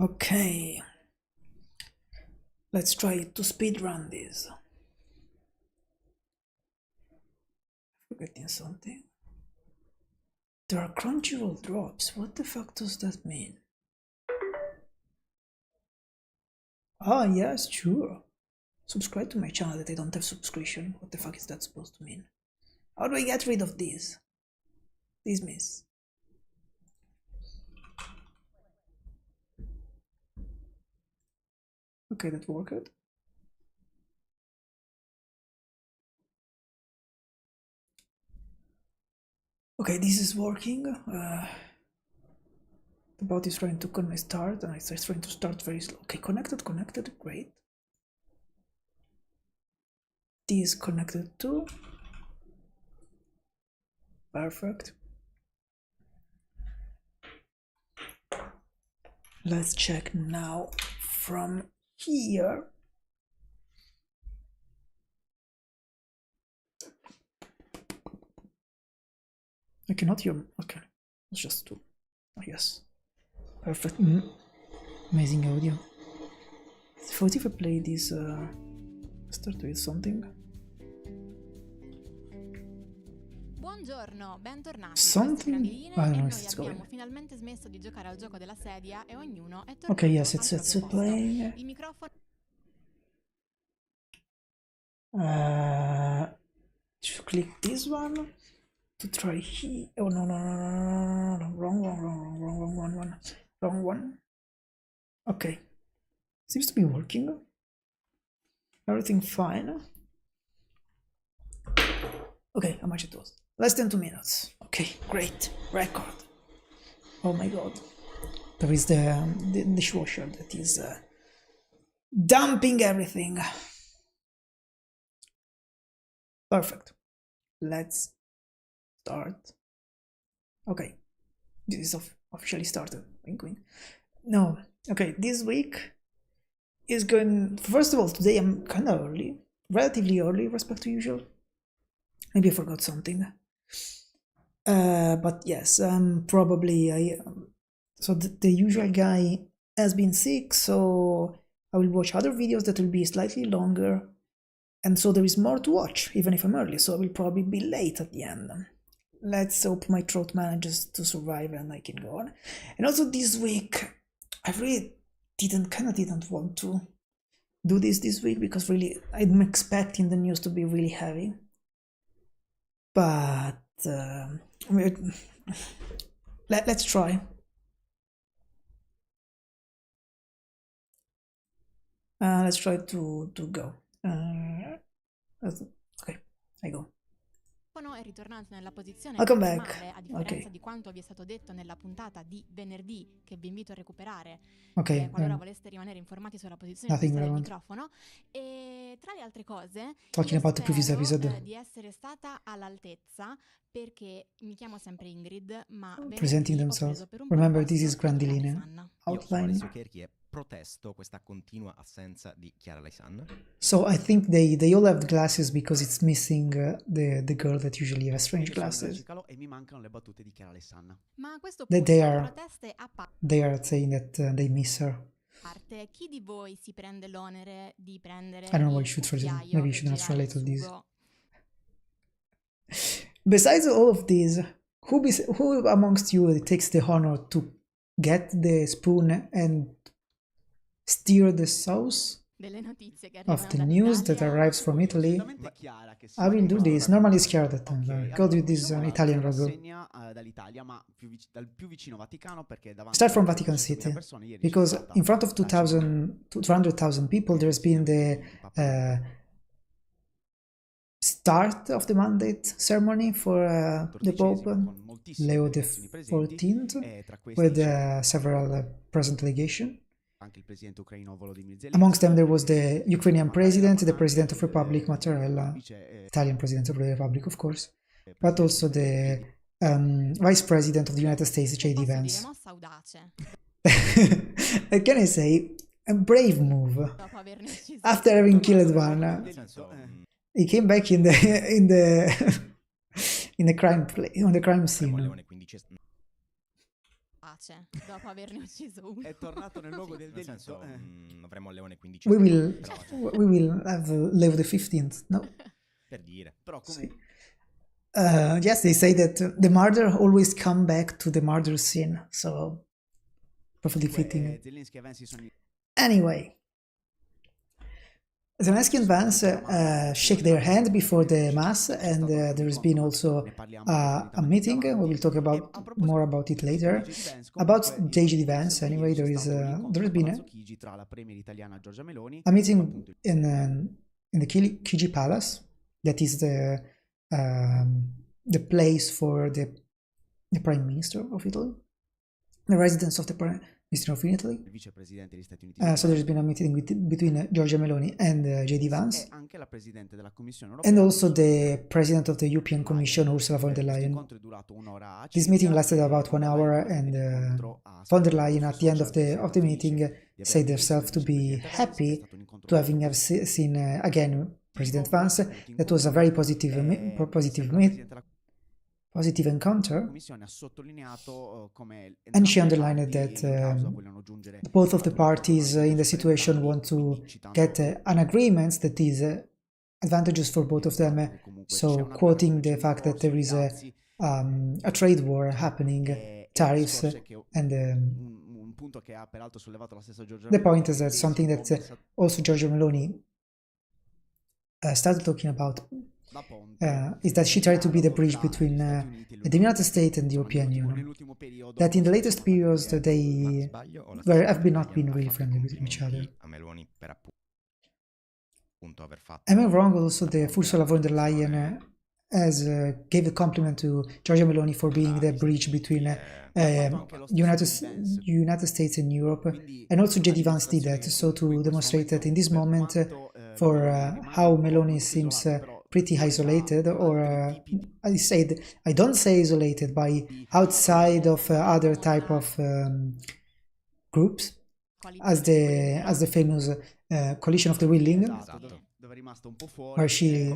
Okay, let's try to speedrun this. Forgetting something. There are Crunchyroll drops. What the fuck does that mean? Ah, yes, sure. Subscribe to my channel that I don't have subscription. What the fuck is that supposed to mean? How do I get rid of this? Dismiss. Okay, that worked. Okay, this is working. The bot is trying to start, and it's trying to start very slow. Okay, connected, great. This connected too. Perfect. Let's check now from here. I cannot hear. Okay, it's just two. Oh, yes. Perfect. Amazing audio. What if I play this? Start with something. Buongiorno, bentornati. Something? Grandi, I don't know noi if it's abbiamo going. finalmente smesso di giocare al gioco della sedia e ognuno è tornato Okay, yes, it's al proprio playing. posto. Il microfono. To click this one to try here. Oh no, wrong one. Okay, seems to be working. Everything fine. Okay, how much it was? Less than 2 minutes. Okay, great. Record. Oh my god. There is the dishwasher that is dumping everything. Perfect. Let's start. Okay, this is officially started. Wink, wink. No, okay, this week is going. First of all, today I'm kind of early, relatively early, with respect to usual. Maybe I forgot something. But yes, probably so the usual guy has been sick, so I will watch other videos that will be slightly longer, and so there is more to watch, even if I'm early, so I will probably be late at the end. Let's hope my throat manages to survive and I can go on. And also this week, I really didn't want to do this week, because really I'm expecting the news to be really heavy. But let's try. Let's try to go. Okay, I go. È ritornato nella posizione Welcome normale, back. a differenza Okay. di quanto vi è stato detto nella puntata di venerdì, che vi invito a recuperare, Okay. qualora voleste rimanere informati sulla posizione Nothing giusta del relevant. microfono. E tra le altre cose, Talking about the previous episode. di essere stata all'altezza, perché mi chiamo sempre Ingrid, ma Presenting themselves. Remember, this is Grandi, linee. Outline. Protesto questa continua assenza di Chiara Laisan. So I think they all have glasses because it's missing the girl that usually has strange glasses. E mi mancano le battute di Chiara Laisan. Ma a questo They punto are saying that they miss her. Chi di voi si prende l'onere di prendere I don't know why you should translate. Maybe you should not relate to this. sugo? Besides all of these, who amongst you takes the honor to get the spoon and steer the sauce of the news that arrives from Italy? I will do this. Normally it's Chiara that time. Go do this Italian ragu. Start from Vatican City, because in front of 200,000 people there's been the start of the mandate ceremony for the Pope, Leo XIV, with several present delegation. Amongst them there was the Ukrainian president, the president of Republic Mattarella, Italian president of the Republic of course, but also the vice president of the United States, J.D. Vance. Can I say, a brave move. After having killed one, he came back in the crime scene. pace dopo averne ucciso uno. È tornato nel luogo del Nel delitto. senso, avremo il leone 15 We will, però, cioè, we will have Leo the 15th, no? per dire. Però comunque Yes, they say that the murder always come back to the murder scene, so perfectly fitting. Zelensky e Vance sono Anyway, Zelensky and Vance shake their hand before the mass, and there's been also a meeting. We will talk more about it later. About JGD Vance, anyway, there's been tra la premier italiana Giorgia Meloni a meeting in the Chigi Palace. That is the place for the Prime Minister of Italy, the residence of the Prime Minister of Italy. il vicepresidente degli Stati Uniti. So there's been a meeting between Giorgia Meloni and JD E Vance, anche la presidente della Commissione europea. and also the President of the European Commission, Ursula von der Questo Leyen. incontro è durato un'ora This circa, meeting lasted e about 1 hour, and von der Leyen at the end of the meeting said herself to be happy to having seen again President Vance. That was a very positive encounter, Commissione ha sottolineato come and she entrambe le underlined parti that in causa vogliono giungere both of the parties in the situation want to get an agreement that is advantageous for both of them. So, quoting the fact that there is a trade war happening, tariffs, and un punto che ha peraltro sollevato la stessa Giorgia the Meloni, point is that something that also Giorgia Meloni started talking about is that she tried to be the bridge between the United States and the European Union. That in the latest periods they have not been really friendly with each other. Am I wrong? Also, the Ursula von der Leyen gave a compliment to Giorgia Meloni for being the bridge between United States and Europe, and also JD Vance did that, so to demonstrate that in this moment, for how Meloni seems pretty isolated, or I don't say isolated, by outside of other type of groups, as the famous coalition of the willing, where she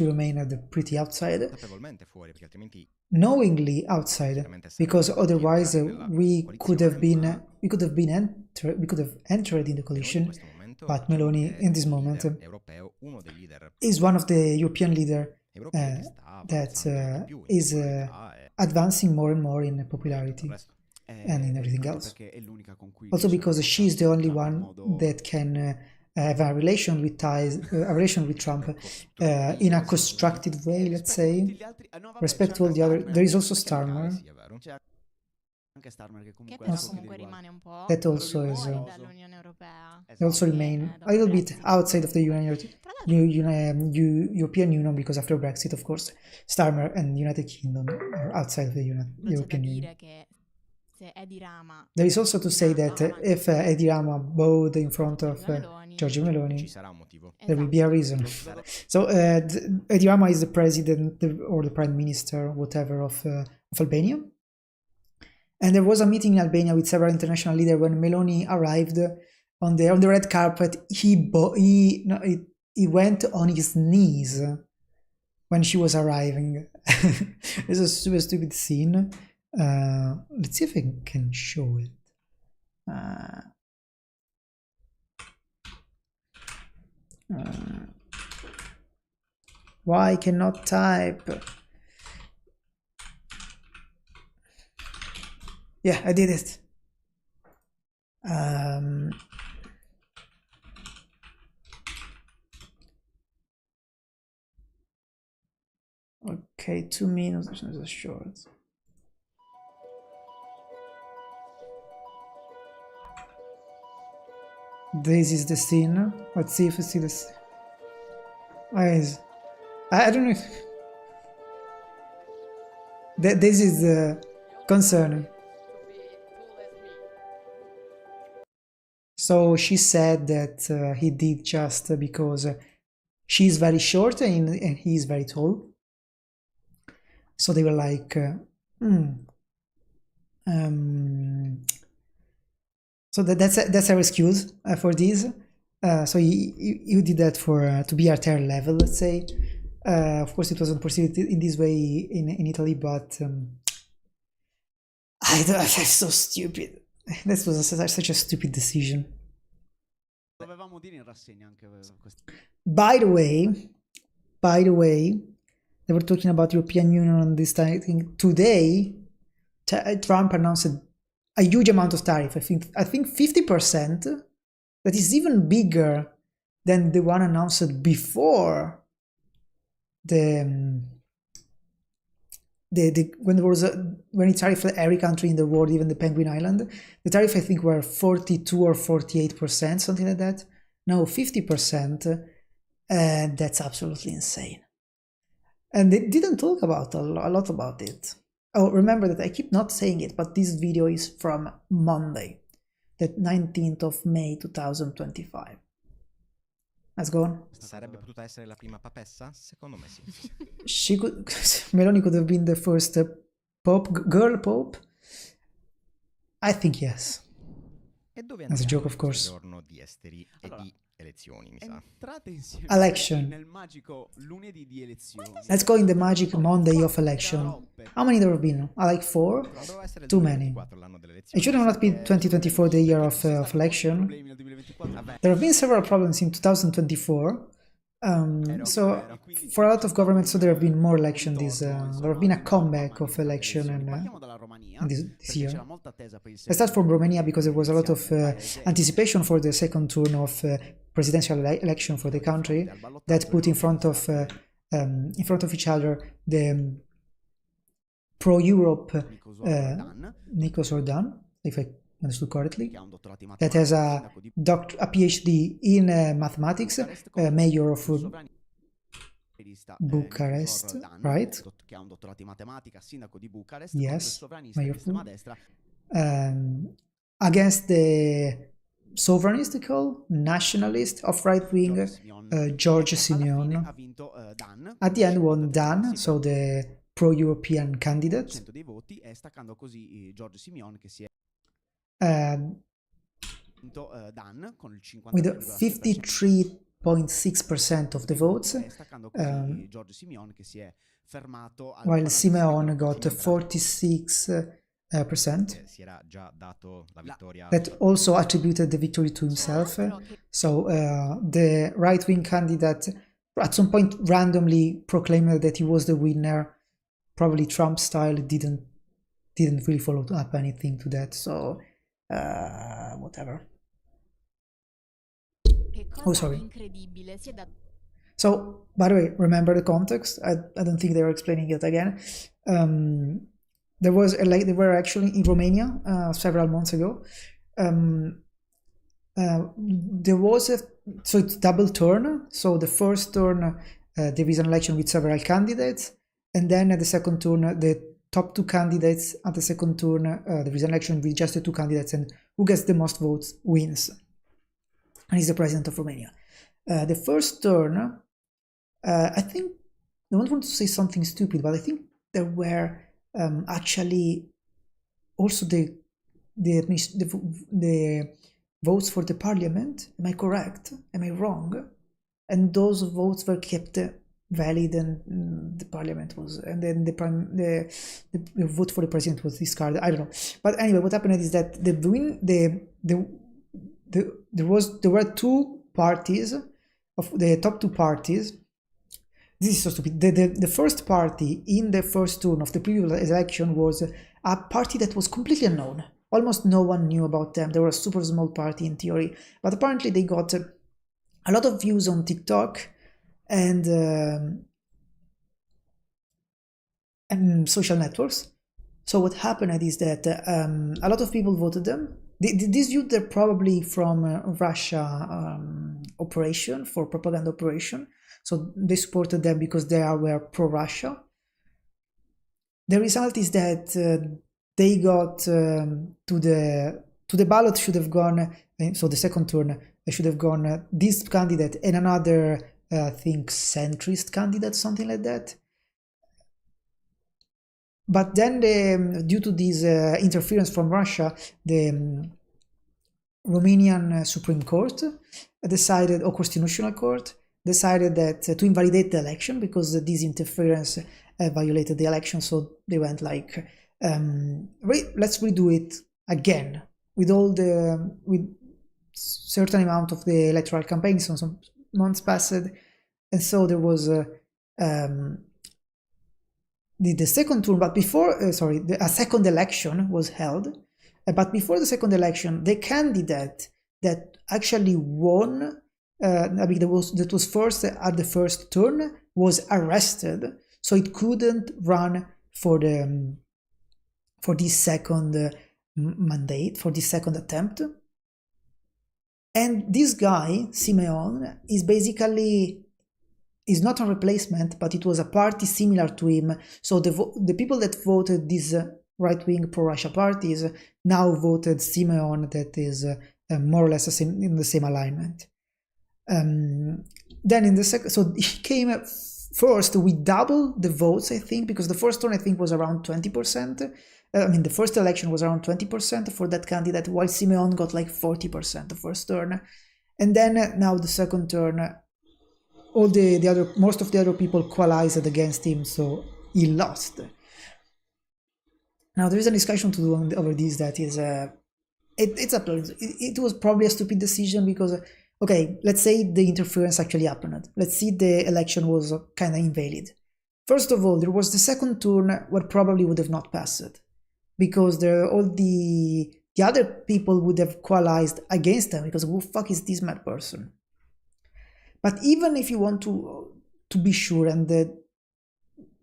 remained at the pretty outside, knowingly outside, because otherwise we could have entered in the coalition. But Meloni in this moment is one of the European leaders that is advancing more and more in popularity and in everything else. Also because she is the only one that can have a relation with Trump in a constructive way, let's say, respect to all the other. There is also Starmer. Che però comunque rimane un po' that also is fuori dall'Unione Europea. they also remain a little bit outside of the European Union, because after Brexit, of course, Starmer and United Kingdom are outside of the European Union. There is also to say that if Edi Rama bowed in front of Giorgia Meloni, there will be a reason. So Edi Rama is the president or the prime minister, whatever, of Albania. And there was a meeting in Albania with several international leaders. When Meloni arrived on the red carpet, he went on his knees when she was arriving. It's a super stupid scene. Let's see if I can show it. Why I cannot type? Yeah, I did it. Okay, 2 minutes is short. This is the scene. Let's see if we see this. I don't know if this is concerning. So she said that he did just because she's very short and he is very tall. So they were like, so that's her excuse for this. So you did that for to be at her level, let's say. Of course, it wasn't perceived in this way in Italy, but That's so stupid. This was such a stupid decision. Dovevamo dire in rassegna anche questo. By the way, they were talking about European Union on this thing today. Trump announced a huge amount of tariff. I think 50%. That is even bigger than the one announced before when it tariffed every country in the world, even the Penguin Island. The tariff I think were 42 or 48%, something like that. No, 50%, and that's absolutely insane. And they didn't talk about a lot about it. Oh, remember that I keep not saying it, but this video is from Monday, the 19th of May 2025. Let's go on. Sarebbe potuta essere la prima papessa? Secondo me sì. Meloni could have been the first girl pope. I think yes. E dove That's a joke, of andiamo course. questo giorno di esteri e di elezioni, mi sa. Entrate insieme Election. nel magico lunedì di elezioni. Let's go in the magic Monday of election. How many there have been? Like 4? Doveva essere il Too many. 2024 l'anno delle It elezioni. should not be 2024 the year of election. There have been several problems in 2024. So for a lot of governments, so there have been more election. There have been a comeback of election this year. I start from Romania because there was a lot of anticipation for the second turn of presidential election for the country that put in front of each other the pro-Europe Nikos Ordan, if I understood correctly, that has a PhD in mathematics, mayor of Bucharest, right? Yes, mayor of against the sovereignistical nationalist of right wing George Simeon. At the end won Dan, so the pro-European candidate. With 53.6% of the votes, while Simeon got 46%. Si era già dato la vittoria. That also attributed the victory to himself. So the right-wing candidate at some point randomly proclaimed that he was the winner. Probably Trump style, didn't really follow up anything to that. So whatever. Oh, sorry. So, by the way, remember the context. I don't think they were explaining it again. They were actually in Romania several months ago. There was so it's double turn. So the first turn there is an election with several candidates, and then at the second turn the top two candidates at the second turn there is an election with just the two candidates, and who gets the most votes wins, and is the president of Romania. The first turn, I think, I don't want to say something stupid, but I think there were actually also the votes for the parliament. Am I correct? Am I wrong? And those votes were kept valid, and the parliament was, and then the vote for the president was discarded. I don't know. But anyway, what happened is that there were two parties of the top two parties. This is so stupid. The first party in the first turn of the previous election was a party that was completely unknown. Almost no one knew about them. They were a super small party in theory, but apparently they got a lot of views on TikTok and social networks. So what happened is that a lot of people voted them. These youth, they're probably from Russia operation, for propaganda operation. So they supported them because they were pro-Russia. The result is that they got to the ballot should have gone, so the second turn should have gone this candidate and another, I think, centrist candidate, something like that. But then, due to this interference from Russia, the Romanian Supreme Court decided, or Constitutional Court, decided that to invalidate the election because this interference violated the election. So they went like, let's redo it again with certain amount of the electoral campaign. So some months passed, and so there was the second turn, but before a second election was held. But before the second election, the candidate that actually won, that was first at the first turn, was arrested, so it couldn't run for this second mandate, for this second attempt. And this guy, Simeon, is not a replacement, but it was a party similar to him. So the people that voted these right-wing pro-Russia parties now voted Simeon, that is more or less in the same alignment. Then in the second, so he came first with double the votes, I think, because the first turn I think was around 20%. The first election was around 20% for that candidate, while Simeon got like 40% the first turn. And then now the second turn, most of the other people coalesced against him, so he lost. Now there is a discussion to do over this that is, it was probably a stupid decision because, okay, let's say the interference actually happened. Let's see the election was kind of invalid. First of all, there was the second turn where probably would have not passed, because all the other people would have coalesced against them, because who the fuck is this mad person? But even if you want to be sure and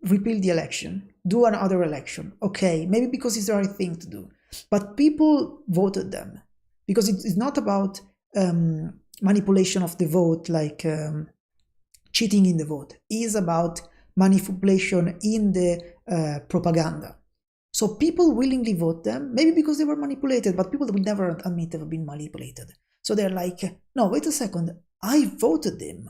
repeal the election, do another election, okay, maybe because it's the right thing to do. But people voted them, because it's not about manipulation of the vote, like cheating in the vote. It is about manipulation in the propaganda. So people willingly vote them, maybe because they were manipulated, but people would never admit they've been manipulated. So they're like, no, wait a second, I voted him,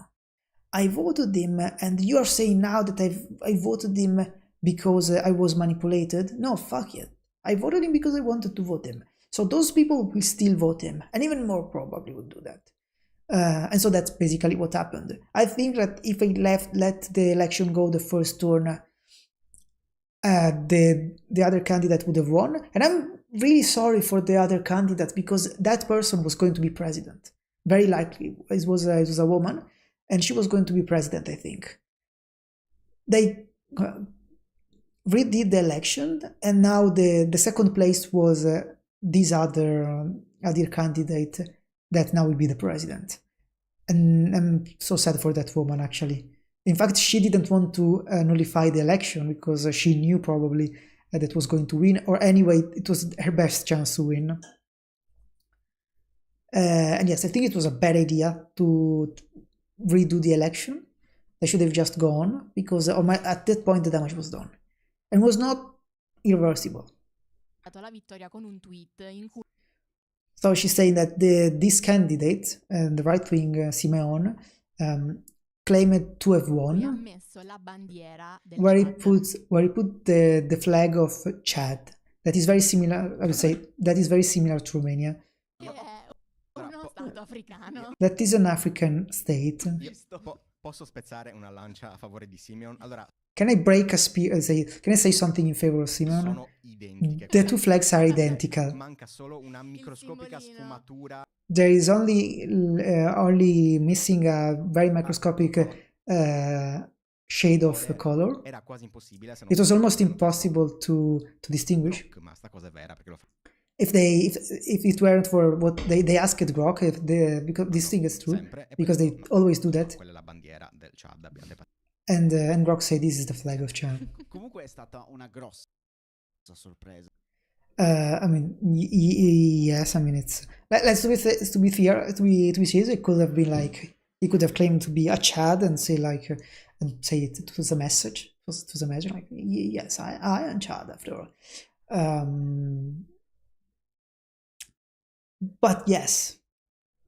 and you are saying now that I voted him because I was manipulated? No, fuck it. I voted him because I wanted to vote him. So those people will still vote him, and even more probably would do that. And so that's basically what happened. I think that if I let the election go the first turn, the other candidate would have won. And I'm really sorry for the other candidate, because that person was going to be president. Very likely. It was a woman, and she was going to be president, I think. They redid the election, and now the second place was this other candidate that now will be the president. And I'm so sad for that woman, actually. In fact, she didn't want to nullify the election because she knew probably that was going to win, or anyway, it was her best chance to win. And yes, I think it was a bad idea to redo the election. They should have just gone, because at that point the damage was done and was not irreversible. La vittoria con un tweet in cui So she's saying that this candidate, the right-wing Simeon, claimed to have won, ha messo la bandiera del where he Chad. put the flag of Chad. That is very similar, I would say, that is very similar to Romania. Che è uno stato africano. That is an African state. Io posso spezzare una lancia a favore di Simeon? Allora, Can I break can I say something in favor of Simeon? sono identiche. The two flags are identical. Manca solo una microscopica simbolino. sfumatura. There is only missing a very microscopic shade of color. Era quasi impossibile se non It was fosse almost stato impossible to distinguish. Rock, ma sta cosa è vera perché lo fa If it weren't for what they asked Grok, because this thing is true, sempre. E poi because they dicono, always do that. quella è la bandiera del Chad. And Grok said this is the flag of Chad. Comunque è stata una grossa sorpresa. I mean, yes. I mean, it's let's to be fair, to be serious. It could have been like he could have claimed to be a Chad and say like and say it was a message. It was a message like, yes, I am Chad after all. But yes,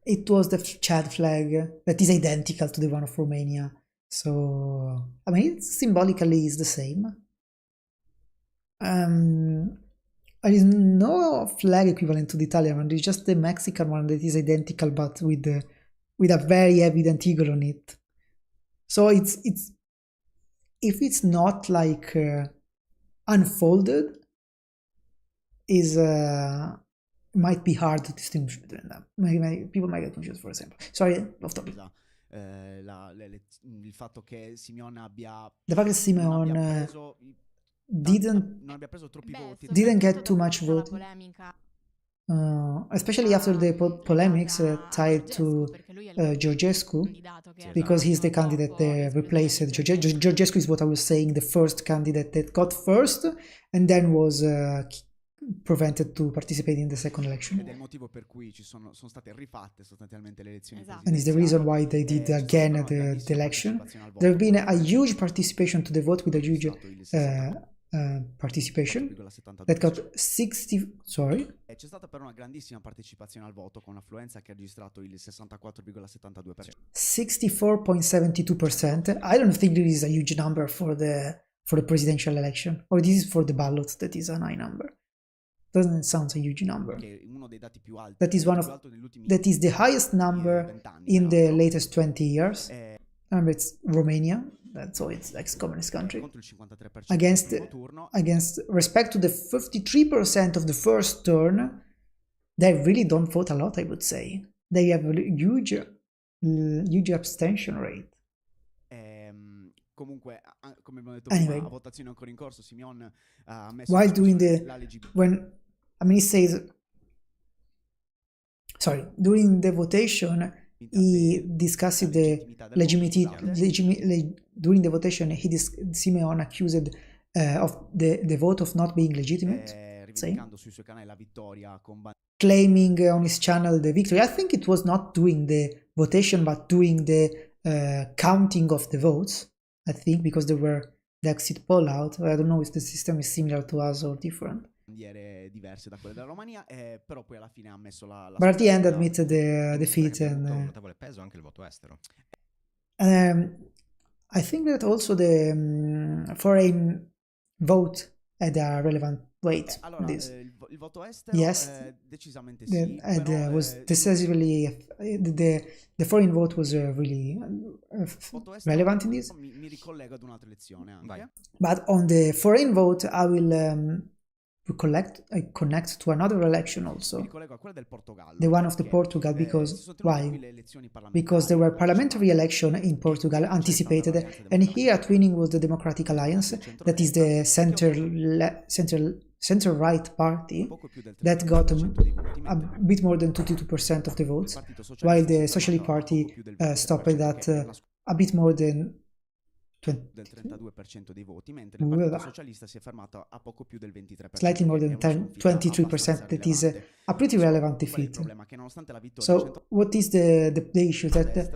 it was the Chad flag that is identical to the one of Romania. So I mean, it symbolically is the same. There is no flag equivalent to the Italian one. There's just the Mexican one that is identical, but with a very evident eagle on it. So it's if it's not like unfolded, is might be hard to distinguish between them. People might get confused, for example. Sorry, off topic. Il fatto che Simeone abbia The fact that Simeon non abbia preso didn't non abbia preso troppi voti. didn't get soprattutto too dopo much tutta la vote. polemica Especially after the polemics tied to perché lui è il Georgescu, candidato che è because he's the arrivato candidate dopo that replaced l'esclusione di Georgescu is what I was saying, the first candidate that got first and then was prevented to participate in the second election. Ed è il motivo per cui sono state rifatte sostanzialmente le elezioni Esatto. And it's the reason why they did again the election. There have been a huge participation to the vote with a huge participation that got 60. Sorry. C'è stata però una grandissima partecipazione al voto con un'affluenza che ha registrato il 64,72%. 64.72%. I don't think this is a huge number for the presidential election, or this is for the ballot. That is a high number. Doesn't sound a huge number. Che è uno dei dati più alti. That is one of that is the highest number in the latest 20 years. Remember, it's Romania. So it's ex-communist country. Against respect to the 53% of the first turn, they really don't vote a lot, I would say. They have a huge abstention rate. Comunque, come abbiamo detto Anyway, prima, a votazione ancora in corso, Simeone ha messo while doing he says, sorry, during the votation, he discussed the legitimacy. During the votation, Simeone accused of the vote of not being legitimate, sui suoi canali la vittoria con claiming on his channel the victory. I think it was not doing the votation, but doing the counting of the votes. I think because there were the exit poll out. I don't know if the system is similar to us or different. Bandiere diverse da quelle della Romania, però poi alla fine ha messo la But at the end admitted the defeat and notevole peso anche il voto estero. I think that also the foreign vote had a relevant weight. Allora, il voto estero decisamente sì, però, was decisively the foreign vote was really relevant in this. Mi ricollego ad un'altra lezione anche. But on the foreign vote, I will connect to another election also. Mi ricollego a quella del Portogallo. The one of the Portugal, because why? Because there were parliamentary election in Portugal anticipated, and here at winning was the Democratic Alliance, that is the center-right party that got a bit more than 22% of the votes, while the Socialist Party stopped at a bit more than del 32% dei voti, mentre il Partito Socialista si è fermato a poco più del 23%. Slightly more than 23%. That is a pretty relevant defeat. So what is the issue? That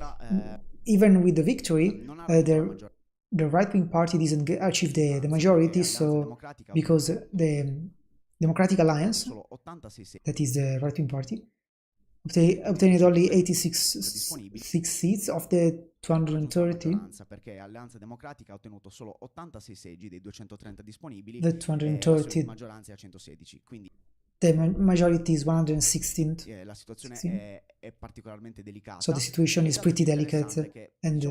even with the victory, the right-wing party didn't achieve the majority, so because the Democratic Alliance, that is the right-wing party, obtained only 86 seats of the 230. Perché Alleanza Democratica ha ottenuto solo 86 seggi dei 230 disponibili. The 230 maggioranza è a 116. Quindi the majority is 116. La situazione è particolarmente delicata. So the situation is pretty delicate, and the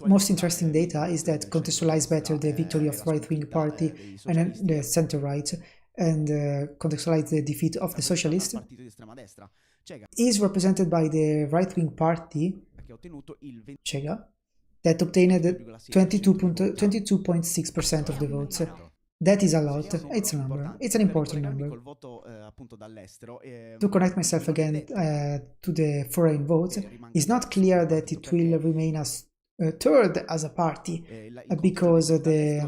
most interesting data is that contextualize better the victory of right-wing party and the center-right, and contextualize the defeat of the socialist. Is represented by the right-wing party, Cega, that obtained 22.6% of the votes. That is a lot. It's a number. It's an important number. To connect myself again to the foreign votes, it's not clear that it will remain as third as a party, because the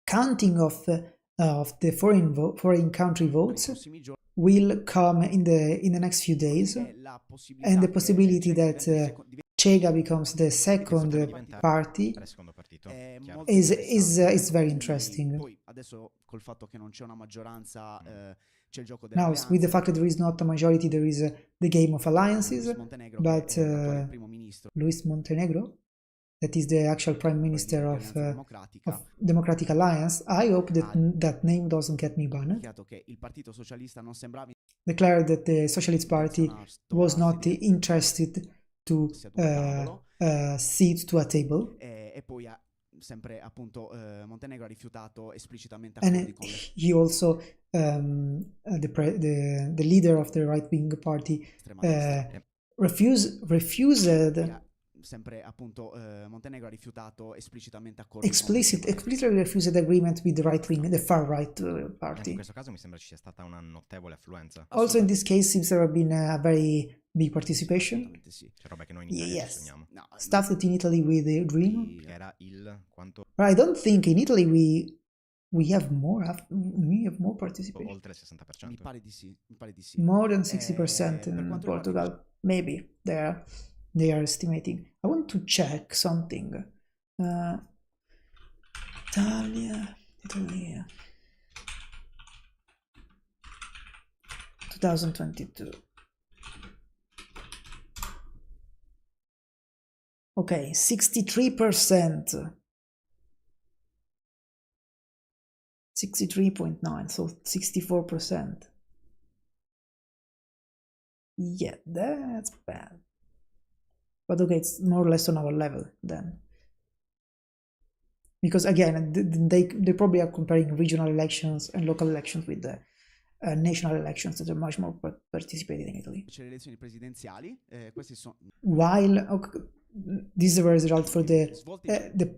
counting of the foreign country votes will come in the next few days, and the possibility that Cega becomes the second party is very interesting. Now, with the fact that there is not a majority, there is the game of alliances, but Luis Montenegro, that is the actual prime minister of Democratic Alliance, I hope that that name doesn't get me banned, declared that the Socialist Party was not interested to sit to a table, sempre appunto Montenegro ha rifiutato esplicitamente And accordi con he also, the leader of the right-wing party, l'estrema destra. refused Sempre appunto Montenegro ha rifiutato esplicitamente accordi con explicitly refused agreement with the right wing, the far right In party. questo caso mi sembra ci sia stata una notevole affluenza. Also, in this case, seems there have been a very big participation. Assolutamente sì. C'è roba che noi in Italia ci Yes, sogniamo. No, stuff that in Italy we dream. Che era il quanto But I don't think in Italy we have more participation. oltre il 60%. mi pare di sì, mi pare di sì. More than 60% per in quanto Portugal. Maybe they are estimating. I want to check something. Italia 2022. Okay, 63%. 63.9, so 64%. Yeah, that's bad. But okay, it's more or less on our level then. Because again, they probably are comparing regional elections and local elections with the national elections that are much more participated in Italy. C'è le elezioni presidenziali, questi sono While this is the result for the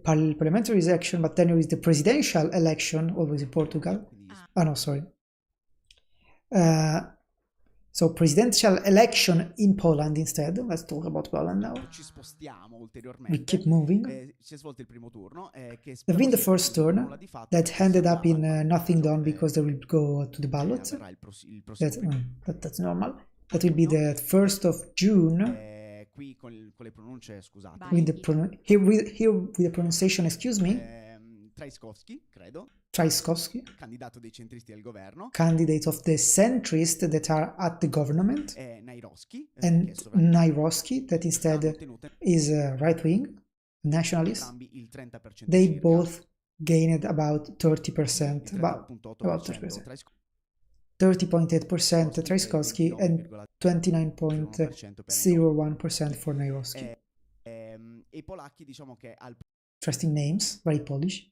parliamentary election, but then there is the presidential election, always in Portugal. Oh no, sorry. So presidential election in Poland instead. Let's talk about Poland now. Ci spostiamo ulteriormente. We keep moving. Si è svolto il primo turno. Che They've been the first turn that ended up in nothing done because they will go to the ballot. That's normal. That will be the 1st of June. Qui con le pronunce, scusate. Here with the pronunciation, excuse me. Trzaskowski, credo. Trzaskowski, candidato dei centristi al governo. Candidate of the centrists that are at the government. Nairoski. And Nairoski, that instead is right-wing, nationalist. They both gained about 30%, about 30%. 30.8% Trzaskowski and 29.01% for Nairoski. I polacchi, diciamo che al Interesting names, very Polish.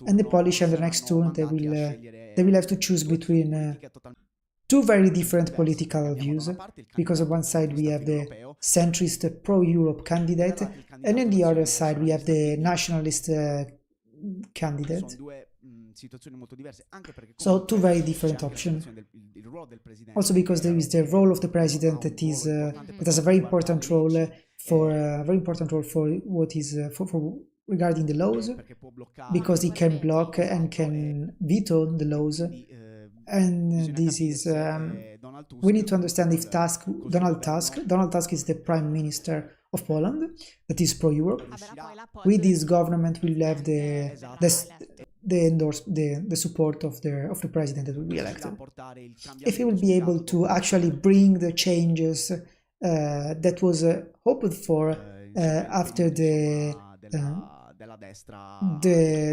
And the Polish and the next turn they will have to choose between two very different political views, because on one side we have the centrist pro-Europe candidate, and on the other side we have the nationalist candidate. So two very different options. Also because there is the role of the president that has a very important role for what is for regarding the laws, because he can block and can veto the laws. And this is we need to understand if Donald Tusk is the prime minister of Poland, that is pro-Europe. With this government will have the support of the president that will be elected. If he will be able to actually bring the changes that was hoped for after the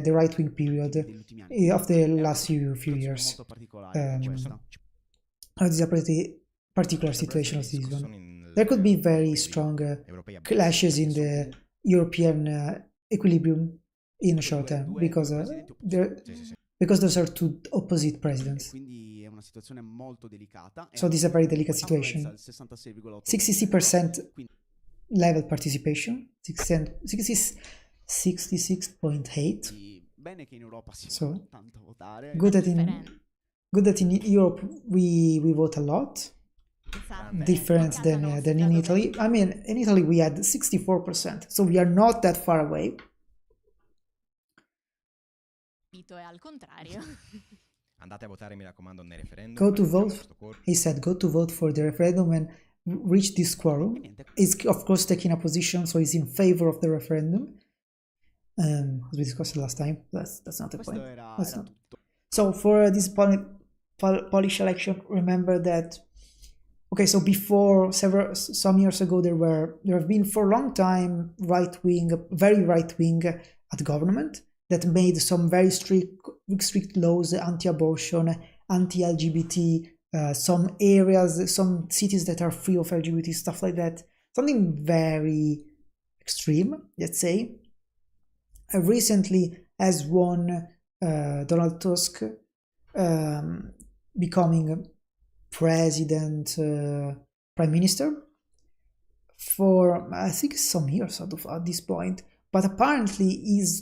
right-wing period of the last few years. This is a pretty particular situation of this one. There could be very strong clashes in the European equilibrium in a short term, because those are two opposite presidents. So this is a very delicate situation. 66% level participation, 66.8. So good that in Europe we vote a lot, different than in Italy. I mean, in Italy we had 64%, so we are not that far away. Andate a votare, mi raccomando, nel referendum. Go to vote. He said, go to vote for the referendum and reach this quorum. He's of course taking a position, so he's in favor of the referendum. As we discussed last time, that's not the point. That's not. So for this Polish election, remember that. Okay, so before some years ago, there have been for a long time very right wing at government that made some very strict laws, anti-abortion, anti-LGBT, some areas, some cities that are free of LGBT, stuff like that. Something very extreme, let's say. recently has won Donald Tusk becoming president, prime minister for I think some years at this point. But apparently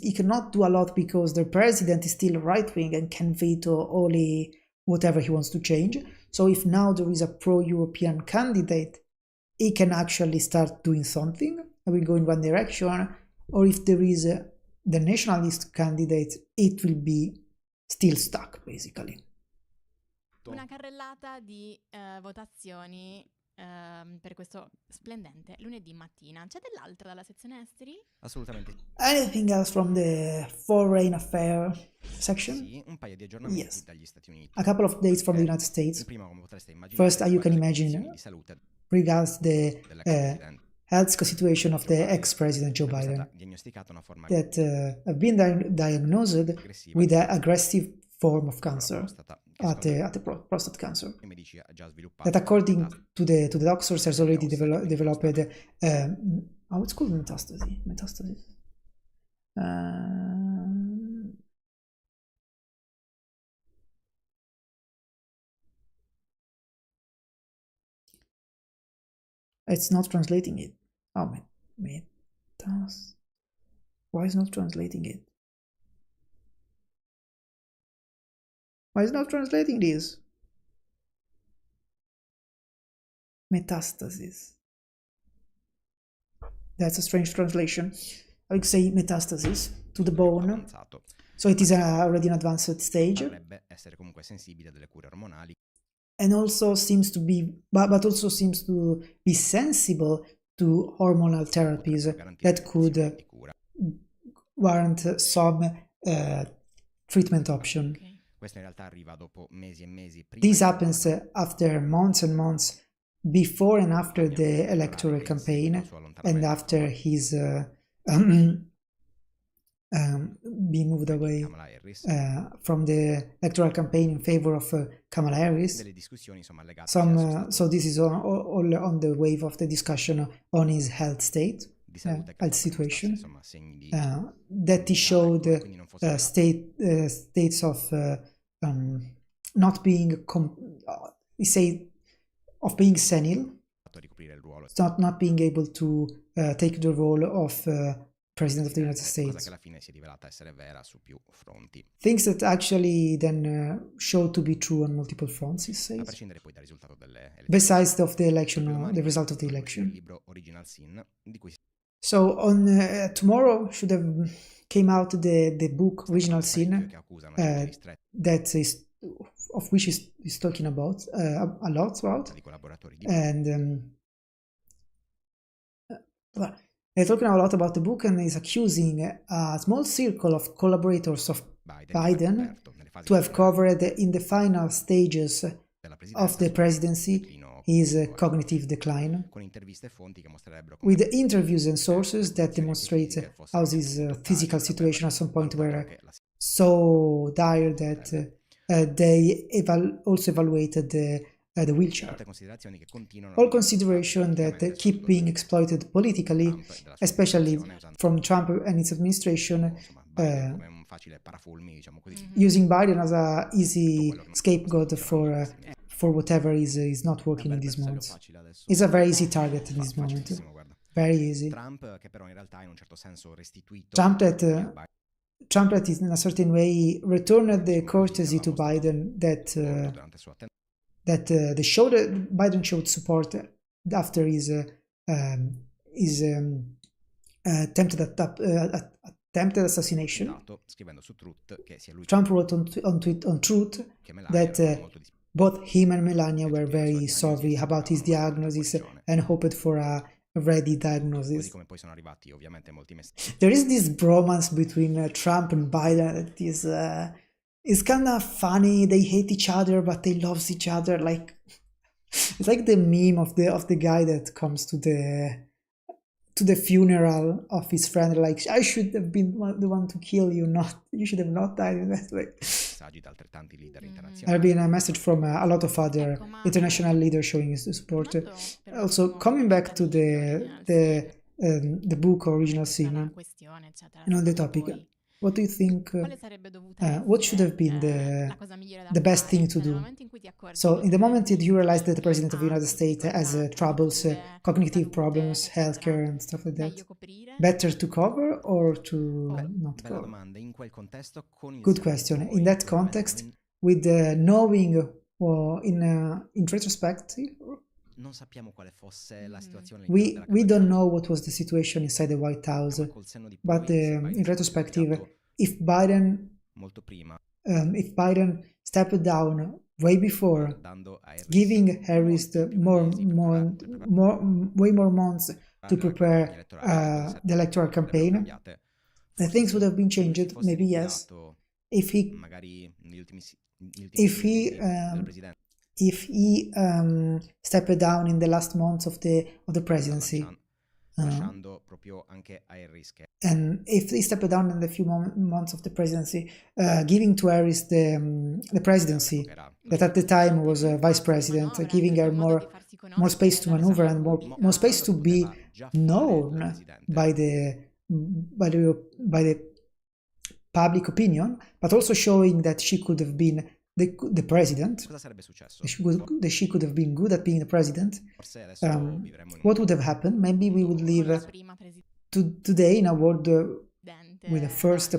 he cannot do a lot because the president is still right-wing and can veto only whatever he wants to change. So if now there is a pro-European candidate, he can actually start doing something. I will go in one direction. Or if there is the nationalist candidate, it will be still stuck, basically. Una carrellata di votazioni per questo splendente lunedì mattina. C'è dell'altro dalla sezione esteri? Assolutamente. Anything else from the foreign affair section? Sì, un paio di aggiornamenti Yes. dagli Stati Uniti. A couple of dates from the United States. Il primo, come potreste immaginare, First, you can imagine, di salute regards the dell'ex presidente health situation of the ex-president Joe è Biden, stata diagnosticata una forma that have been diagnosed aggressiva with an aggressive form of della cancer, prostata, che at secondo the prostate cancer. i medici ha già sviluppato That according metastazi. to the doctors has already Quindi developed how it's called metastasis. It's not translating it. Oh, metas. Why is not translating it? Why is not translating this? Metastasis. That's a strange translation. I would say metastasis to the bone. Avanzato. So it is already an advanced stage. Potrebbe essere comunque sensibile a delle cure ormonali. And also seems to be, but also seems to be sensible to hormonal therapies that could warrant some treatment option. Okay. Questo in realtà arriva dopo mesi e mesi prima. This happens after months and months before and after the electoral campaign and after his being moved away from the electoral campaign in favor of Kamala Harris. Delle discussioni insomma legate So this is all on the wave of the discussion on his health state, di salute che health situation, insomma segni di that he showed quindi non fosse states of not being of being senile, fatto a ricoprire il ruolo. not being able to take the role of President of the United Cosa States. che alla fine si è rivelata essere vera su più fronti. Things that actually then show to be true on multiple fronts, he A says. prescindere poi dal risultato delle elezioni. Besides of the election, Domani the result of the il election. libro Original Sin di cui si So on tomorrow should have came out the book Original Sin, che accusano agenti ristretti that is of which is talking about a lot about, di collaboratori di and they're talking a lot about the book and is accusing a small circle of collaborators of Biden to have covered in the final stages of the presidency his cognitive decline, con interviste e fonti che mostrerebbero come with interviews and sources that demonstrate how his physical situation at some point were so dire that they also evaluated the wheelchair. tutte considerazioni che continuano All consideration that keep being exploited politically, especially from Trump and its administration, come un facile parafulmi, diciamo così. using Biden as a easy scapegoat for whatever is not working in this moment. It's a very easy target in this moment. Facilissimo, guarda. Very easy. Trump che però in realtà in un certo senso restituito Trump that is in a certain way returned the courtesy to Biden that durante il suo attentato the show that Biden showed support after his attempted assassination. scrivendo su Truth che sia lui Trump wrote on Truth che Melania that era molto both him and Melania were very sorry about his diagnosis and hoped for a ready così diagnosis. come poi sono arrivati ovviamente molti messaggi. There is this bromance between Trump and Biden that is kind of funny. They hate each other, but they love each other. Like it's like the meme of the guy that comes to the funeral of his friend. Like, I should have been the one to kill you. You should have not died in that way. Messaggi da altrettanti leader There internazionali. been a message from a lot of other international leaders showing his support. Also, coming back to the the book or original tutta la sin questione, eccetera. and on the Secondo topic. voi, What do you think? quale sarebbe dovuta What should have essere been la cosa migliore da the best fare? thing to Cioè, nel do? momento in cui ti accorgi So, in the moment that you realize that the di President of the United ansie, States has difficoltà troubles, cognitive, cognitive salute, problems, eccetera, healthcare, and stuff like that, meglio coprire? better to cover or to not Bella cover? domanda. In quel contesto, con il Good senno di question. poi, In that ovviamente context, with knowing in retrospective, non sappiamo quale fosse la situazione we all'interno della Casa don't Bianca. know what was the situation inside the White House, Ma col senno di poi, but se Biden in si fosse retrospective, ritirato if Biden stepped down way before, dando a Harris giving Harris molti più mesi per way more months to preparare la campagna prepare elettorale, the electoral sarebbero campaign, cambiate. the Forse things sì. would have been Se lui si changed, fosse maybe yes. ritirato If he magari negli ultimi if sei he mesi della presidenza, if he stepped down in the last months of the presidency, lasciando proprio anche a Harris che and if he stepped down in the few months of the presidency, giving to Harris the presidency that at the time was vice president, giving her more space to maneuver and more space to be known by the public opinion, but also showing that she could have been the president. cosa sarebbe successo? That she could have been good at being the president. Forse adesso vivremmo in What would have happened? Maybe we would live today in a world with the first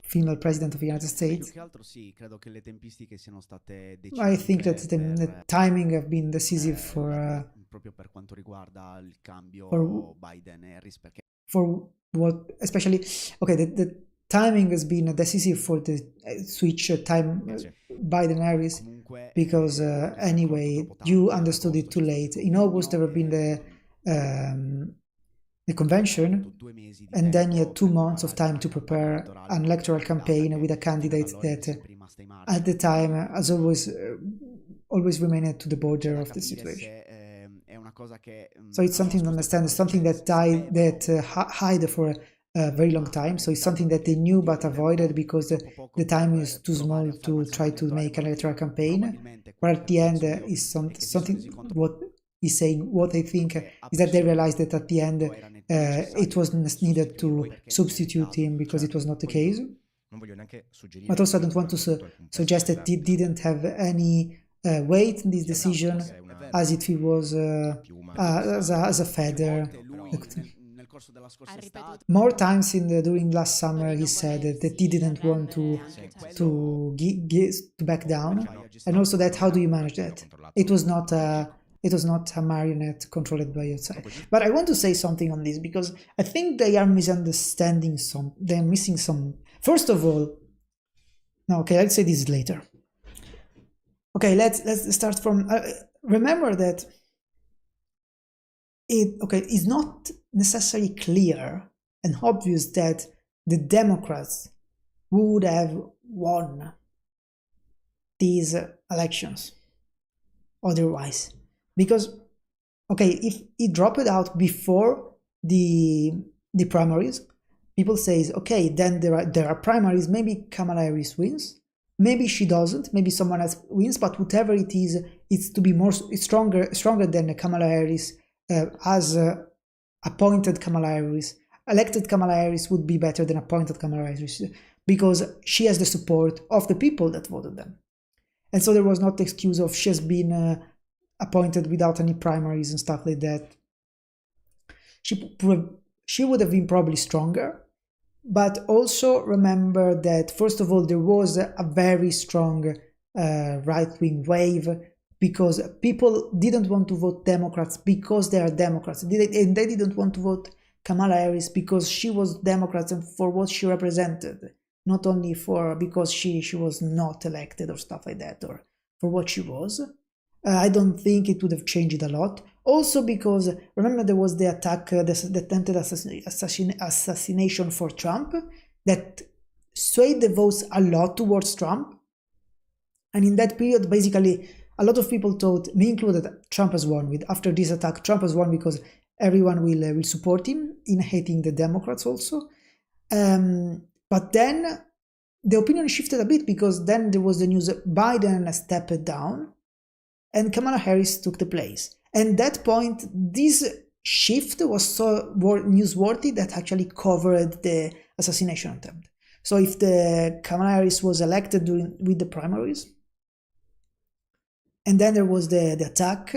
female president of the United Più States. che altro sì, credo che le tempistiche siano state I think that decisive the timing have been decisive for proprio per quanto riguarda il cambio for- Biden-Harris, perché what, especially, okay, the timing has been decisive for the switch time Biden-Harris, comunque because anyway, you understood it too late. In August there have been the convention, and then you had 2 months of time to prepare an electoral campaign with a candidate that at the time has always remained to the border of the situation. So it's something to understand. It's something that hide for a very long time. So it's something that they knew but avoided because the time is too small to try to make an electoral campaign. But at the end is something what he's saying. What I think is that they realized that at the end it was needed to substitute him because it was not the case. But also I don't want to suggest that he didn't have any weight in this decision, as if he was as a feather. More times during last summer he said that he didn't want to back down, and also that how do you manage that? It was not a marionette controlled by outside. But I want to say something on this because I think they are misunderstanding some. They're missing some. First of all, no, okay, I'll say this later. Okay, let's start from. Remember that it's not necessarily clear and obvious that the Democrats would have won these elections otherwise. Because, okay, if it dropped out before the primaries, people say, okay, then there are primaries, maybe Kamala Harris wins, maybe she doesn't, maybe someone else wins, but whatever it is, it's to be it's stronger than Kamala Harris as appointed Kamala Harris. Elected Kamala Harris would be better than appointed Kamala Harris because she has the support of the people that voted them. And so there was not the excuse of she has been appointed without any primaries and stuff like that. She would have been probably stronger, but also remember that first of all there was a very strong right-wing wave because people didn't want to vote Democrats because they are Democrats, and they didn't want to vote Kamala Harris because she was Democrat and for what she represented, not only because she was not elected or stuff like that, or for what she was. I don't think it would have changed a lot. Also because, remember there was the attack, the attempted assassination for Trump that swayed the votes a lot towards Trump. And in that period, basically, a lot of people thought, me included, Trump has won. After this attack, Trump has won because everyone will support him in hating the Democrats also. But then the opinion shifted a bit because then there was the news Biden stepped down and Kamala Harris took the place. And at that point, this shift was so newsworthy that actually covered the assassination attempt. So if the Kamala Harris was elected with the primaries, and then there was the attack,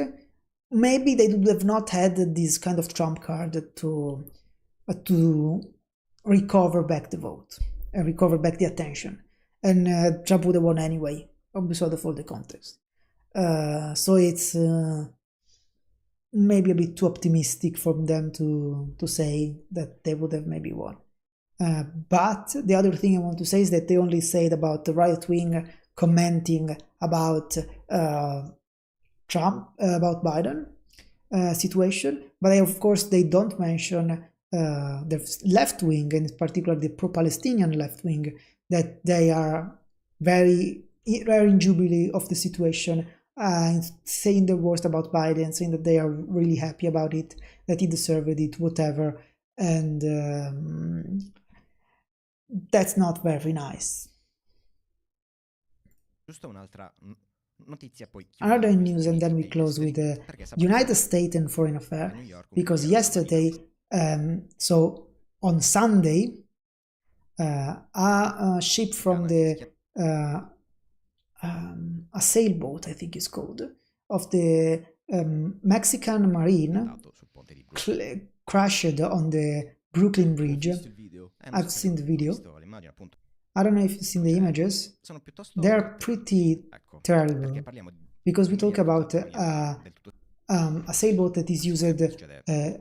maybe they would have not had this kind of trump card to recover back the vote and recover back the attention. And Trump would have won anyway, because of all the context. So it's maybe a bit too optimistic for them to say that they would have maybe won. But the other thing I want to say is that they only said about the right wing commenting about Trump, about Biden situation, but of course they don't mention the left wing, and in particular the pro-Palestinian left wing, that they are very in jubilee of the situation, saying the worst about Biden, saying that they are really happy about it, that he deserved it, whatever, and that's not very nice. Giusto un'altra notizia, poi Another news, and then we close with the United States and Foreign Affairs, because yesterday, so on Sunday, a ship from the a sailboat, I think it's called, of the Mexican Marine crashed on the Brooklyn Bridge. I've seen the video. I don't know if you've seen the images. They're pretty terrible, because we talk about a sailboat that is used in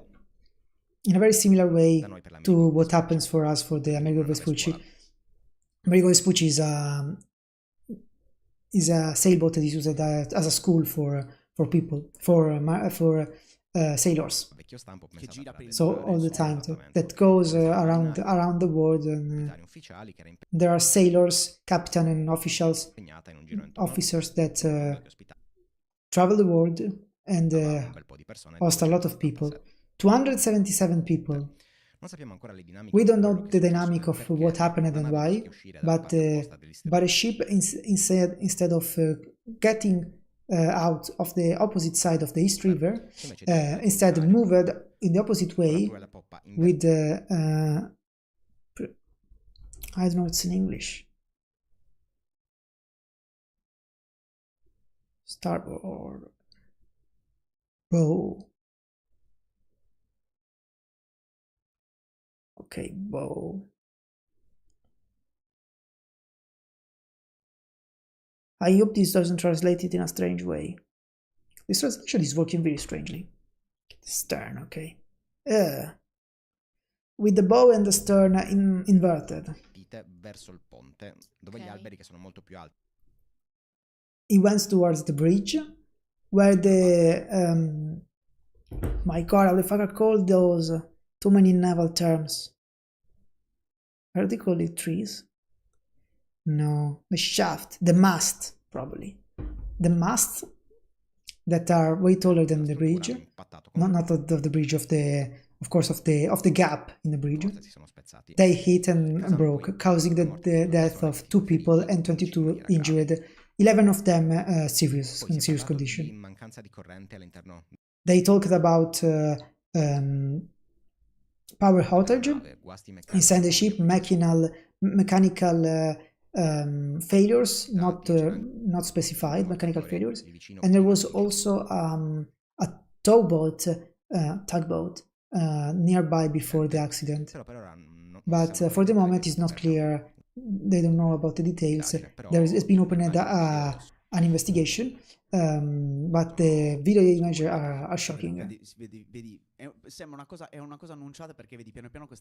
a very similar way to what happens for us for the Amerigo Vespucci. Amerigo Vespucci is a sailboat that is used as a school for people, for sailors. So all the time that goes around the world, and there are sailors, captain and officers that travel the world and host a lot of people. 277 people. We don't know the dynamic of what happened and why, but a ship instead of getting out of the opposite side of the East River, instead moved in the opposite way with I don't know what's in English. Starboard bow. Okay, bow. I hope this doesn't translate it in a strange way. This translation is working very strangely. Stern, okay. With the bow and the stern inverted. Verso il ponte, dove gli alberi che sono molto più alti. He went towards the bridge, where the my God, how the fuck are called those? Too many naval terms. Are they called it trees? No, the shaft, the mast, probably. The masts that are way taller than the bridge. Not of the bridge, of the gap in the bridge. They hit and broke, causing the death of 2 people and 22 injured. 11 of them in serious condition. They talked about power outage inside the ship, mechanical failures, not specified, mechanical failures, and there was also a tugboat nearby before the accident. But for the moment, it's not clear. They don't know about the details. There has been opened an investigation, but the video images are shocking.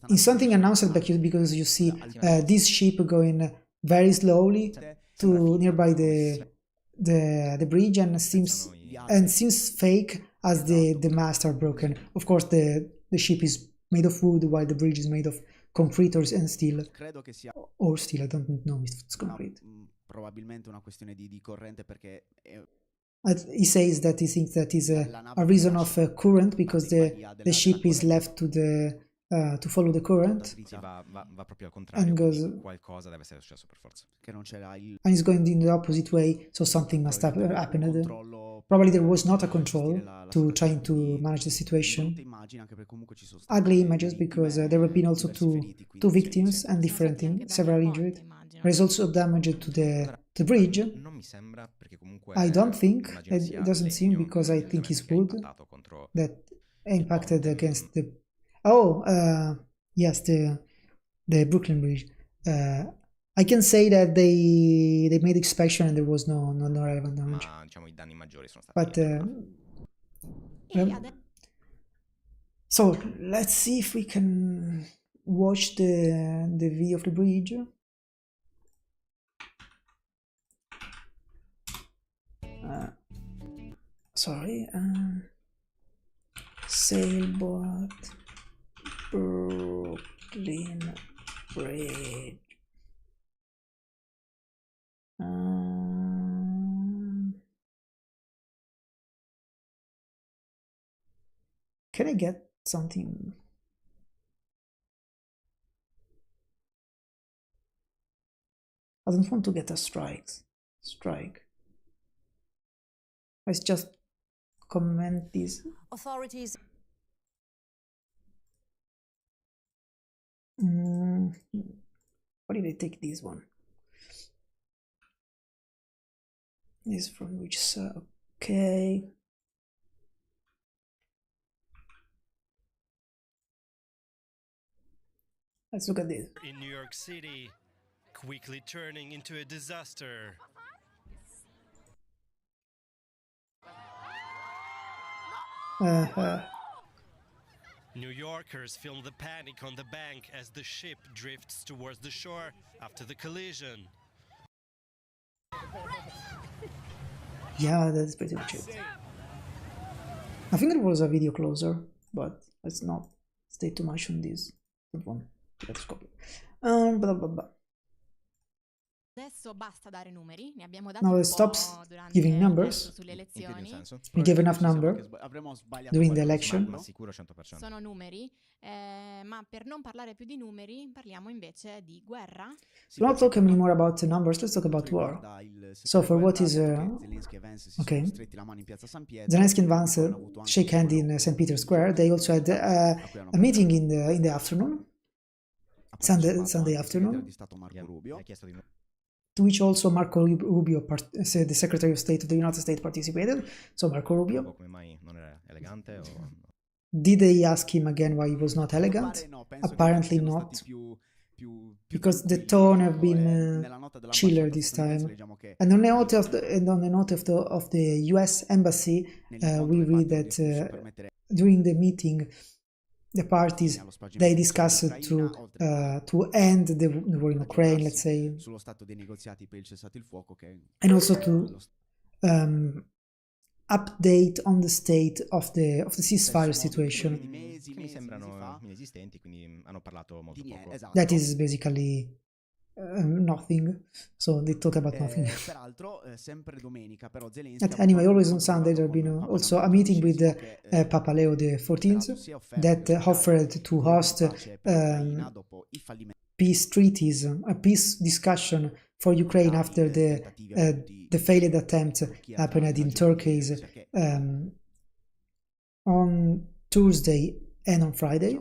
It's something announced because you see this ship going very slowly to nearby the bridge, and seems fake as the masts are broken. Of course, the ship is made of wood while the bridge is made of concrete and steel. Or steel, I don't know if it's concrete. Probabilmente una questione di corrente, perché he says that he thinks that is a reason of current, because the ship is left to the to follow the current, Sì, va proprio al contrario, and quindi goes qualcosa deve essere successo per forza. Che non c'era il and is going in the opposite way, so something must have happened. controllo Probably there per was not a gestire control la to situazione. trying to Quindi manage the situation. brutte immagini, anche perché comunque ci sono stati Ugly images because there have been also diversi feriti, two quindi victims and Sono different stati anche things, danni several al ponte, injured. immagino. There is also damage to Allora, the bridge. non mi sembra, perché comunque I don't think immagino it sia doesn't seem, legno, because I think evidentemente, it's che ha wood impattato contro that il impacted ponte. against the. Oh, yes, the Brooklyn Bridge. I can say that they made inspection and there was no relevant damage. Ma diciamo i danni maggiori sono stati But E adesso so let's see if we can watch the video of the bridge. Sorry, sailboat Brooklyn Bridge. Can I get something? I don't want to get a strike. Let's just comment this. Authorities Why did I take this one? This from which side? Okay. Let's look at this. In New York City, quickly turning into a disaster. New Yorkers filmed the panic on the bank as the ship drifts towards the shore after the collision. Yeah, that's pretty much it. I think there was a video closer, but let's not stay too much on this. That one. Let's copy. Blah, blah, blah. Adesso basta dare numeri, ne abbiamo dati Now un it po' stops durante giving il numbers. testo sulle In che elezioni. senso? We gave enough Ci siamo number che avremo sbagliato during the qualcosa, election. Ma no? sicuro 100%. Sono numeri, ma per non parlare più di numeri parliamo invece di guerra. We're not talking anymore about the numbers, let's talk about war. So for what is okay, Zelensky and Vance shake hand in St. Peter's Square. They also had a meeting in the afternoon, Sunday afternoon, Ha chiesto di nuovo. to which also Marco Rubio, the Secretary of State of the United States, participated. So Marco Rubio, Come mai non era elegante o... did they ask him again why he was not elegant? Apparently not, because the tone have been chiller this time. And on the note of the U.S. Embassy, we read that during the meeting, the parties they discussed to end the war in Ukraine, let's say, sullo stato dei negoziati per il cessate il fuoco, che and also to update on the state of the ceasefire situation. Che mi sembrano inesistenti, quindi hanno parlato molto poco. Esatto. That is basically nothing. So they talk about nothing. Peraltro, sempre domenica, però Zelensky But anyway, always on Sunday there have been also a meeting with Papa Leo XIV that offered to host peace treaties, a peace discussion for Ukraine after the failed attempt happened in Turkey on Tuesday and on Friday,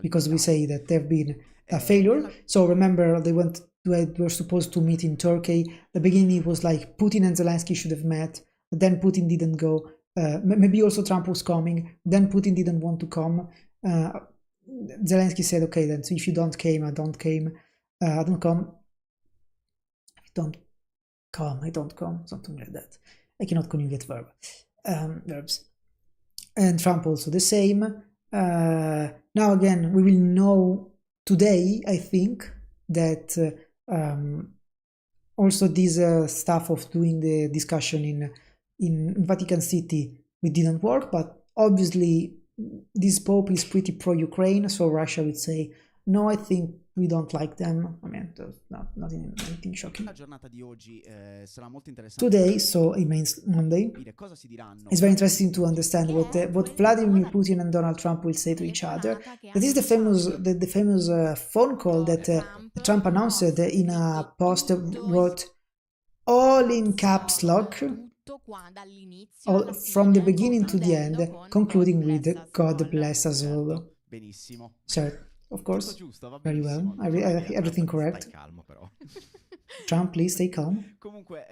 because we say that there have been a failure. So remember, they were supposed to meet in Turkey. The beginning was like Putin and Zelensky should have met, but then Putin didn't go. Maybe also Trump was coming, then Putin didn't want to come. Zelensky said, okay, then so if you don't come, I don't come. I don't come. If you don't come, I don't come. Something like that. I cannot conjugate verbs. And Trump also the same. Now again, we will know today, I think, that also this stuff of doing the discussion in Vatican City, it didn't work, but obviously this Pope is pretty pro-Ukraine, so Russia would say, no, I think we don't like them. I mean, nothing shocking. La giornata di oggi sarà molto interessante. Today, so it means Monday, Cosa si diranno. it's very interesting to understand what Vladimir Putin and Donald Trump will say to each other. That is the famous phone call that Trump announced in a post, wrote all in caps lock, all, from the beginning to the end, concluding with God bless us all. Benissimo. So, of course, Giusto, va very well. benissimo. Everything correct. Stai calmo però. Trump, please stay calm. Comunque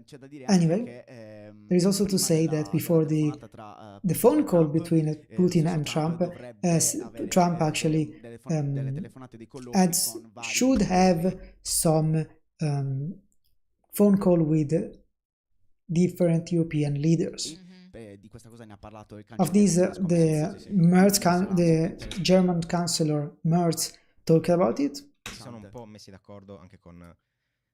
c'è da dire Anyway, anche che there is also to say that before the phone call between Putin and Trump, Trump actually should have some phone call with different European leaders. Di questa cosa ne ha parlato il Of this, the German Chancellor Merz talked about it. Si sono un po' messi d'accordo anche con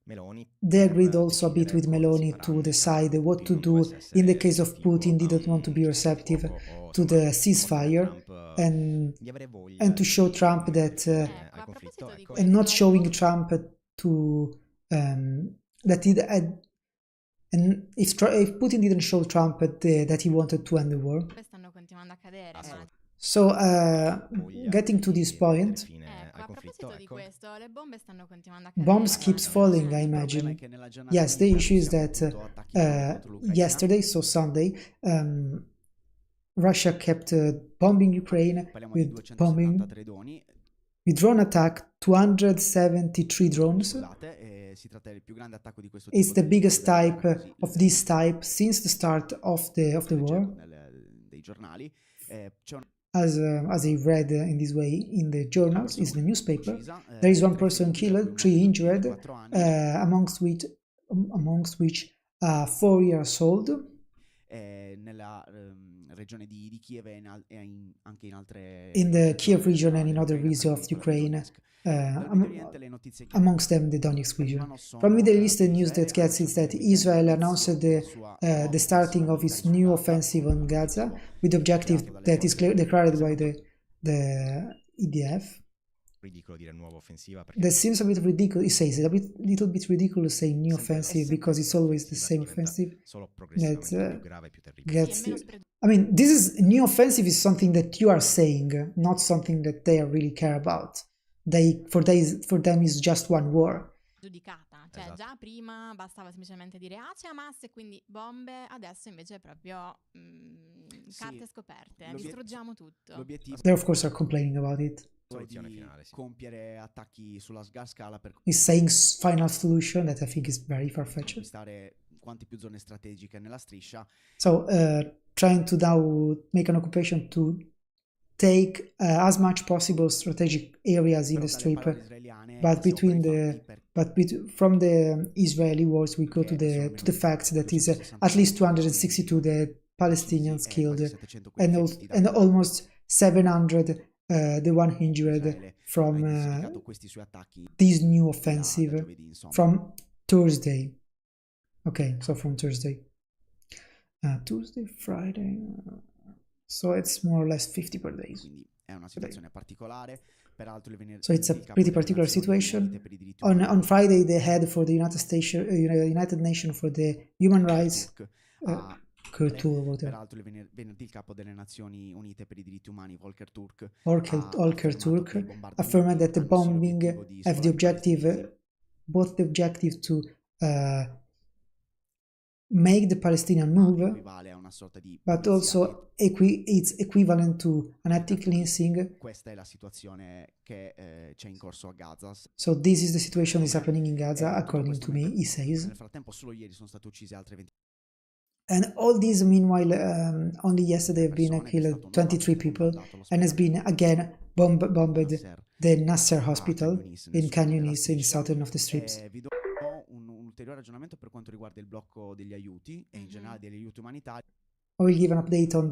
Meloni. They agreed also a bit with Meloni to decide what to do in the case of Putin didn't want to be receptive to the ceasefire, and to show Trump that and not showing Trump to that he had. And if Putin didn't show Trump that he wanted to end the war. So, getting to this point, a proposito di questo, le bombe stanno continuando a cadere. bombs keeps falling, I imagine. Yes, the issue is that yesterday, so Sunday, Russia kept bombing Ukraine with drone attack, 273 drones. It's the biggest type of this type since the start of the war. As I read in this way in the journals, in the newspaper, there is one person killed, 3 injured, amongst which 4 years old. In the Kiev region and in other regions of Ukraine, amongst them the Donetsk region. From Middle East, the news that gets is that Israel announced the starting of its new offensive on Gaza with the objective that is declared by the IDF. That seems a bit ridiculous. It says a little bit ridiculous saying new offensive because it's always the same offensive that gets. I mean, this is new offensive is something that you are saying, not something that they really care about. For them is just one war. Giudicata, cioè già prima bastava semplicemente dire c'è Hamas e quindi bombe, adesso invece è proprio carte scoperte, distruggiamo tutto. They of course are complaining about it. Finale, sì. Compiere attacchi sulla scala per He's saying final solution that I think is very far-fetched. conquistare quante più zone strategiche nella striscia. So trying to now make an occupation to take as much possible strategic areas in the strip, but from the Israeli wars we go to the fact that is at least 262 the Palestinians killed and almost 700 the one injured from this new offensive from Thursday. Okay, so from Thursday, Friday. So it's more or less 50 per day. So it's a pretty particular situation. On Friday they had for the United Nations for the Human Rights Peraltro venerdì il capo delle Nazioni Unite per i diritti umani Volker Turk affirmed that the bombing have both the objective to make the Palestinian move, but also it's equivalent to an ethnic cleansing. Questa è la situazione che c'è in corso a Gaza. So this is the situation that is happening in Gaza, according to me, he says. Nel frattempo solo ieri sono state uccise altre 20. And all these, meanwhile, only yesterday have been killed 23 people, and has been again bombed the Nasser Hospital in Khan Yunis, in southern of the strips. Vi do un ulteriore ragionamento per quanto riguarda il blocco degli aiuti e in generale degli aiuti umanitari. I will give an update on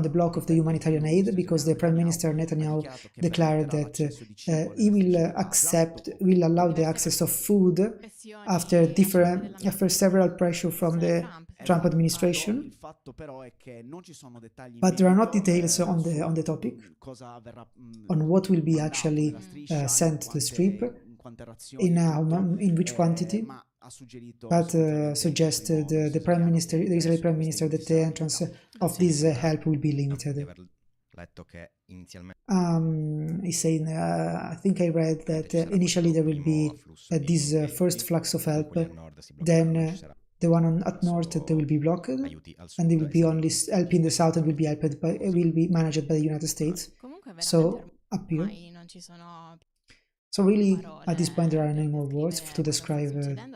the block of the humanitarian aid, because the Prime Minister Netanyahu declared that he will allow the access of food after several pressure from the Trump administration. But there are not details on the topic, on what will be actually sent to the Strip, in which quantity. But suggested the Israeli Prime Minister, that the entrance of this help will be limited. He's saying, I think I read that initially there will be this first flux of help, then the one at north that will be blocked, and they will be only helping the south, and will be managed by the United States. So up here. So really, at this point, there are no more words to describe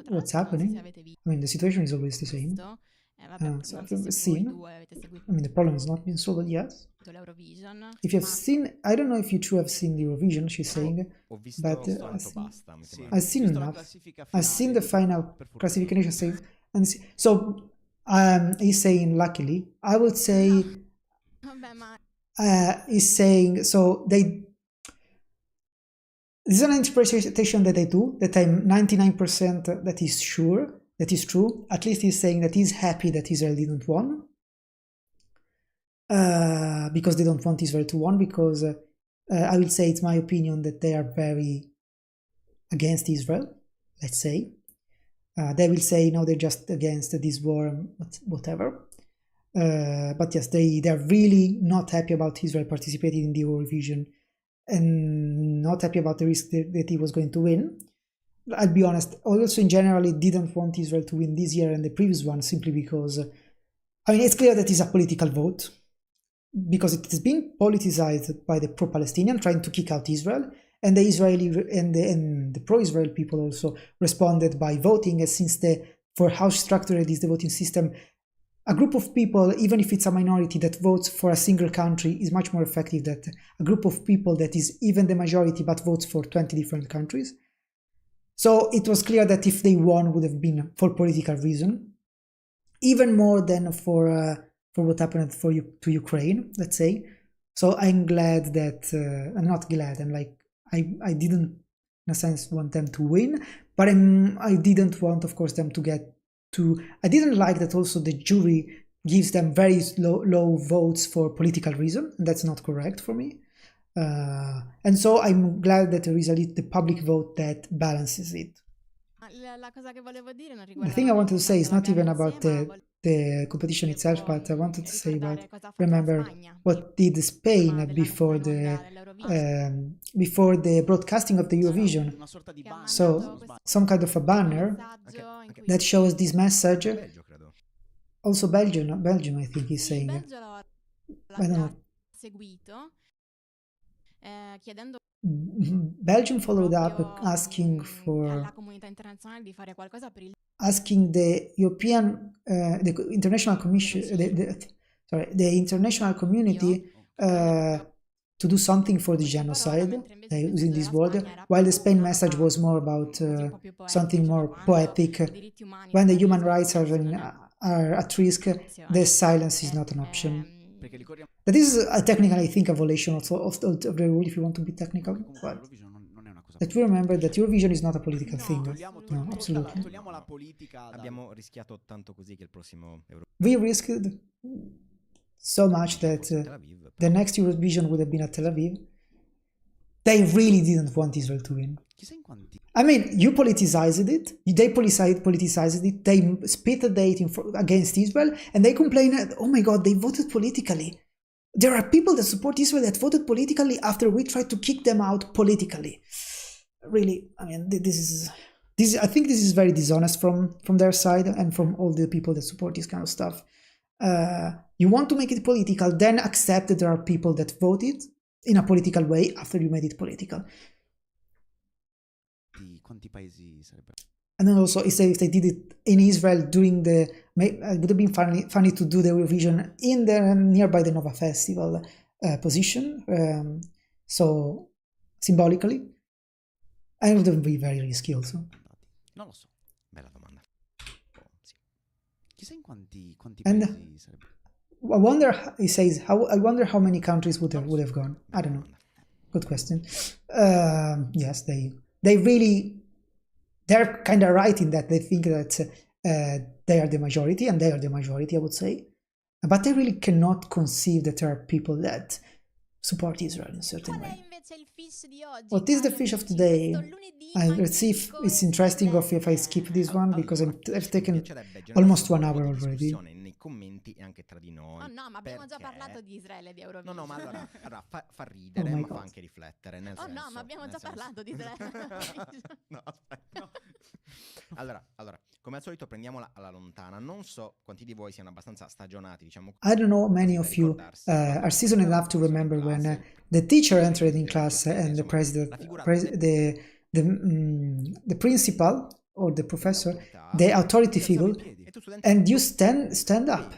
what's happening. I mean, the situation is always the same. So I've seen. I mean, the problem has not been solved yet. If you have seen, I don't know if you two have seen the Eurovision, she's saying, but I've seen enough. I've seen the final classification stage, and so he's saying, luckily, I would say, he's saying, so this is an interpretation that I do, that I'm 99% that is sure, that is true. At least he's saying that he's happy that Israel didn't win. Because they don't want Israel to win, because I will say it's my opinion that they are very against Israel, let's say. They will say, no, they're just against this war, whatever. But yes, they are really not happy about Israel participating in the Eurovision, and not happy about the risk that he was going to win. I'll be honest, also in general, he didn't want Israel to win this year and the previous one, simply because, I mean, it's clear that it's a political vote, because it is being politicized by the pro-Palestinian trying to kick out Israel, and the Israeli and the pro-Israel people also responded by voting, as since for how structured is the voting system, a group of people, even if it's a minority that votes for a single country, is much more effective than a group of people that is even the majority but votes for 20 different countries. So it was clear that if they won, would have been for political reason, even more than for what happened to Ukraine, let's say. So I'm glad that I'm not glad. I'm like, I didn't in a sense want them to win, but I didn't want, of course, them to get. I didn't like that also the jury gives them very low votes for political reason, and that's not correct for me. And so I'm glad that there is the public vote that balances it. The thing I wanted to say is not even about the competition itself, but I wanted to say about, remember what did Spain before the broadcasting of the Eurovision. So some kind of a banner that shows this message. Also Belgium, I think he's saying. I don't know. Belgium followed up asking the European, the international commission, the international community to do something for the genocide, using this word, while the Spain message was more about something more poetic. When the human rights are at risk, the silence is not an option. That is technically, I think, a violation of the rule, if you want to be technical. But that we remember that Eurovision is not a political thing. No, absolutely. We risked so much that the next Eurovision would have been at Tel Aviv. They really didn't want Israel to win. I mean, you politicized it, they politicized it, they spit the date against Israel, and they complained, oh my god, they voted politically. There are people that support Israel that voted politically after we tried to kick them out politically. Really, I mean, I think this is very dishonest from their side and from all the people that support this kind of stuff. You want to make it political, then accept that there are people that voted in a political way after you made it political. And then also, if they did it in Israel during it would have been funny to do the Eurovision in the nearby the Nova Festival position. So symbolically, and it would be very risky also. Non lo so. Bella domanda. Sì. Chissà in quanti And paesi sarebbe. I wonder, he says, I wonder how many countries would have gone. I don't know. Good question. Yes, they're kind of right in that they think that they are the majority, and they are the majority, I would say. But they really cannot conceive that there are people that support Israel in a certain way. What is the fish of today? Let's see if it's interesting or if I skip this one, because I've taken almost 1 hour already. Nei commenti e anche tra di noi. Oh no, ma abbiamo già parlato di Israele e di Eurovision. No, ma allora fa ridere, ma fa anche riflettere. Nel senso, no, ma abbiamo già parlato di Israele. No, aspetta. No. Allora, come al solito prendiamola alla lontana. Non so quanti di voi siano abbastanza stagionati, diciamo. I don't know many of you are seasoned enough to remember when the teacher entered in class and the the principal or the professor, the authority figure, and you stand up.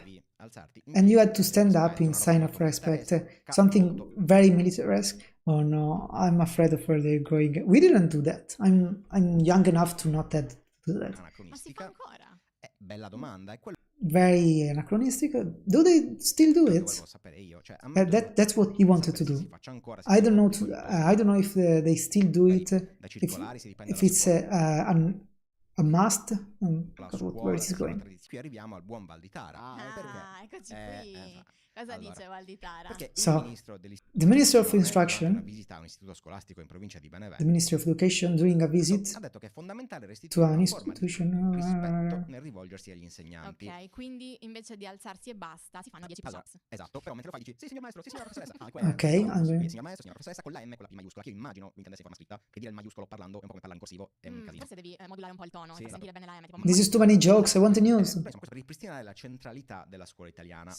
And you had to stand up in sign of respect, something very militaresque. Oh no, I'm afraid of where they're going. We didn't do that. I'm young enough to not have to do that. Ma si fa ancora? Bella domanda, è quello. Very anachronistic. Do they still do it? That's what he wanted to do. I don't know if they still do it. If it's a must. Where is it going? Qui arriviamo al buon Valditara. Eccoci qui. Cosa dice Valditara? So, the Minister of Instruction, visita un istituto scolastico in provincia di Benevento. The Ministry of Education, doing a visit ha detto che è fondamentale to an rispetto institution. nel rivolgersi agli insegnanti. Ok, quindi invece di alzarsi e basta, si fanno 10 push-ups. Esatto, però mentre lo fai dici sì signor maestro, sì signora professoressa. Ok, signor maestro, signora professoressa, con la M, con la P maiuscola, che io immagino mi intendesse in forma scritta, che dire il maiuscolo parlando è un po' come parlare in corsivo, è un casino. Forse devi modulare un po' il tono, per sentire bene la M. Tipo, This is too many jokes, I want the news. Per ripristinare la centralità della scuola italiana.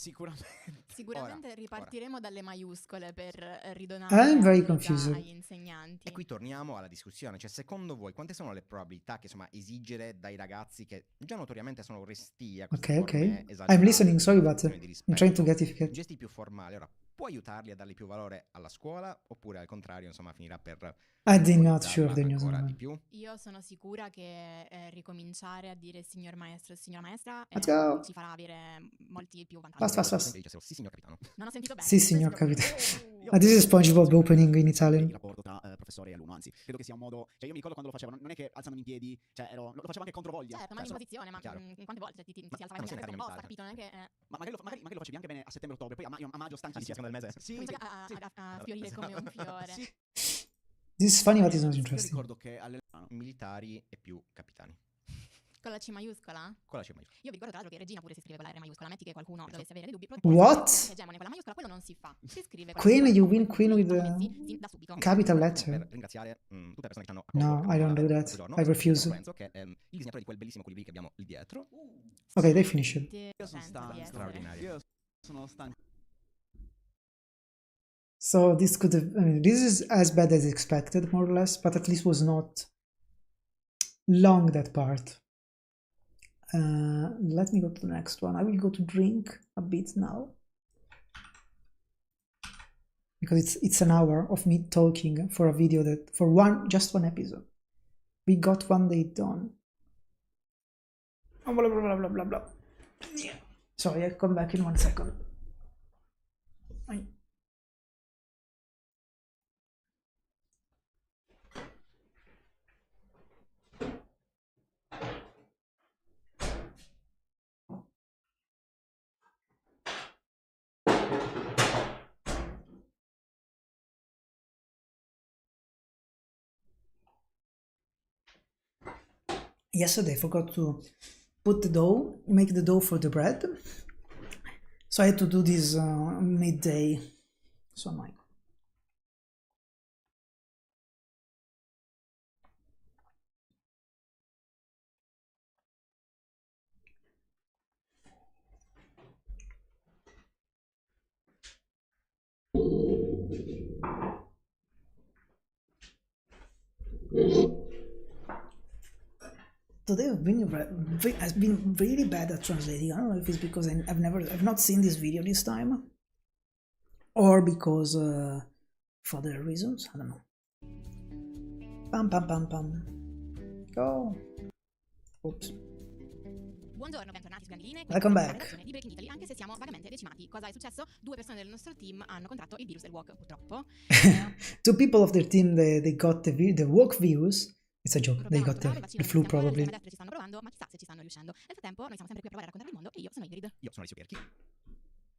Sicuramente ripartiremo dalle maiuscole per ridonare I'm very agli insegnanti. E qui torniamo alla discussione, cioè secondo voi quante sono le probabilità che insomma esigere dai ragazzi che già notoriamente sono restii a queste forme esagerate, I'm listening, sorry, but I'm trying to get it. Gesti più formali, ora può aiutarli a dargli più valore alla scuola oppure al contrario insomma finirà per I'm not sure the news. Ancora di più? Io sono sicura che ricominciare a dire signor maestro e signora maestra ci farà avere molti più vantaggi. Fast. Sì signor capitano. Non ho sentito bene. Sì signor capitano. This is SpongeBob opening in Italian. Il rapporto tra professore e alunno, anzi credo che sia un modo, cioè io mi ricordo quando lo facevano, non è che alzandomi in piedi, cioè lo facevo anche contro voglia. Certo, ma in posizione, ma quante volte ti alzava in piedi? Ho capito, non è che ma magari lo facevi anche bene a settembre-ottobre, poi a maggio stanchissimo del mese. Sì, a fiorire come un fiore. This is funny, but it's not interesting. Ricordo che alle militari e più capitani. Con la C maiuscola? Con la C maiuscola. Io vi ricordo tra l'altro che Regina pure si scrive con la R maiuscola. Metti che qualcuno dovesse avere dei dubbi. What? Hegemone con la maiuscola, quello non si fa. Si scrive con Queen, you win Queen with da subito. Capital letter. Per ringraziare tutte le persone che ci hanno No, I don't do that. I refuse. Lorenzo, che è il disegnatore di quel bellissimo colibrì che abbiamo lì dietro. Ok, they finish it. Io sono stanco. Straordinario. Io sono stanco. So this could have, I mean, this is as bad as expected, more or less, but at least was not long, that part. Let me go to the next one. I will go to drink a bit now, because it's an hour of me talking for a video that, for just one episode. We got one day done. Blah, blah, blah, blah, blah, blah. Sorry, I'll come back in 1 second. Yesterday I forgot to put the dough, make the dough for the bread, so I had to do this midday. So I'm like, today has been really bad at translating. I don't know if it's because I've not seen this video this time, or because for other reasons. I don't know. Pam pam pam pam. Go. Oops. Buongiorno, bentornati su Grandi Linee. Welcome back. Di Breaking Italy, anche se siamo vagamente decimati. Cosa è successo? 2 persone del nostro team hanno contratto il virus del walk, purtroppo. 2 people of their team, they got the walk virus. It's a joke. They got the flu probably. Ci stanno provando, ma chissà se ci stanno riuscendo. Nel frattempo, noi siamo sempre qui a provare a raccontare il mondo e io sono Ingrid. Io sono Alessio Pierchi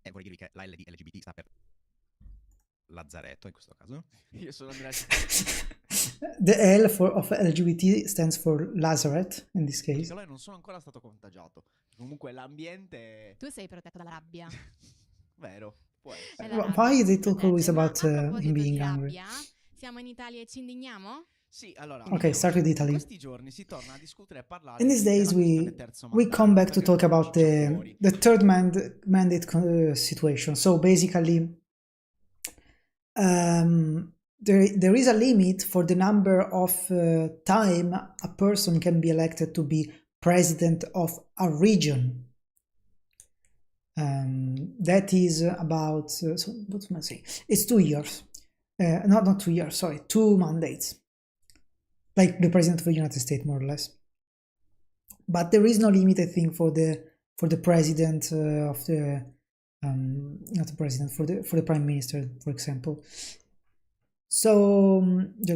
e vorrei dirvi che la L di LGBT sta per Lazzaretto in questo caso. Io sono Andrea. The L of LGBT stands for Lazareth in this case. Io non sono ancora stato contagiato. Comunque l'ambiente... Tu sei protetto dalla rabbia. Vero, può essere. Why they talk always about him being di angry? rabbia, siamo in Italia e ci indigniamo? Sì, allora... Okay, start with Italy. In questi giorni si torna a discutere e parlare... In these days we come back to talk about the third mandate situation. So basically there is a limit for the number of time a person can be elected to be president of a region. That is about so what am I saying? It's 2 years. Not 2 years. Sorry, 2 mandates. Like the president of the United States, more or less. But there is no limit, I think, for the president of the not the president, for the prime minister, for example. So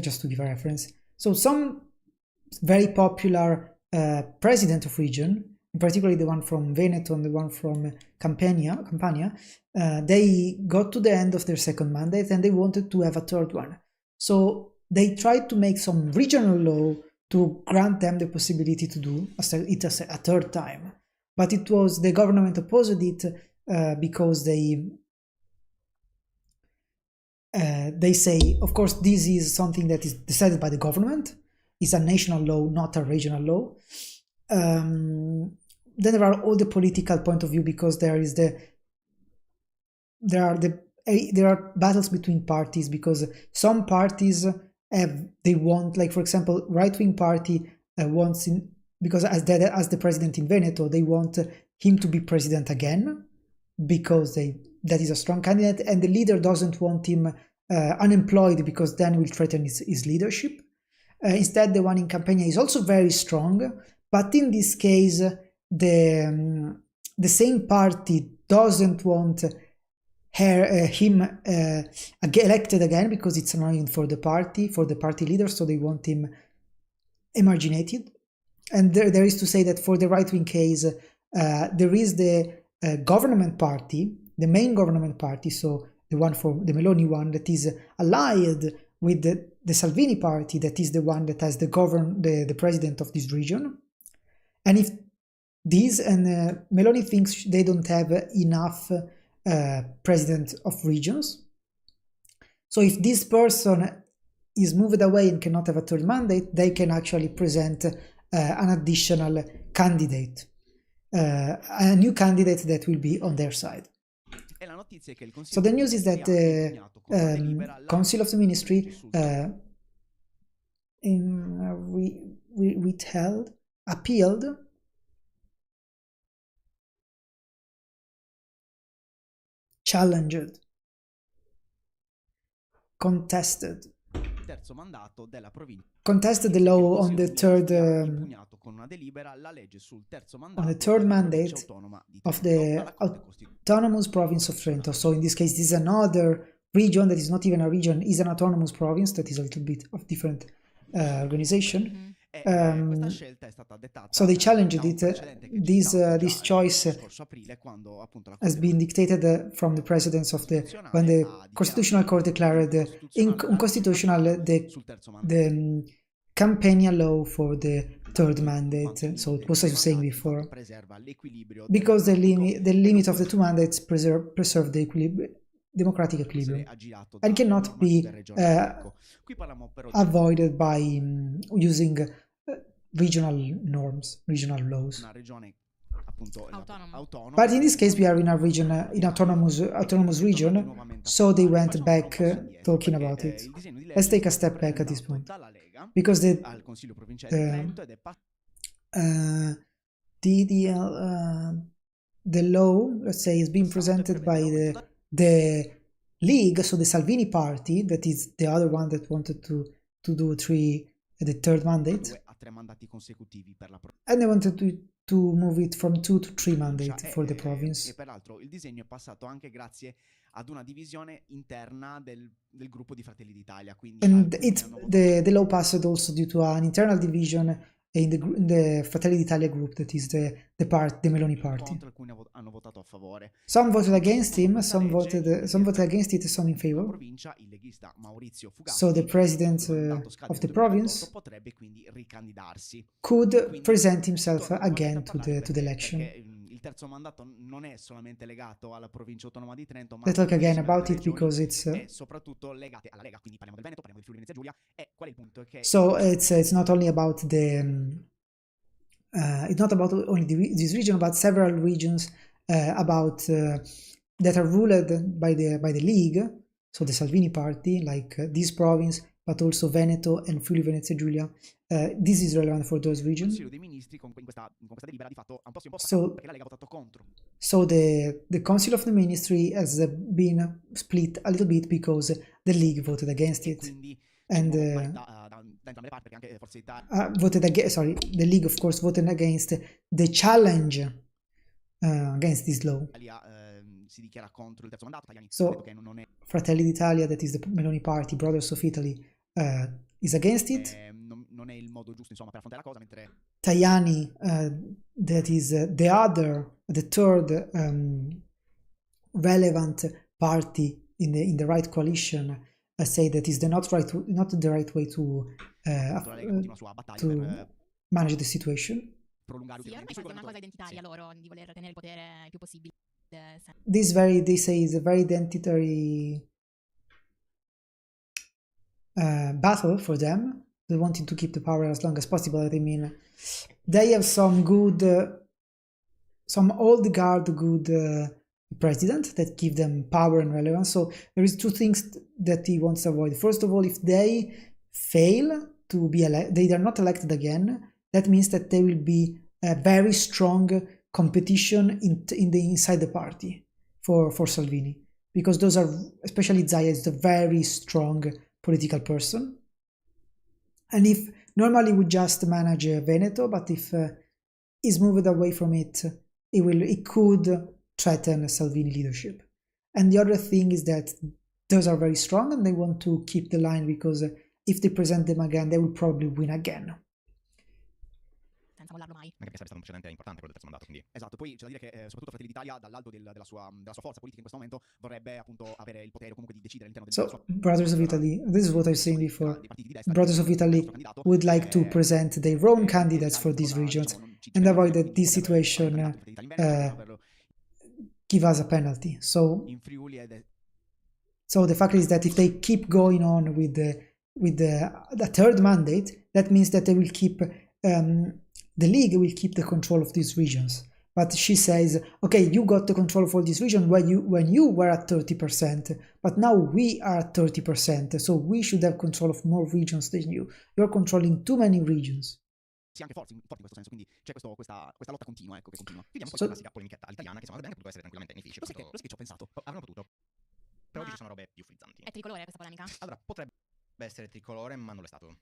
just to give a reference, so some very popular president of region, particularly the one from Veneto and the one from Campania, they got to the end of their second mandate and they wanted to have a third one. So they tried to make some regional law to grant them the possibility to do it a third time. But it was the government opposed it because they say, of course, this is something that is decided by the government. It's a national law, not a regional law. Then there are all the political point of view because there are battles between parties because some parties they want, like for example, right-wing party wants because as the president in Veneto, they want him to be president again because that is a strong candidate, and the leader doesn't want him unemployed because then will threaten his leadership. Instead, the one in Campania is also very strong, but in this case, the same party doesn't want him elected again because it's annoying for the party leader, so they want him emarginated. And there is to say that for the right-wing case, there is the government party, the main government party, so the one for the Meloni one, that is allied with the Salvini party, that is the one that has the president of this region. And if these and Meloni thinks they don't have enough president of regions, so if this person is moved away and cannot have a third mandate, they can actually present an additional candidate, a new candidate that will be on their side. So the news is that the Council of the Ministry appealed challenged, contested the law on the third mandate of the autonomous province of Trento. So in this case, this is another region that is not even a region, is an autonomous province that is a little bit of different organization. So they challenged it. This choice has been dictated from the precedence of when the Constitutional Court declared unconstitutional the Campania law for the third mandate. So it was, as I was saying before, because the limit of the 2 mandates preserve the democratic equilibrium and cannot be avoided by using regional norms, regional laws. But in this case, we are in a region, in autonomous region, so they went back talking about it. Let's take a step back at this point, because the law, let's say, is being presented by the League, so the Salvini party, that is the other one that wanted to do the third mandate, and they wanted to move it from 2 to 3 mandate for the province. E peraltro il disegno è passato anche grazie ad una divisione interna del gruppo di Fratelli d'Italia. Quindi and the law passed also due to an internal division in the Fratelli d'Italia group, that is the Meloni party. Hanno votato a favore. Some voted against him, some voted against it, some in favor. So the president of the province potrebbe quindi ricandidarsi. Could present himself again to the election. Il terzo mandato non è solamente legato alla provincia autonoma di Trento, ma let's talk again about it because it's soprattutto legate alla Lega, quindi parliamo del Veneto, parliamo di Friuli Venezia Giulia, e qual è il punto? Che so it's not only about it's not about only this region, but several regions that are ruled by the League, so the Salvini party, like this province, but also Veneto and Friuli Venezia Giulia. This is relevant for those regions. Il Consiglio dei Ministri con questa delibera di fatto ha un po' si è impostato perché la Lega ha votato contro. So the Council of the Ministry has been split a little bit because the League voted against it. And voted against, the League of course voted against the challenge against this law. Si dichiara contro il terzo mandato. So Fratelli d'Italia, that is the Meloni party, Brothers of Italy, is against it. Non è il modo giusto, insomma, per affrontare la cosa, mentre Tajani, that is the third relevant party in the right coalition, say that is not the right way to manage the situation. Sì, ormai è una cosa identitaria loro di voler tenere il potere il più possibile. They say is a very identitary battle for them. They wanting to keep the power as long as possible. I mean, they have some old guard good president that give them power and relevance. So there is two things that he wants to avoid. First of all, if they fail to be elected, they are not elected again, that means that there will be a very strong competition inside the party for Salvini, because those are, especially Zaia is a very strong political person, and if normally we just manage Veneto, but if he's moved away from it, it could threaten Salvini leadership. And the other thing is that those are very strong and they want to keep the line, because if they present them again, they will probably win again. Senza mollarlo mai. Anche perché sarebbe stato un precedente importante quello del terzo mandato, quindi. Esatto, poi c'è da dire che soprattutto Fratelli d'Italia, dall'alto della sua forza politica in questo momento, vorrebbe appunto avere il potere comunque di decidere all'interno del So, Brothers of Italy, this is what I was saying before. Brothers of Italy would like to present their own candidates for these regions and avoid that this situation give us a penalty. So the fact is that if they keep going on with the third mandate, that means that they will keep the League will keep the control of these regions. But she says, okay, you got the control of all these regions when you were at 30%, but now we are at 30%, so we should have control of more regions than you. You're controlling too many regions. Sì, anche forti in questo senso, quindi c'è questa lotta continua, ecco, che continua. Vediamo poi la classica polemichetta all'italiana, che secondo me poteva essere tranquillamente nemici. Lo sai che ci ho pensato? Avranno potuto. Però oggi ci sono robe più frizzanti. È tricolore questa polemica? Allora, potrebbe essere tricolore, ma non l'è stato.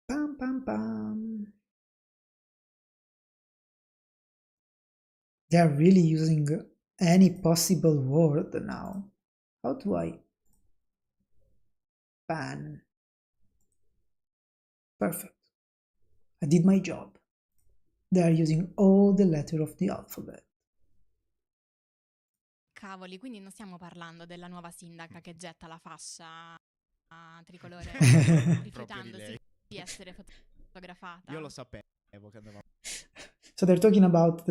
Pam pam pam. They are really using any possible word now. How do I ban? Perfect. I did my job. They are using all the letters of the alphabet. Cavoli, quindi non stiamo parlando della nuova sindaca che getta la fascia tricolore rifiutandosi di essere fotografata. Io lo sapevo che andavamo. So they're talking about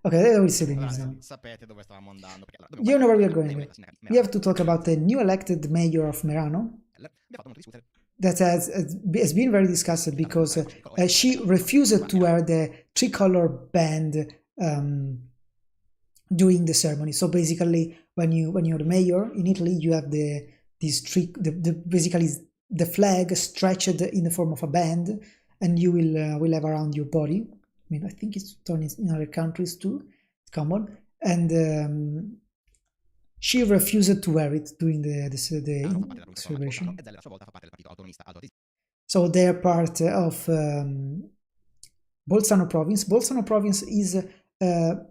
okay, I will say the news now. Sapete dove stavamo andando? You know where we are going. We have to talk about the new elected mayor of Merano. That has been very discussed because she refused to wear the tricolor band during the ceremony. So basically, when you're the mayor in Italy, you have basically the flag stretched in the form of a band, and you will have around your body. I mean, I think it's done in other countries too. It's common, and she refused to wear it during the celebration. So they are part of Bolzano province. Bolzano province is the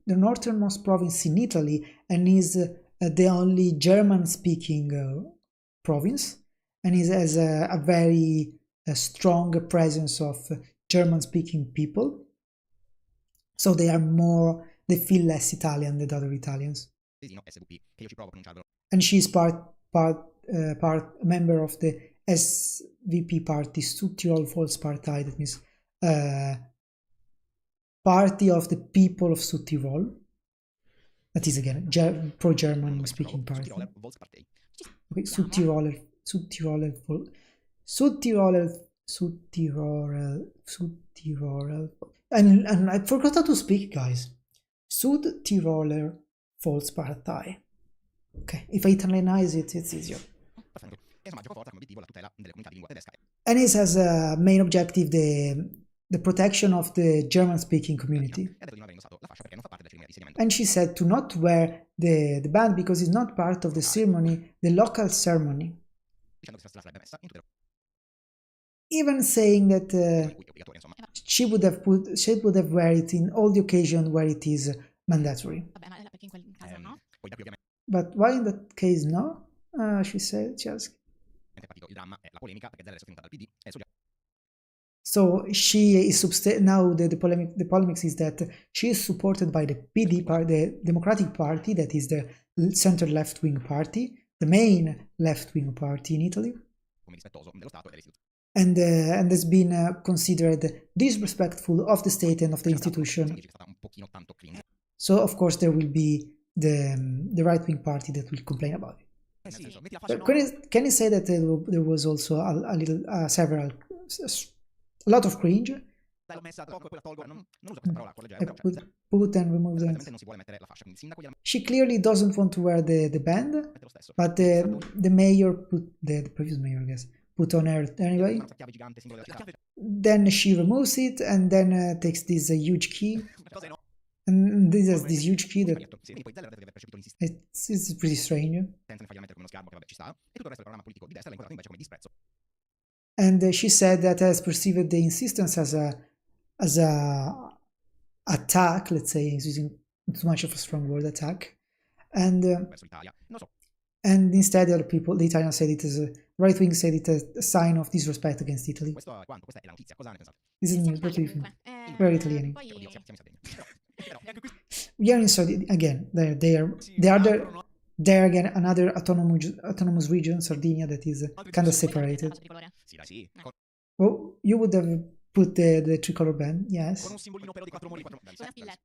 northernmost province in Italy, and is the only German-speaking province, and it has a very strong presence of German-speaking people. So they feel less Italian than other Italians. And she's part member of the SVP party, Südtirol Volkspartei, that means Party of the People of Südtirol. That is again pro-German speaking party. Okay, Südtiroler. And I forgot how to speak, guys. Südtiroler Volkspartei. Okay, if I Italianize it, it's easier. And it has a main objective the protection of the German-speaking community. And she said to not wear the band because it's not part of the ceremony, the local ceremony. Even saying that she would have wear it in all the occasions where it is mandatory. But why in that case no? She said, so she is now the polemics is that she is supported by the PD, the Democratic Party, that is the center left-wing party, the main left-wing party in Italy, and has been considered disrespectful of the state and of the institution. So of course there will be the right-wing party that will complain about it. Can you say that there was also a lot of cringe? Put and remove them. She clearly doesn't want to wear the band, but the mayor the previous mayor, I guess, put on her anyway. Then she removes it and then takes this huge key. And this is this huge key that it's pretty strange. And she said that has perceived the insistence as a attack, let's say, using too much of a strong word, attack. And instead the Italians said it as right wing said it as a sign of disrespect against Italy. This is news, what do you think? Very Italian. We are in Sardinia again. They are there again, another autonomous region, Sardinia, that is kind of separated. Oh, you would have put the tricolor band, yes,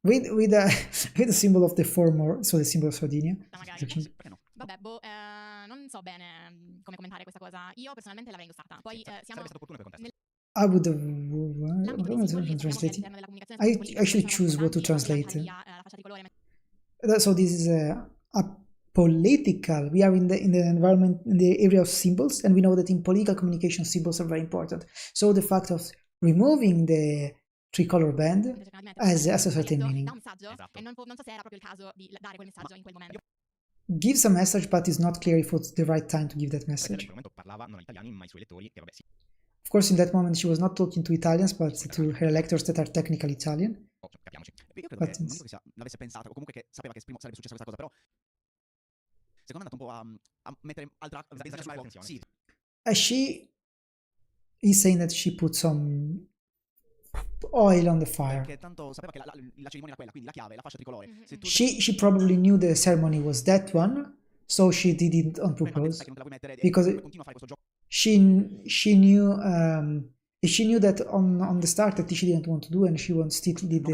with a symbol of the so the symbol of Sardinia. Vabbè, non so bene come commentare questa cosa. Io personalmente l'avrei indossata. Poi siamo I would have translated. I should choose what to translate. So this is a political. We are in the environment, in the area of symbols, and we know that in political communication symbols are very important. So the fact of removing the tricolor band has a certain meaning. Gives a message, but it's not clear if it's the right time to give that message. Of course, in that moment she was not talking to Italians, but to her electors that are technically Italian. But l'avesse pensato, o comunque che sapeva che sarebbe successa questa cosa, però secondo me è andato un po' a mettere altra attenzione. Sì. She is saying that she put some oil on the fire. Perché tanto sapeva che la cerimonia era quella, quindi la chiave, la fascia tricolore. She probably knew the ceremony was that one, so she did it on purpose. Because she knew that on the start that she didn't want to do, and she still did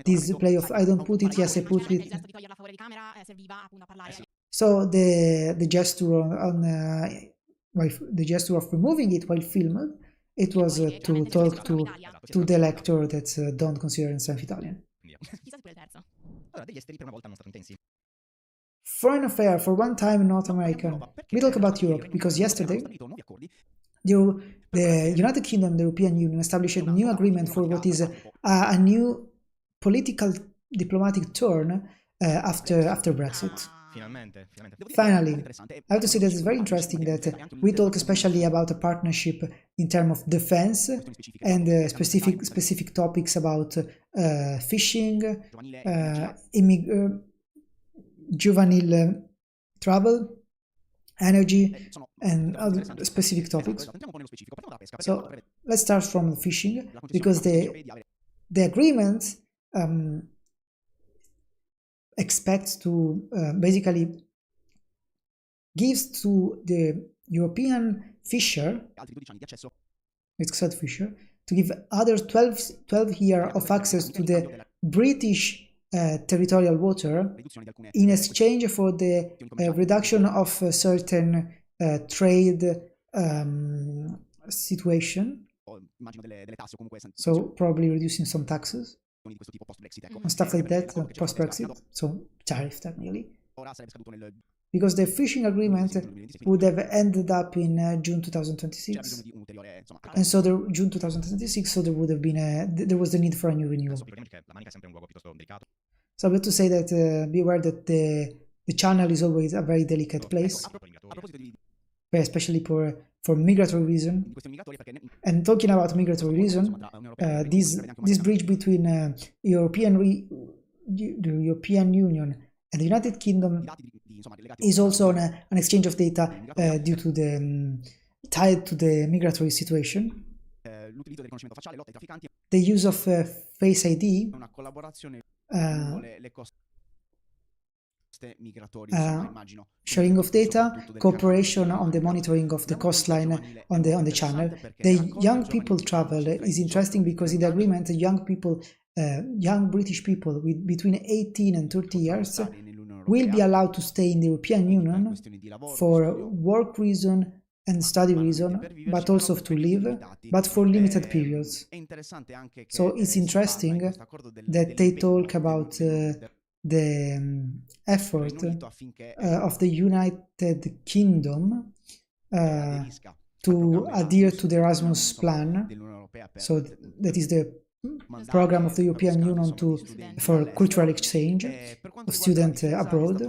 this play of I don't put it, yes I put it. So the gesture the gesture of removing it while filmed, it was to talk to the elector that don't consider himself Italian. Foreign affair for one time in North America. We talk about Europe because yesterday the United Kingdom, the European Union, established a new agreement for what is a new political diplomatic turn after Brexit. Finally, I have to say that it's very interesting that we talk especially about a partnership in terms of defense and specific topics about fishing, juvenile travel, energy, and other specific topics. So let's start from fishing, because the agreement expects to basically gives to the European fisher, to give other 12 years of access to the British territorial water in exchange for the reduction of a certain trade situation. So probably reducing some taxes and stuff like that post-Brexit, so tariff technically. Because the fishing agreement would have ended up in June 2026, and so June 2026, so there would have been there was the need for a new renewal. So I have to say that be aware that the channel is always a very delicate place, especially for migratory reason. And talking about migratory reason, this bridge between the European Union and the United Kingdom is also an exchange of data due to the tied to the migratory situation. The use of Face ID, sharing of data, cooperation on the monitoring of the coastline on the channel. The young people travel is interesting because in the agreement, the young British people with between 18 and 30 years will be allowed to stay in the European Union for work reason and study reason, but also to live, but for limited periods. So it's interesting that they talk about the effort of the United Kingdom to adhere to the Erasmus plan. So that is the program of the European Union for cultural exchange of students abroad.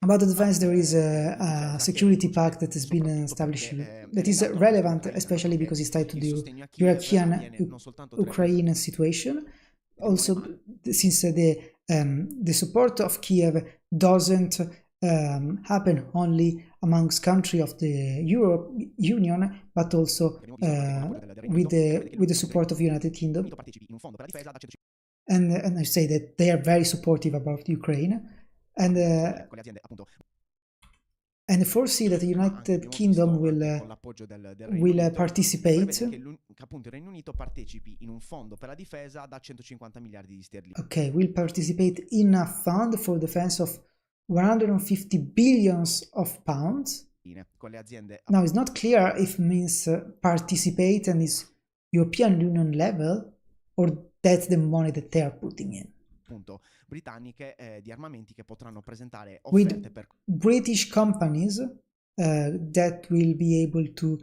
About the defense, there is a security pact that has been established that is relevant, especially because it's tied to the European-Ukraine situation. Also, since the support of Kiev doesn't happen only amongst countries of the Europe Union, but also with the support of the United Kingdom. And I say that they are very supportive about Ukraine, and foresee that the United Kingdom will participate. Okay, will participate in a fund for defense of 150 billions of pounds. Now, it's not clear if it means participate and is European Union level, or that's the money that they are putting in. With British companies that will be able to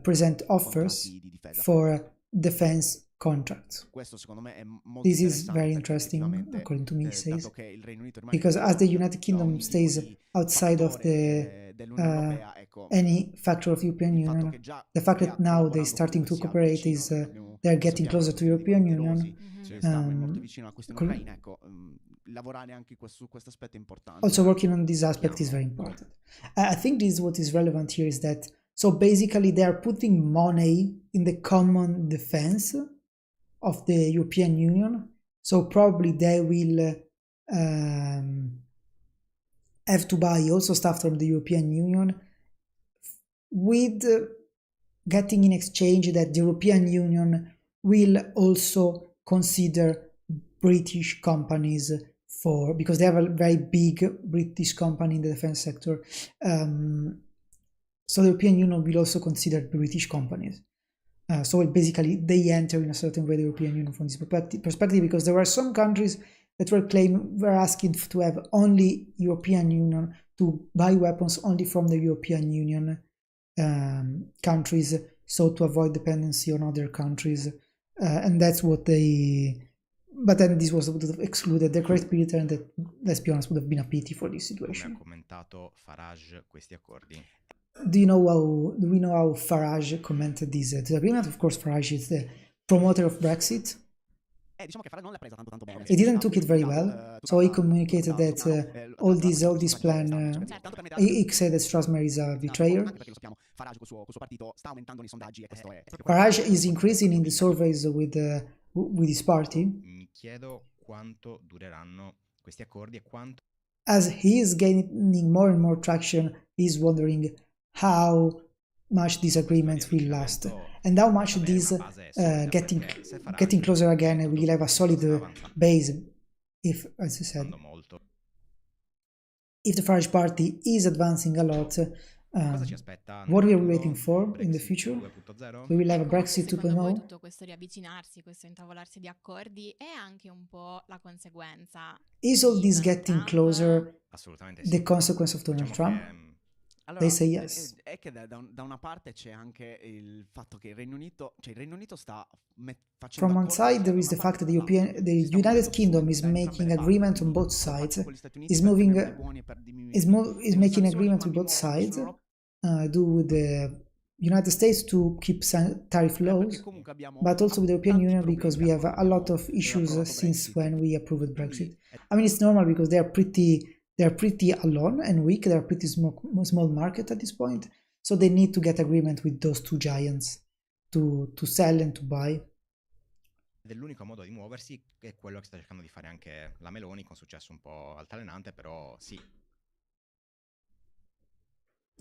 present offers for defense contracts. This is very interesting, according to me, it says, because as the United Kingdom stays outside of any factor of the European Union, the fact that now they're starting to cooperate is they're getting closer to the European Union. Also working on this aspect is very important. I think this is what is relevant here is that, so basically they are putting money in the common defense of the European Union, so probably they will have to buy also stuff from the European Union, with getting in exchange that the European Union will also consider British companies because they have a very big British company in the defense sector. So the European Union will also consider British companies. So basically they enter in a certain way the European Union from this perspective, because there were some countries that were asking to have only European Union, to buy weapons only from the European Union countries, so to avoid dependency on other countries, and that's what they But then this would have excluded the Great Britain, and that, let's be honest, would have been a pity for this Come ha situation. commentato Farage questi accordi? Do we know how Farage commented this agreement? Of course, Farage is the promoter of Brexit. Diciamo che Farage non l'ha presa tanto bene. He didn't took it very well, so he communicated that all this plan. He said that Strasmer is a betrayer. Perché lo sappiamo, Farage col suo partito sta aumentando nei sondaggi e questo è Farage is increasing in the surveys with his party. Mi chiedo quanto dureranno questi accordi e quanto As he is gaining more and more traction, he's wondering how much these agreements will last and how much this getting closer again will have a solid base if, as I said, molto. if the Farage party is advancing a lot. Cosa ci aspetta? What are we waiting for in the future? 2.0? We will have a Ecco, Brexit secondo voi 2.0. tutto questo riavvicinarsi, questo intavolarsi di accordi è anche un po' la conseguenza Is all di this Donald getting Trump? closer Assolutamente the sì. consequence of Donald Diciamo Trump? che, Allora, They say yes. È che da una parte c'è anche il fatto che il Regno Unito sta facendo From one accordi side, there is the fact that the United Kingdom is making agreement on both sides, is making agreement with both sides, do with the United States to keep tariff laws, but also with the European Union because we have a lot of issues since when we approved Brexit. I mean, it's normal because they're pretty alone and weak. They're a pretty small market at this point, so they need to get agreement with those two giants to sell and to buy. dell'unico modo di muoversi è quello che sta cercando di fare anche la Meloni, con successo un po' altalenante, però sì.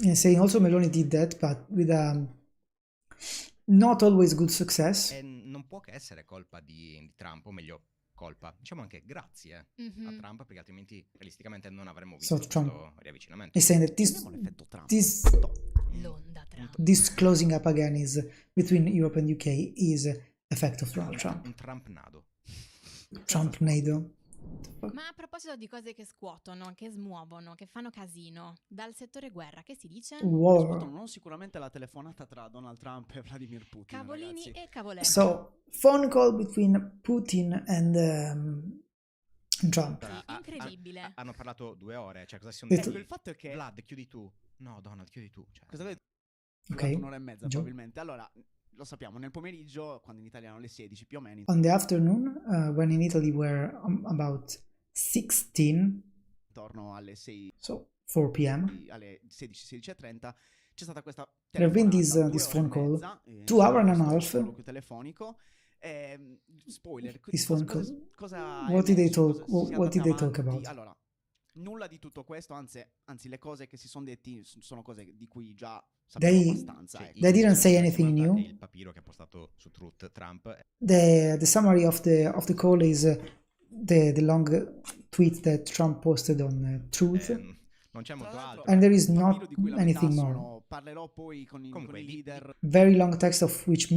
And saying also Meloni did that, but with not always good success. E non può che essere colpa di Trump, o meglio, diciamo anche grazie a Trump, perché altrimenti realisticamente non avremmo visto questo riavvicinamento. Is saying that L'onda Trump. this closing up again is between Europe and UK is effect of Donald Trump. Un Trump-nado. Trump-nado. Ma a proposito di cose che scuotono, che smuovono, che fanno casino, dal settore guerra, che si dice? War. Non sicuramente la telefonata tra Donald Trump e Vladimir Putin. Cavolini ragazzi. e cavoletti. So, phone call between Putin and Trump. Incredibile. Hanno parlato 2 ore, cioè cosa si sono Detto- detti? Il fatto è che Vlad, chiudi tu. No, Donald, chiudi tu. Cioè, cosa avete Ok. un'ora e mezza Gio. probabilmente. Allora, lo sappiamo, nel pomeriggio, quando in Italia erano le 16 più o meno, On the afternoon, when in Italy were about 16, intorno alle 6, so 4 p.m., alle 16:30, c'è stata questa There have been telefonata, this 2 ore e phone call, mezza, 2 hour and a questo half. colloquio telefonico. Spoiler, This phone call. cosa What did they talk? cosa si è What did they andato talk avanti? about? Allora, nulla di tutto questo, anzi le cose che si sono detti sono cose di cui già sappiamo They- abbastanza. cioè, ecco. They didn't say la anything chiamata new. e il papiro che ha postato su Truth Trump. The summary of the call is the long tweet that Trump posted on Truth, Non c'è molto altro. and there is Il papiro not di cui la anything metà more. parlerò poi con Comunque, i leader. Very long text of which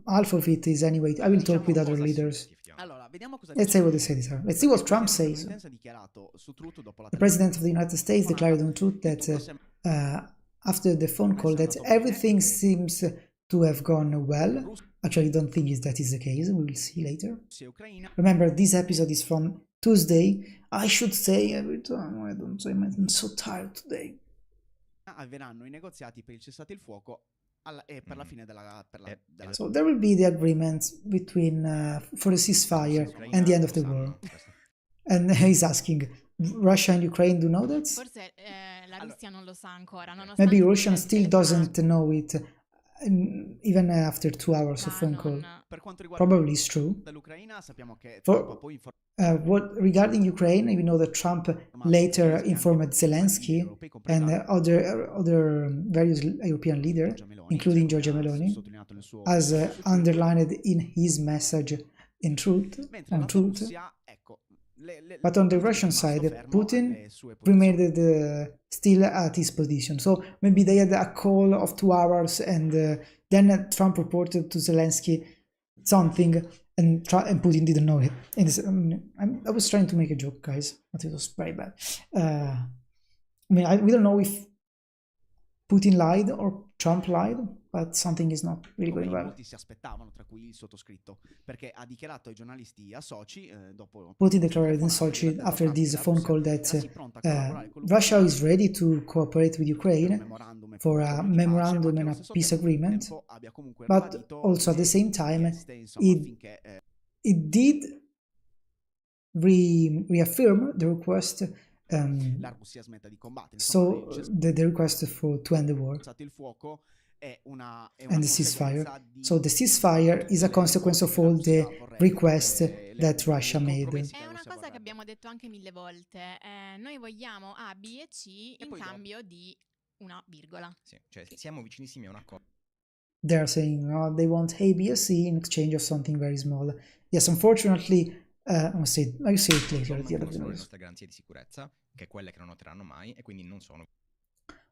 half of it is anyway. I will talk with other Cosa si leaders. sono detti, Allora, vediamo cosa Let's say what they say this are. Let's see what Trump says. statunitense ha dichiarato su Truth dopo la The President of the United States declared on Truth that after the phone call that everything seems to have gone well. Actually, I don't think that is the case. We will see later. Russia e Ucraina Remember, this episode is from Tuesday. I should say every time. I don't say. I'm so tired today. avverranno i negoziati per il cessate il fuoco e per la fine della So there will be the agreement between for the ceasefire and the end of the war. And he's asking, Russia and Ukraine do know that? Forse la Russia non lo sa ancora. Nonostante Maybe tutte Russia le still telefonate doesn't know it, even after 2 hours of phone call. Per quanto riguarda Probably it's true. l'Ucraina, sappiamo che For- Trump ha poi What regarding Ukraine, we know that Trump later informed Zelensky and other various European leaders, including Giorgia Meloni, as underlined in his message in Truth, mentre on la Truth. Russia, ecco, But on the Russian side, Putin remained still at his position. So maybe they had a call of 2 hours, and then Trump reported to Zelensky something, and Putin didn't know it. I was trying to make a joke, guys, but it was very bad. We don't know if Putin lied or Trump lied, but something is not really going well. Molti si aspettavano, tra cui il sottoscritto, perché ha dichiarato ai giornalisti a Sochi dopo Putin declared in Sochi after this phone call that Russia is ready to cooperate with Ukraine for a memorandum and a peace agreement, but also at the same time it did reaffirm the request so the request to end the war and the ceasefire. So the ceasefire is a consequence of all the requests that Russia made. È una cosa che abbiamo detto anche 1000 volte. Noi vogliamo A, B e C in cambio di una virgola. Sì, cioè siamo vicinissimi a una cosa. They're saying they want A, B, or C in exchange of something very small. Yes, unfortunately, I'll say it later at the end of the le news. nostre garanzie di sicurezza, che quelle che non noteranno mai, e quindi non sono.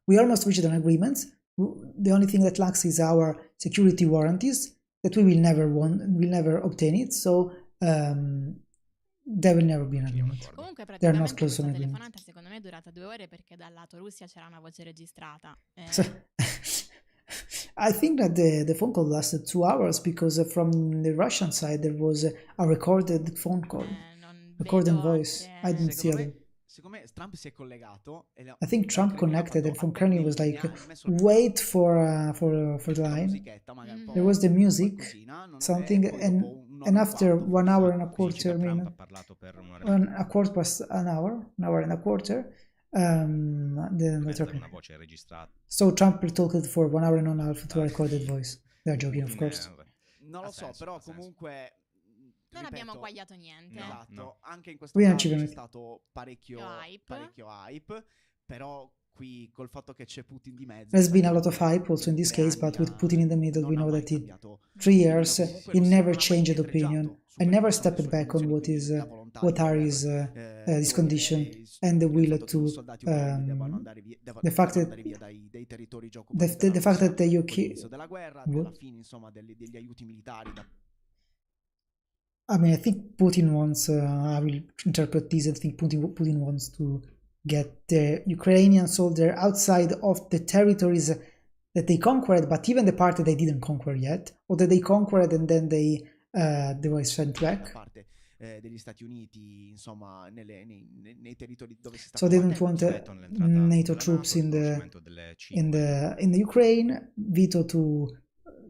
We almost reached an agreement. The only thing that lacks is our security warranties that we will never obtain it. So there will never be an agreement. Comunque They're not praticamente close to questa an agreement. telefonata secondo me è durata 2 ore perché dal lato Russia c'era una voce registrata. So, I think that the phone call lasted 2 hours because from the Russian side there was a recorded phone call, recorded voice. I didn't see it. Secondo me Trump si è collegato. I think Trump connected and from Kremlin was like, wait for the line. There was the music, something, and after 1 hour and a quarter minute, a quarter past an hour and a quarter, so Trump talked for 1 hour and a half to a recorded voice. They're joking, of course. Non lo so, però comunque non abbiamo guagliato niente. Esatto, anche in questo caso c'è stato parecchio hype, però qui col fatto che c'è Putin di mezzo. There's been a lot of hype also in this case, but with Putin in the middle, we know that in 3 years he never changed opinion and never stepped back on what are his conditions and the will to the fact that the UK I mean, I think Putin wants, I will interpret this, I think Putin wants to get the Ukrainian soldiers outside of the territories that they conquered, but even the part that they didn't conquer yet, or that they conquered and then they were sent back. Degli Stati Uniti, insomma, nei territori dove si sta. So they don't want NATO troops in the Ukraine, veto to.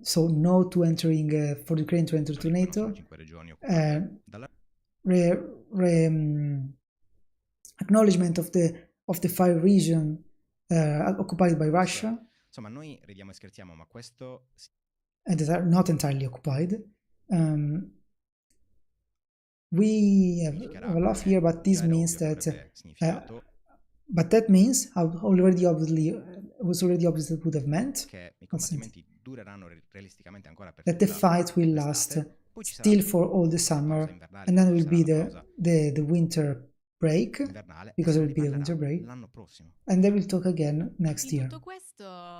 So no to entering for Ukraine to enter to NATO. Acknowledgement of the 5 region occupied by Russia. Insomma, noi ridiamo e scherziamo, ma questo and that are not entirely occupied. We have a lot here, but this means that. But that means already obviously would have meant that the fight will last still for all the summer, and then will be the winter break, because it will be the winter break, and they will talk again next year.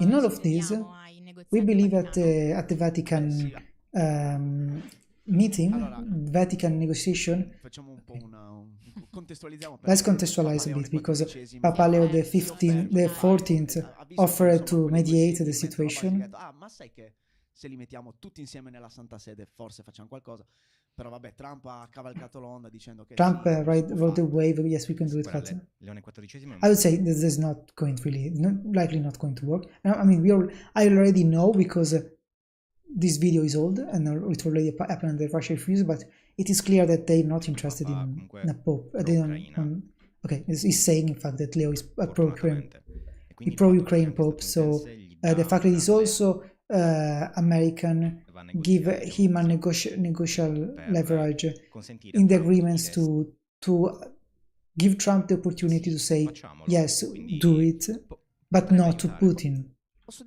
In all of this, we believe at the Vatican meeting, Vatican negotiation. Let's contextualize a bit, because Papa Leo the 14th offered to mediate the situation. Ma sai che se li mettiamo tutti insieme nella Santa Sede forse facciamo qualcosa. Però vabbè, Trump ha cavalcato l'onda dicendo che Trump rode the wave. Yes, we can do it, but I would say this is not going to likely not going to work. I mean, I already know, because this video is old and it already happened that Russia refused, but it is clear that they're not interested in a Pope. They don't. Okay, he's saying in fact that Leo is a pro-Ukraine Pope, so the fact that he's also American give him a negotiable leverage in the agreements to give Trump the opportunity to say yes, do it, but not to Putin. So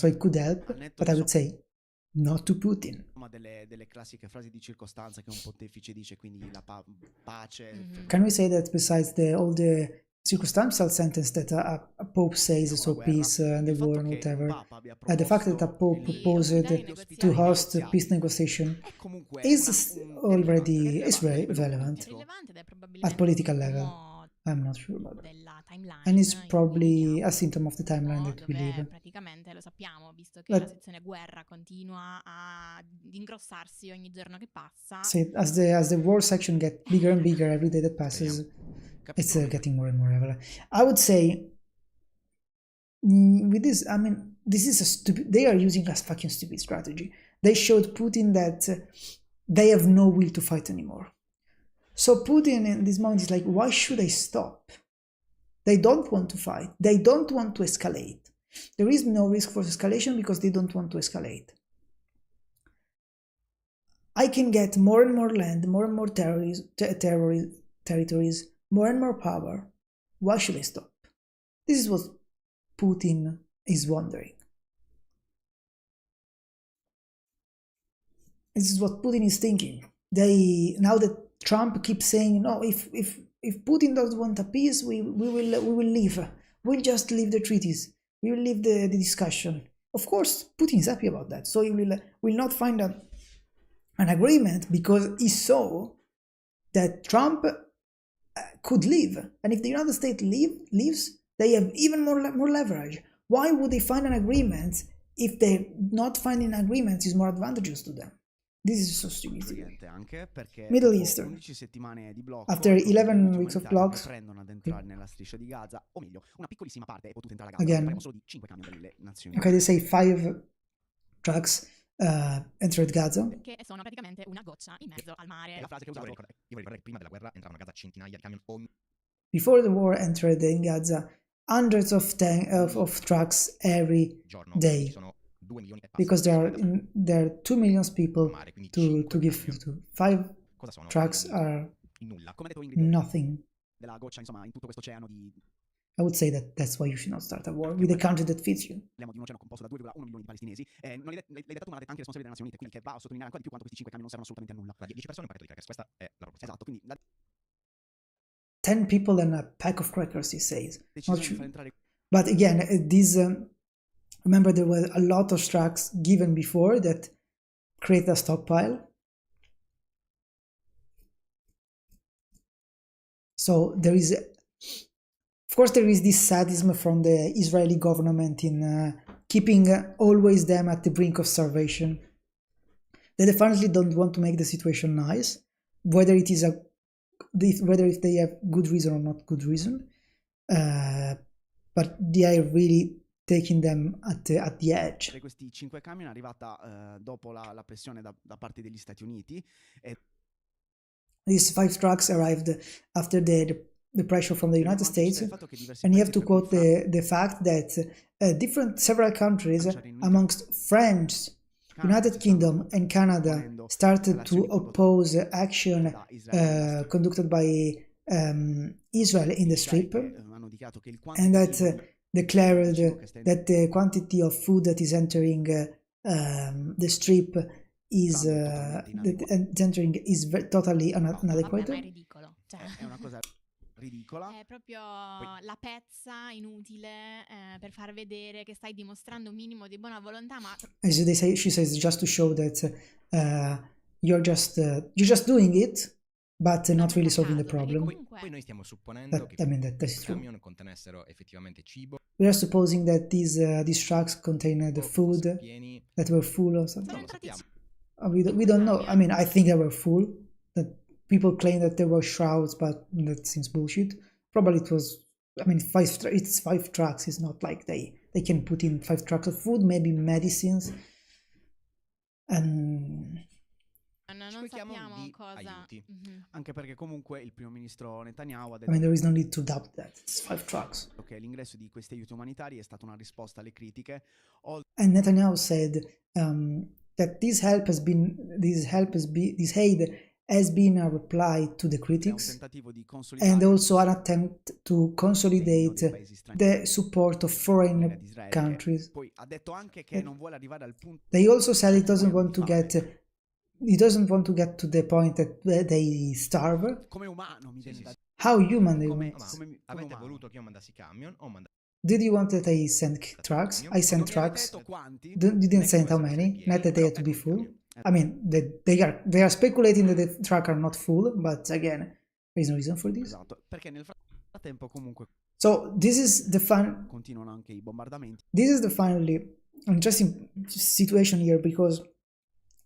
it could help, but I would say not to Putin. Delle classiche frasi di circostanza che un pontefice dice, quindi la pace. Can we say that besides all the circumstantial sentence that a Pope says, so peace and the war and whatever, the fact that a Pope proposed to host peace negotiation is very relevant at political level. I'm not sure about that. Della timeline, And it's in probably linea, a symptom of the timeline no, that we dove live. praticamente lo sappiamo, visto che But- la sezione guerra continua ad ingrossarsi ogni giorno che passa. See, as the war section gets bigger and bigger every day that passes, it's getting more and more relevant. I would say with this, I mean, this is a stupid. They are using a fucking stupid strategy. They showed Putin that they have no will to fight anymore. So Putin in this moment is like, why should I stop? They don't want to fight. They don't want to escalate. There is no risk for escalation because they don't want to escalate. I can get more and more land, more and more territories, more and more power. Why should I stop? This is what Putin is wondering. This is what Putin is thinking. Now that Trump keeps saying, no, if Putin doesn't want a peace, we will leave. We'll just leave the treaties. We will leave the discussion. Of course, Putin is happy about that. So he will not find an agreement because he saw that Trump could leave. And if the United States leaves, they have even more leverage. Why would they find an agreement if they not finding an agreement is more advantageous to them? This is so stupid. Middle Eastern. After 11 weeks of blocks, again, okay, they say 5 trucks entered Gaza. Che sono praticamente una goccia in mezzo al mare. La frase che usavo, io vorrei ricordare che prima della guerra entravano a Gaza centinaia di camion ogni Before the war entered in Gaza, hundreds of trucks every giorno. day. Sono 2 milioni e Because there are 2 million people mare, quindi to 5 give food to. 5 cosa sono? trucks are In nulla. Come ha detto Ingrid, nothing. della goccia, insomma, in tutto questo oceano di I would say that's why you should not start a war with a country that fits you. parliamo di un oceano composto da 2,1 milioni di palestinesi. Non l'hai detto, ma l'ha detto anche il responsabile delle Nazioni Unite, quindi che va a sottolineare ancora di più quanto questi 5 camion non servono assolutamente a nulla. 10 persone, un pacchetto di crackers, questa è la proporzione. Esatto, quindi la 10 people and a pack of crackers, he says. Not decisione di true. far entrare But again, remember there were a lot of trucks given before that create a stockpile. So there is, of course, there is this sadism from the Israeli government in keeping always them at the brink of starvation. They definitely don't want to make the situation nice, whether it is whether if they have good reason or not good reason. But they are really taking them at the edge. questi 5 camion è arrivata dopo la pressione da parte degli Stati Uniti. These 5 trucks arrived after the pressure from the United States, and you have to quote the fact that several countries, amongst France, United Kingdom, and Canada, started to oppose action conducted by Israel in the Strip, and that declared that the quantity of food that is entering the Strip is totally inadequate. Vabbè, ma è ridicolo. Cioè, È una cosa ridicola. è proprio la pezza inutile per far vedere che stai dimostrando un minimo di buona volontà, ma As they say, she says, just to show that you're just doing it, but not really solving the problem. Poi noi stiamo supponendo che That is i true. camion contenessero effettivamente cibo, We are supposing that these trucks contain the food pieni. that were full or something. Non lo sappiamo. We don't know. I mean, I think they were full. That people claim that there were shrouds, but that seems bullshit. Probably it was. I mean, it's 5 trucks. It's not like they can put in 5 trucks of food, maybe medicines, and non Specchiamo sappiamo di cosa. aiuti. Anche perché comunque il primo ministro Netanyahu ha I detto mean, there is no need to doubt that. It's 5 trucks. che l'ingresso di questi aiuti umanitari è stata una risposta alle critiche. And Netanyahu said that this aid has been a reply to the È un critics, tentativo di consolidare and also an attempt to l'impegno dei consolidate paesi stranieri the support of ad foreign Israele, countries. Poi ha detto anche che non vuole arrivare al punto They also said he doesn't want to get to the point that they starve. come umano, mi viene da dire. How human they Come- want. Ma come avete umano. voluto che io mandassi camion o mandassi Did you want that I send trucks? I sent Non mi avete trucks. detto quanti? You didn't say how many. Not that they had to be full. I mean, they are speculating that the truck are not full, but again, there is no reason for this. Esatto, perché nel frattempo frattempo comunque So this is the continuano anche I bombardamenti. This is the finally interesting situation here, because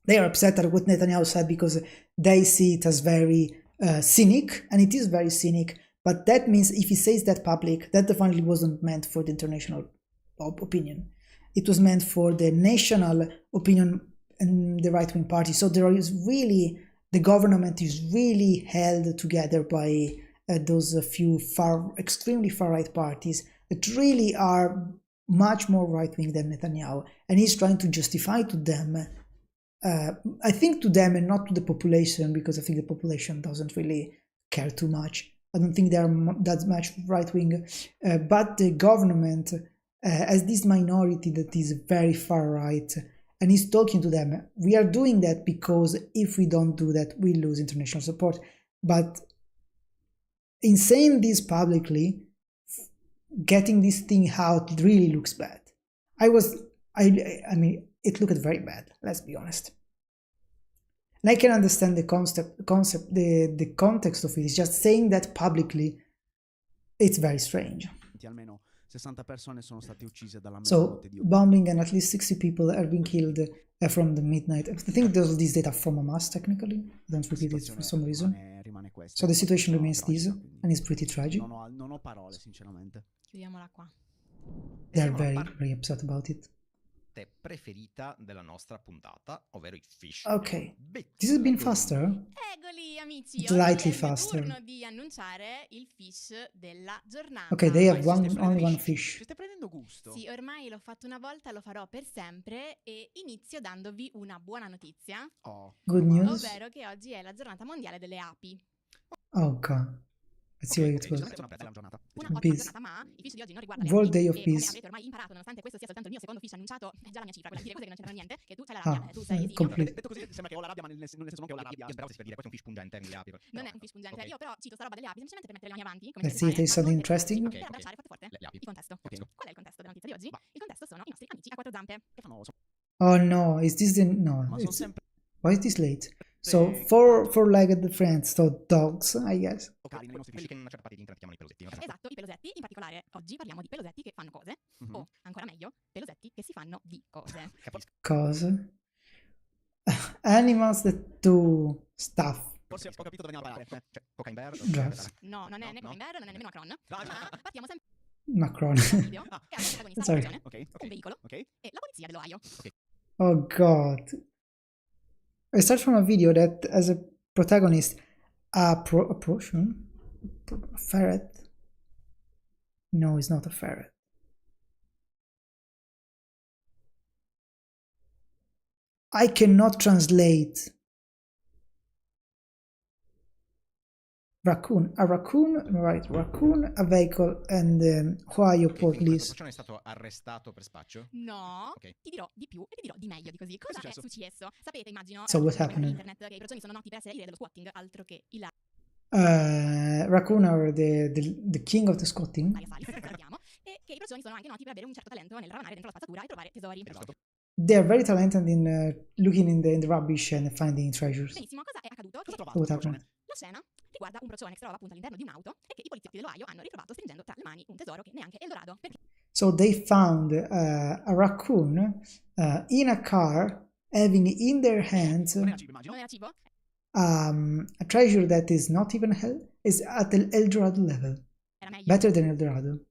they are upset at what Netanyahu said because they see it as very cynic, and it is very cynic. But that means if he says that public, that definitely wasn't meant for the international opinion. It was meant for the national opinion and the right-wing party. So there is really, the government is really held together by those few extremely far-right parties that really are much more right-wing than Netanyahu. And he's trying to justify to them, I think to them and not to the population, because I think the population doesn't really care too much. I don't think they are that much right-wing, but the government has this minority that is very far-right, and he's talking to them. We are doing that because if we don't do that, we lose international support. But in saying this publicly, getting this thing out really looks bad. I mean, it looked very bad, let's be honest. And I can understand the the context of it. It's just saying that publicly, it's very strange. Almeno 60 persone sono state uccise dalla So, bombing and at least 60 people have been killed from the midnight. I think these data from Hamas, technically. I don't repeat it for some reason. So the situation remains this, and it's pretty tragic. Non ho parole, sinceramente. Chiudiamola qua. They're very, very upset about it. Preferita della nostra puntata, ovvero i fish. Ok, this has been faster. Eccoli amici, Slightly oggi è il faster. turno di annunciare il fish della giornata. Ok, they have only one fish. Ci stai prendendo gusto? Sì, ormai l'ho fatto una volta, lo farò per sempre e inizio dandovi una buona notizia. Good news. Ovvero che oggi è la giornata mondiale delle api. Oh god. Let's see what it was. Una ottima giornata, ma il fish di oggi non riguarda le World api, Day of e Peace. come avrete ormai imparato, nonostante questo sia soltanto il mio secondo fish annunciato, è già la mia cifra, quella di dire cose che non c'entrano niente, che tu c'hai la rabbia, tu sei esilio. Complete. Detto così sembra che ho la rabbia, ma nel senso non che ho la rabbia. Io speravo per dire questo è un fish pungente, le api. Non è un fish pungente, io però cito sta roba delle api semplicemente per mettere le mani avanti, come Let's see if there's something interesting. per abbracciare forte Le api. il contesto. Qual è il contesto della notizia di oggi? Il contesto sono i nostri amici a quattro zampe. Oh no, is this the... No, Ma sono sempre why is this late? So, four-legged friends, so dogs, I guess. Quelli che in una certa parte di internet chiamano i pelosetti. Esatto, i pelosetti, in particolare oggi parliamo di pelosetti che fanno cose, o ancora meglio, pelosetti che si fanno di cose. Cose. Animals that do stuff. Forse ho capito dove andiamo a parare. Cioè, Coca in Bear. Drugs. No, non è né Coinbert, non è nemmeno Macron, ma partiamo sempre Macron. da un video che ha come protagonista Sorry. una stazione, un veicolo e la polizia dell'Ohio. Oh god. I start from a video that has a protagonist, a ferret. No, it's not a ferret. I cannot translate. Raccoon, a raccoon, right? Raccoon, a vehicle, and Ohio police. Non è stato arrestato per spaccio? No, Ok. ti dirò di più e ti dirò di meglio di così. Cosa è successo? Sapete, immagino, So what su happened? internet, che i procioni sono noti per essere i re dello squatting, altro che il Raccoon are the king of the squatting. Maria Salis, salutiamo, e che i procioni sono anche noti per avere un certo talento nel ravanare dentro la spazzatura e trovare tesori. They are very talented in looking in the rubbish and finding treasures. Benissimo, cosa è accaduto? Che What happened? la scena riguarda un procione che si trova appunto all'interno di un'auto e che i poliziotti dell'Ohio hanno ritrovato stringendo tra le mani un tesoro che neanche Eldorado. Perché? So they found a raccoon in a car having in their hands Non era cibo, immagino. Non era cibo? a treasure that is not even is at the Eldorado level. Era meglio. Better than Eldorado.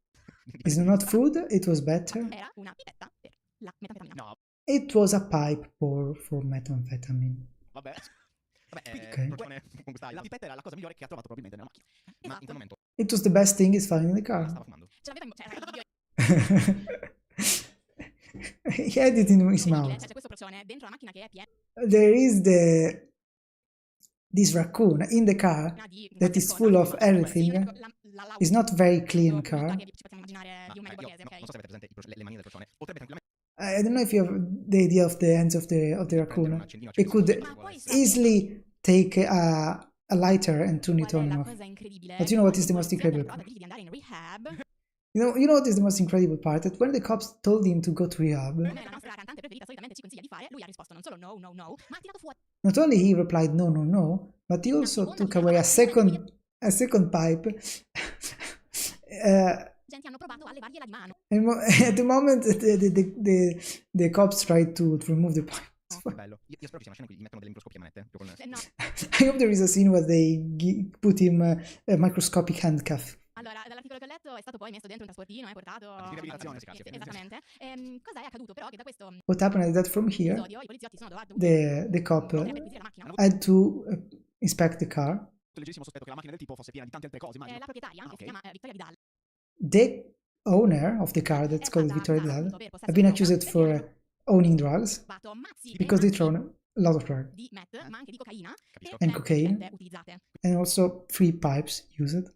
It's not food, it was better. Era una pipetta per la metanfetamina. No, It was a pipe for methamphetamine. vabbè. Ok. La pipetta era la cosa migliore che ha trovato probabilmente nella macchina. Ma in quel momento It was the best thing is found in the car. stava fumando. Ce l'aveva in video He had it in his c'è mouth. questo procione dentro la macchina che è piena There is this raccoon in the car di that is full of everything. It's not very clean car. che ci possiamo immaginare di un medio borghese, ok? Non so se avete presente le manine del procione. Potrebbe tranquillamente I don't know if you have the idea of the hands of the prendere un raccoon. accendino, It could Ma poi easily take a lighter and turn it qual è on la off. cosa incredibile? But you know what is the most Polizia incredible? hanno provato a dirgli di andare in rehab. You know what is the most incredible part? That when the cops told him to go to rehab, Come la nostra cantante preferita solitamente ci consiglia di fare, lui ha risposto non solo no, no, no, ma ha tirato fuori not only he replied no, no, no, but he also took away a second pipe Gente hanno provato a levargliela di mano. At the moment, the cops tried to remove the pipe. Oh, bello. Io spero ci sia una scena in cui gli mettono delle microscopie a manette. Con... No. I hope there is a scene where they put him a microscopic handcuff. Allora, dall'articolo che ho letto è stato poi messo dentro un trasportino e portato... Esattamente. Cosa è accaduto però? Che da questo What happened is that from here, episodio i poliziotti sono dovuti the cop had to inspect the car. Il leggerissimo sospetto che la macchina del tipo fosse piena di tante altre cose, immagino. La proprietaria, che si chiama Vittoria Vidal. The owner of the car, that's called Victoria Vidal, have been accused for owning drugs because they thrown a lot of drugs di meth, ma anche di cocaina and cocaine, and also 3 pipes used.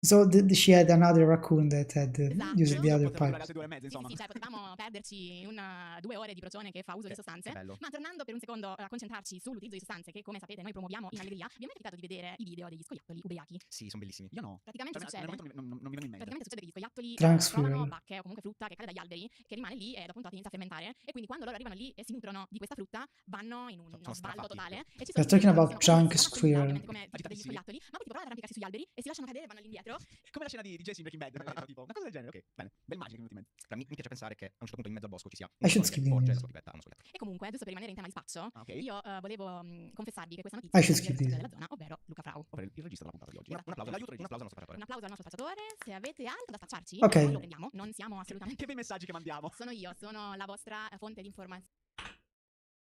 So she had another raccoon that had used the other pipes. Sì, cioè potevamo perderci 2 ore di procione che fa uso di sostanze, ma tornando per un secondo a concentrarci sull'utilizzo di sostanze che, come sapete, noi promuoviamo in allegria, vi è mai capitato di vedere i video degli scoiattoli ubriachi? Sì, sono bellissimi. Io no. Praticamente succede non mi viene in mente. Praticamente succede che gli scoiattoli Trunks trovano fuel. bacche o comunque frutta che cade dagli alberi, che rimane lì e dopo un tot inizia a fermentare, e quindi quando loro arrivano lì e si nutrono di questa frutta vanno in uno sbalzo totale e ci sono We're talking about chunk squirrel. come degli scoiattoli, ma poi tipo provano ad arrampicarsi sugli alberi e si lasciano cadere e vanno all'indietro. Come la scena di Jesse in Breaking Bad, tipo una cosa del genere. Ok, bene. Bel immagine che mi Mi piace pensare che a un certo punto in mezzo al bosco ci sia I should che skip the porge news. la sua pipetta a uno scoiattolo. E comunque, giusto per rimanere in tema di spaccio, Okay. io volevo confessarvi che questa notizia I should è skip del this. della zona, ovvero Luca Frau. Ovvero il regista della puntata di oggi. Un applauso al nostro spacciatore. Un applauso al nostro spacciatore. Se avete altro da spacciarci, Ok. noi lo prendiamo. Non siamo assolutamente... Che bei messaggi che mandiamo. Sono io, sono la vostra fonte di informazione.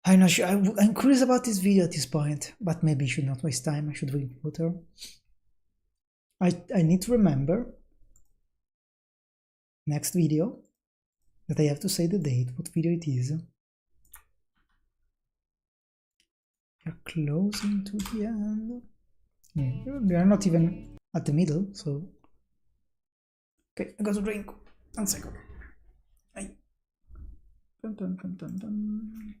I'm not sure. I'm curious about this video at this point, but maybe I should not waste time. I should drink water. I need to remember next video that I have to say the date, what video it is. We're closing to the end. We are not even at the middle, so... Okay, I got to drink. 1 second. Ay. Dun, dun, dun, dun, dun.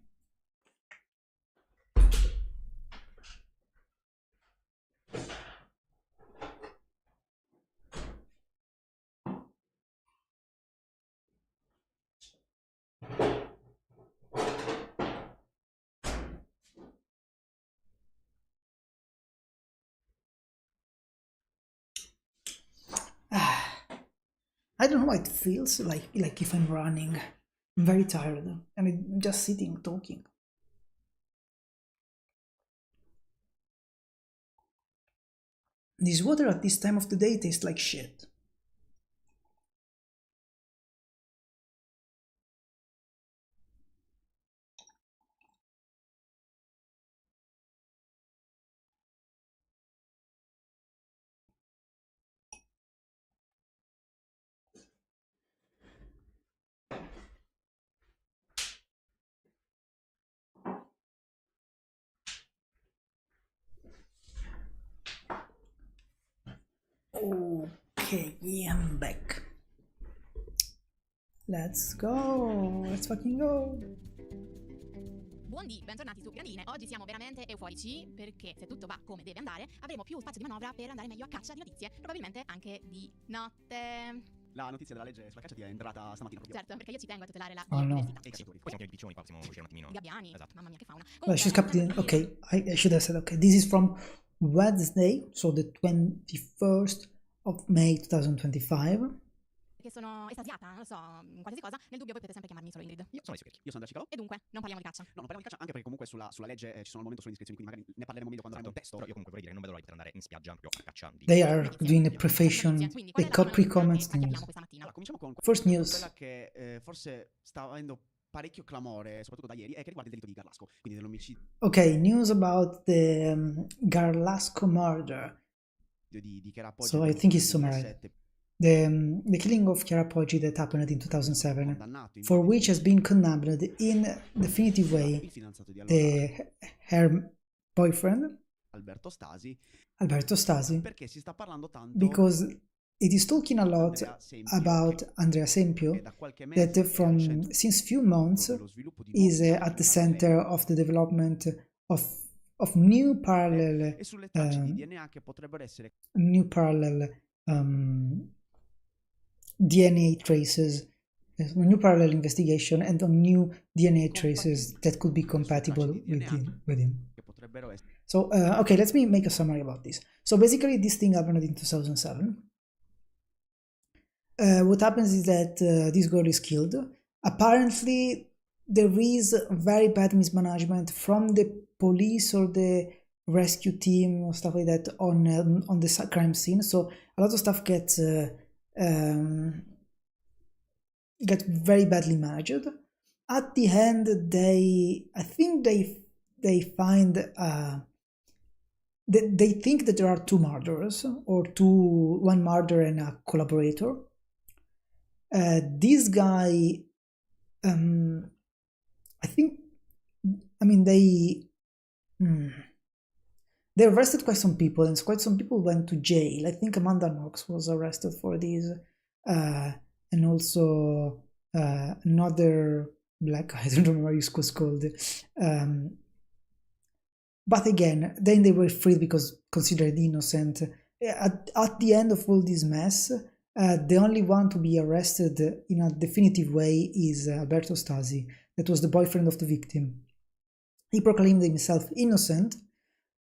I don't know how it feels like if I'm running. I'm very tired and I'm just sitting talking. This water at this time of the day tastes like shit. Okay, I'm back. Let's go. Let's fucking go. Buondì, bentornati su Grandi. Oggi siamo veramente euforici perché se tutto va come deve andare avremo più spazio di manovra per andare meglio a caccia di notizie, probabilmente anche di notte. La notizia della legge sulla caccia ti è entrata stamattina proprio. Certo, perché io ci tengo a tutelare la Oh, no. biodiversità. E sì, poi siamo pieni di piccioni qua, possiamo uscire un attimino. I gabbiani, Esatto. mamma mia che fauna. Well, she's kept in. Okay, I should have said, okay, this is from Wednesday, so the 21st of May 2025. Che sono estasiata, non lo so, qualsiasi cosa. Nel dubbio voi potete sempre chiamarmi solo Ingrid. Io sono Alessio Io Io sono da Cicalo. E dunque, non parliamo di caccia. No, non parliamo di caccia anche perché comunque sulla legge ci sono al momento solo iscrizioni, quindi magari ne parleremo meglio quando avremo il testo. Però io comunque vorrei dire che non vedo l'ora di poter andare in spiaggia proprio a caccia di... They are doing a profession. They got pre-comments Che news. abbiamo questa mattina. Allora, cominciamo con First news. quella che forse sta avendo parecchio clamore, soprattutto da ieri, è che riguarda il delitto di Garlasco, quindi dell'omicidio Okay, news about the Garlasco murder. di Chiara Poggi. So I think it's summarized. The killing of Chiara Poggi that happened in 2007, for which has been condemned in definitive way il fidanzato di allora, her boyfriend, Alberto Stasi, perché si sta parlando tanto because it is talking a lot Andrea Sempio, about Andrea che Sempio, da qualche mese that from since few months dello sviluppo di is nuovi at the paralleli center of the development of new parallel e sulle tracce di DNA che potrebbero essere DNA traces, new parallel investigation and on new DNA traces that could be compatible with him. che potrebbero essere So, okay, let me make a summary about this. So basically this thing happened in 2007. What happens is that this girl is killed. Apparently there is very bad mismanagement from the police or the rescue team or stuff like that on the crime scene. So a lot of stuff gets very badly managed. At the end, I think they find they think that there are two murderers, or one murderer and a collaborator. This guy, they arrested quite some people, and quite some people went to jail. I think Amanda Knox was arrested for this, and also another black guy, I don't remember what he was called. But again, then they were freed because considered innocent. At the end of all this mess, the only one to be arrested in a definitive way is Alberto Stasi. That was the boyfriend of the victim. He proclaimed himself innocent.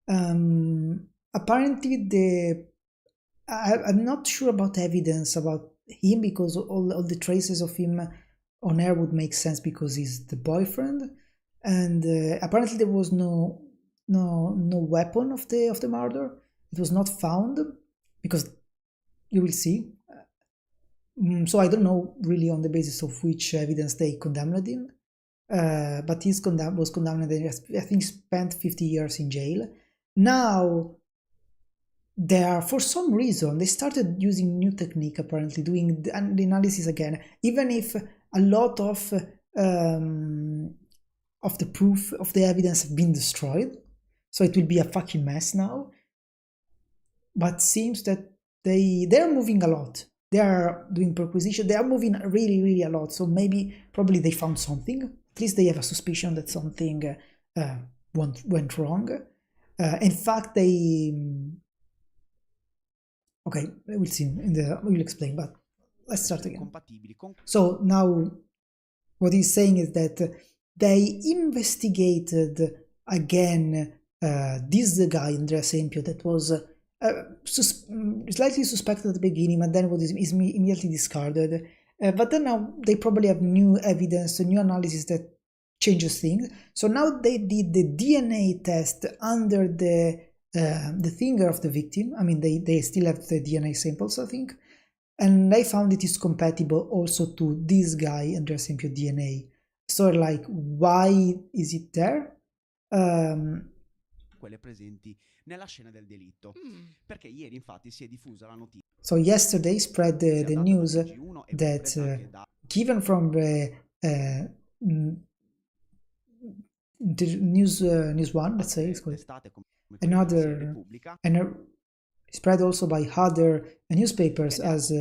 Apparently, I'm not sure about evidence about him, because all the traces of him on air would make sense because he's the boyfriend. And apparently there was no weapon of the murder. It was not found, because you will see. So I don't know really on the basis of which evidence they condemned him. But he was condemned, and I think spent 50 years in jail. Now, for some reason, they started using new technique, apparently, doing the analysis again, even if a lot of the proof of the evidence have been destroyed. So it will be a fucking mess now. But seems that they're moving a lot. They are doing perquisition. They are moving really, really a lot. So probably they found something. At least they have a suspicion that something went wrong. In fact, okay, we'll see. We'll explain. But let's start again. So now, what he's saying is that they investigated again this guy, Andrea Sempio, that was slightly suspected at the beginning, but then was immediately discarded. But then now they probably have new evidence, new analysis that changes things. So now they did the DNA test under the finger of the victim. I mean, they still have the DNA samples, I think, and they found it is compatible also to this guy, Andrea Sempio DNA. So like, why is it there? Quelle presenti nella scena del delitto, perché ieri infatti si è diffusa la notizia. So yesterday spread the news that given from the news one, let's say it's called another, and spread also by other newspapers as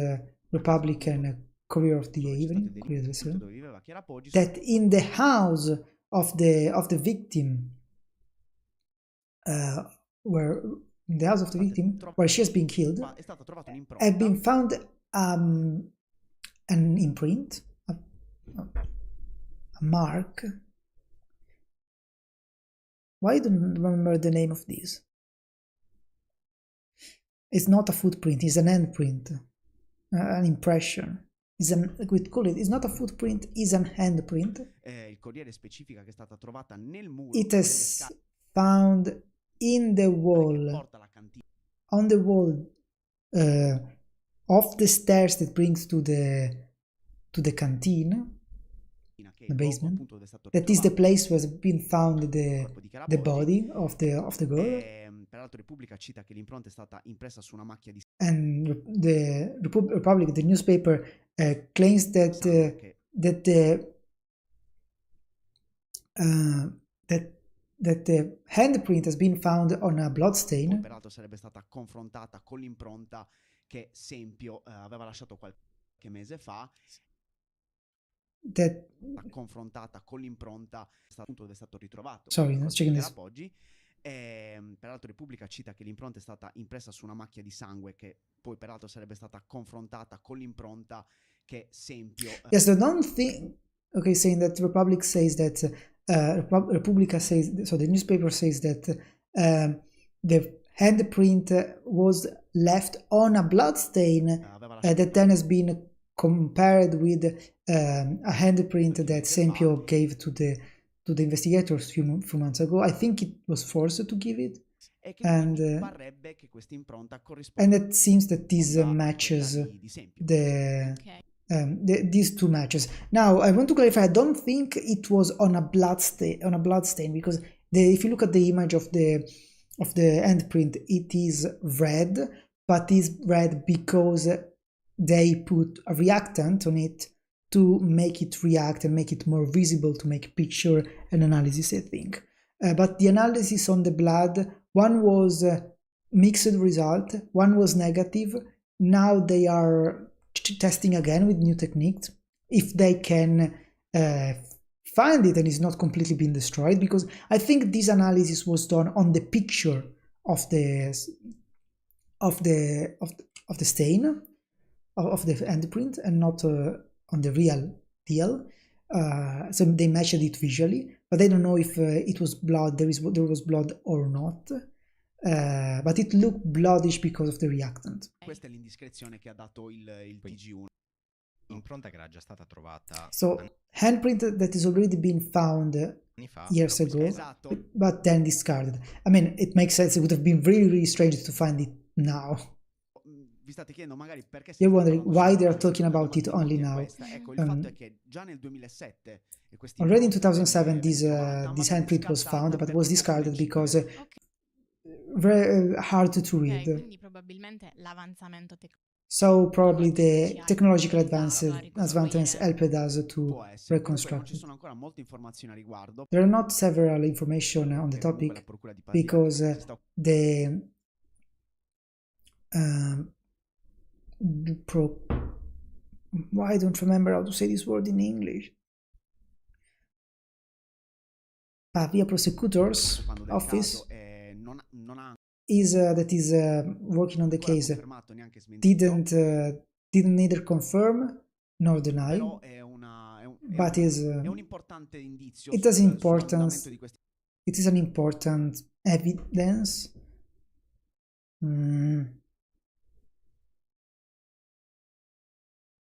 Republican Courier of the Evening, that in the house of the victim, where she has been killed, had been found an imprint, a mark. Why don't I remember the name of this? It's not a footprint, it's an handprint, an impression. It's not a footprint, it's an handprint. It is found in the wall, on the wall of the stairs that brings to the canteen, the basement. That is the place where has been found the body of the girl. And the Republic, the newspaper, claims that the handprint has been found on a bloodstain. Peraltro sarebbe stata confrontata con l'impronta che Sempio aveva lasciato qualche mese fa. Confrontata con l'impronta dove è stato ritrovato. Oggi. Peraltro Repubblica cita che l'impronta è stata impressa su una macchia di sangue, che poi peraltro sarebbe stata confrontata con l'impronta che Sempio. Yes, so don't think. Okay, saying that Republic says that Repubblica says, so the newspaper says that the handprint was left on a bloodstain that then has been compared with a handprint that Sempio gave to the investigators a few months ago. I think it was forced to give it, and it seems that this matches these two matches. Now I want to clarify, I don't think it was on a bloodstain, because if you look at the image of the handprint, it is red, but it's red because they put a reactant on it to make it react and make it more visible, to make picture and analysis, I think. But the analysis on the blood, one was mixed result, one was negative. Now they are testing again with new techniques if they can find it and it's not completely been destroyed, because I think this analysis was done on the picture of the stain of the handprint and not on the real deal. So they measured it visually, but they don't know if it was blood, there was blood or not. But it looked bloodish because of the reactant. Questa è l'indiscrezione che ha dato il TG1. Impronta che era già stata trovata. So handprint that has already been found years ago, but then discarded. I mean, it makes sense. It would have been really, really strange to find it now. Vi state chiedendo magari perché you're wondering why they are talking about it only now. Ecco, il fatto è che già nel 2007 already in 2007 this handprint was found, but was discarded because very hard to read. Quindi probabilmente l'avanzamento So probably the technological advancements helped us to reconstruct it. There are not several information on the topic because I don't remember how to say this word in English. Pavia Prosecutor's office that is working on the case didn't neither confirm nor deny, but it is an important evidence.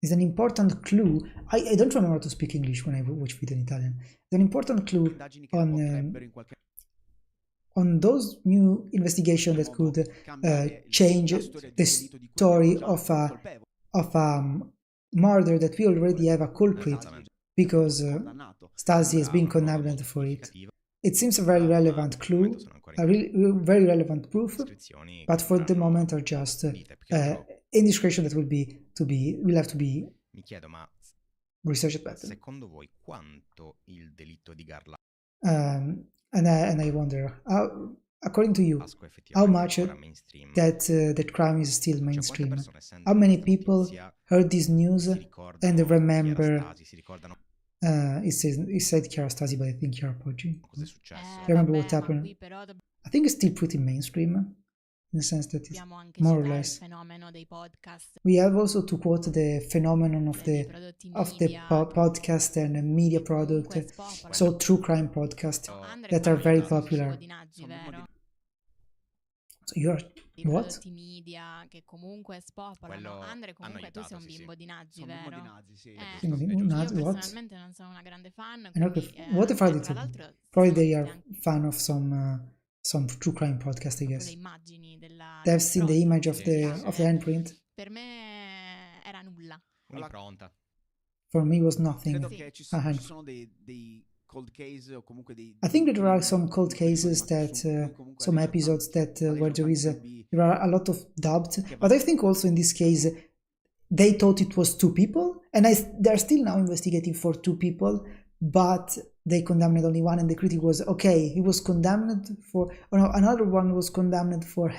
It's an important clue. I don't remember how to speak English when I watch video in Italian. It's an important clue on those new investigations that could change the story of a murder that we already have a culprit, because Stasi has been condemned for it. It seems a very relevant clue, a very relevant proof, but for the moment are just indiscretion that will have to be researched better. Secondo voi quanto il delitto di Garla? And I wonder, according to you, how much that crime is still mainstream? How many people heard this news and remember? It said Chiara Stasi, but I think Chiara Poggi. Remember what happened? I think it's still pretty mainstream, in the sense that it's more or less. We have also to quote the phenomenon of the podcast and media product, so true crime podcast that are very popular. So you're what? media che comunque spopolano. Andre, comunque tu sei un bimbo di Naggi, vero? Io personalmente non sono una grande fan. What if I did? Probably they are fan of some true crime podcast, I guess. They've seen the image of the handprint. Per me era nulla. Un'impronta. For me it was nothing. Ci sono dei cold case o comunque I think that there are some cold cases that some episodes that where there are a lot of doubt, but I think also in this case they thought it was two people, and they're still now investigating for two people, but they condemned only one, and the critic was okay. He was condemned for another one was condemned for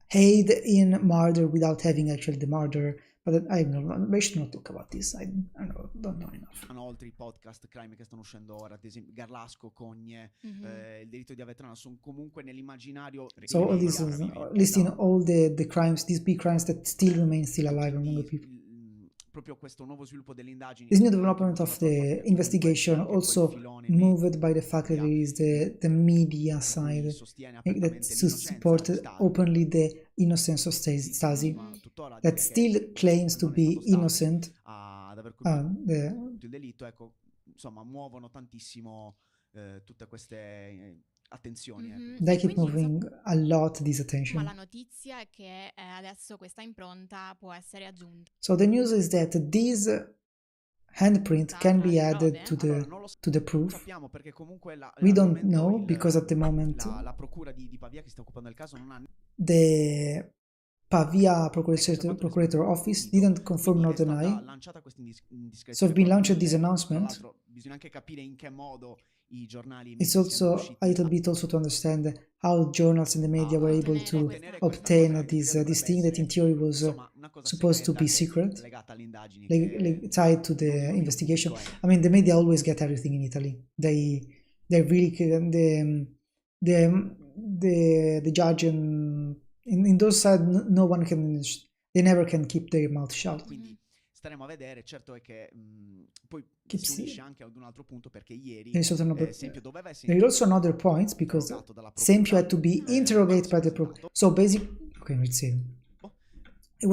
aid in murder without having actually the murder. But I don't know, we should not talk about this. I don't know enough. Sono altri podcast crime che stanno uscendo ora, ad esempio Garlasco, Cogne, il delitto di Avetrana, sono comunque nell'immaginario. So all this is listing all the crimes, these big crimes that still remain alive among the people. This new development of the investigation also moved by the fact that there is the media side that supported openly the innocence of Stasi, that still claims to be innocent. Il delitto, ecco, insomma, muovono tantissimo tutte queste attenzioni. They keep moving a lot this attention. Ma la notizia è che adesso questa impronta può essere aggiunta. So the news is that this handprint can be added to the proof. We don't know because at the moment la procura di Pavia che sta occupando il caso non ha the Pavia Procurator Office didn't confirm nor deny. So have been launched this announcement. Bisogna anche capire in che modo i giornali. It's also a little bit also to understand how journals and the media were able to obtain this thing that in theory was supposed to be secret, like tied to the investigation. I mean, the media always get everything in Italy. They really the judge and in those sides no one can, they never can keep their mouth shut. Quindi staremo a vedere. Certo è che poi si unisce anche ad un altro punto, perché ieri Sempio doveva essere. There are also another points because Sempio had to be interrogated by the so basically, okay, let's see. It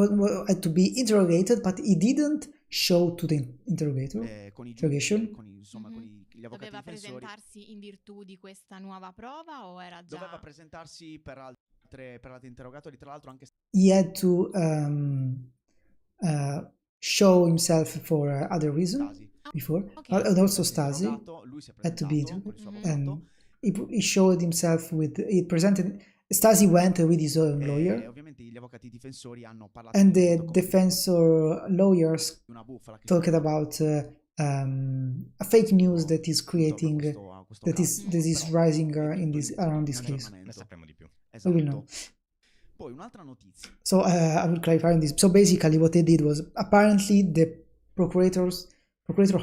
had to be interrogated, but he didn't show to the interrogation. Doveva presentarsi in virtù di questa nuova prova o era già? Doveva presentarsi per altri interrogatori, tra l'altro anche. He had to show himself for other reason before, and also Stasi had to be, and he showed himself he presented. Stasi went with his own lawyer, and the defensor lawyers talked about a fake news that is creating, that is rising around this case. We will know. So I will clarify on this. So basically what they did was, apparently the procurator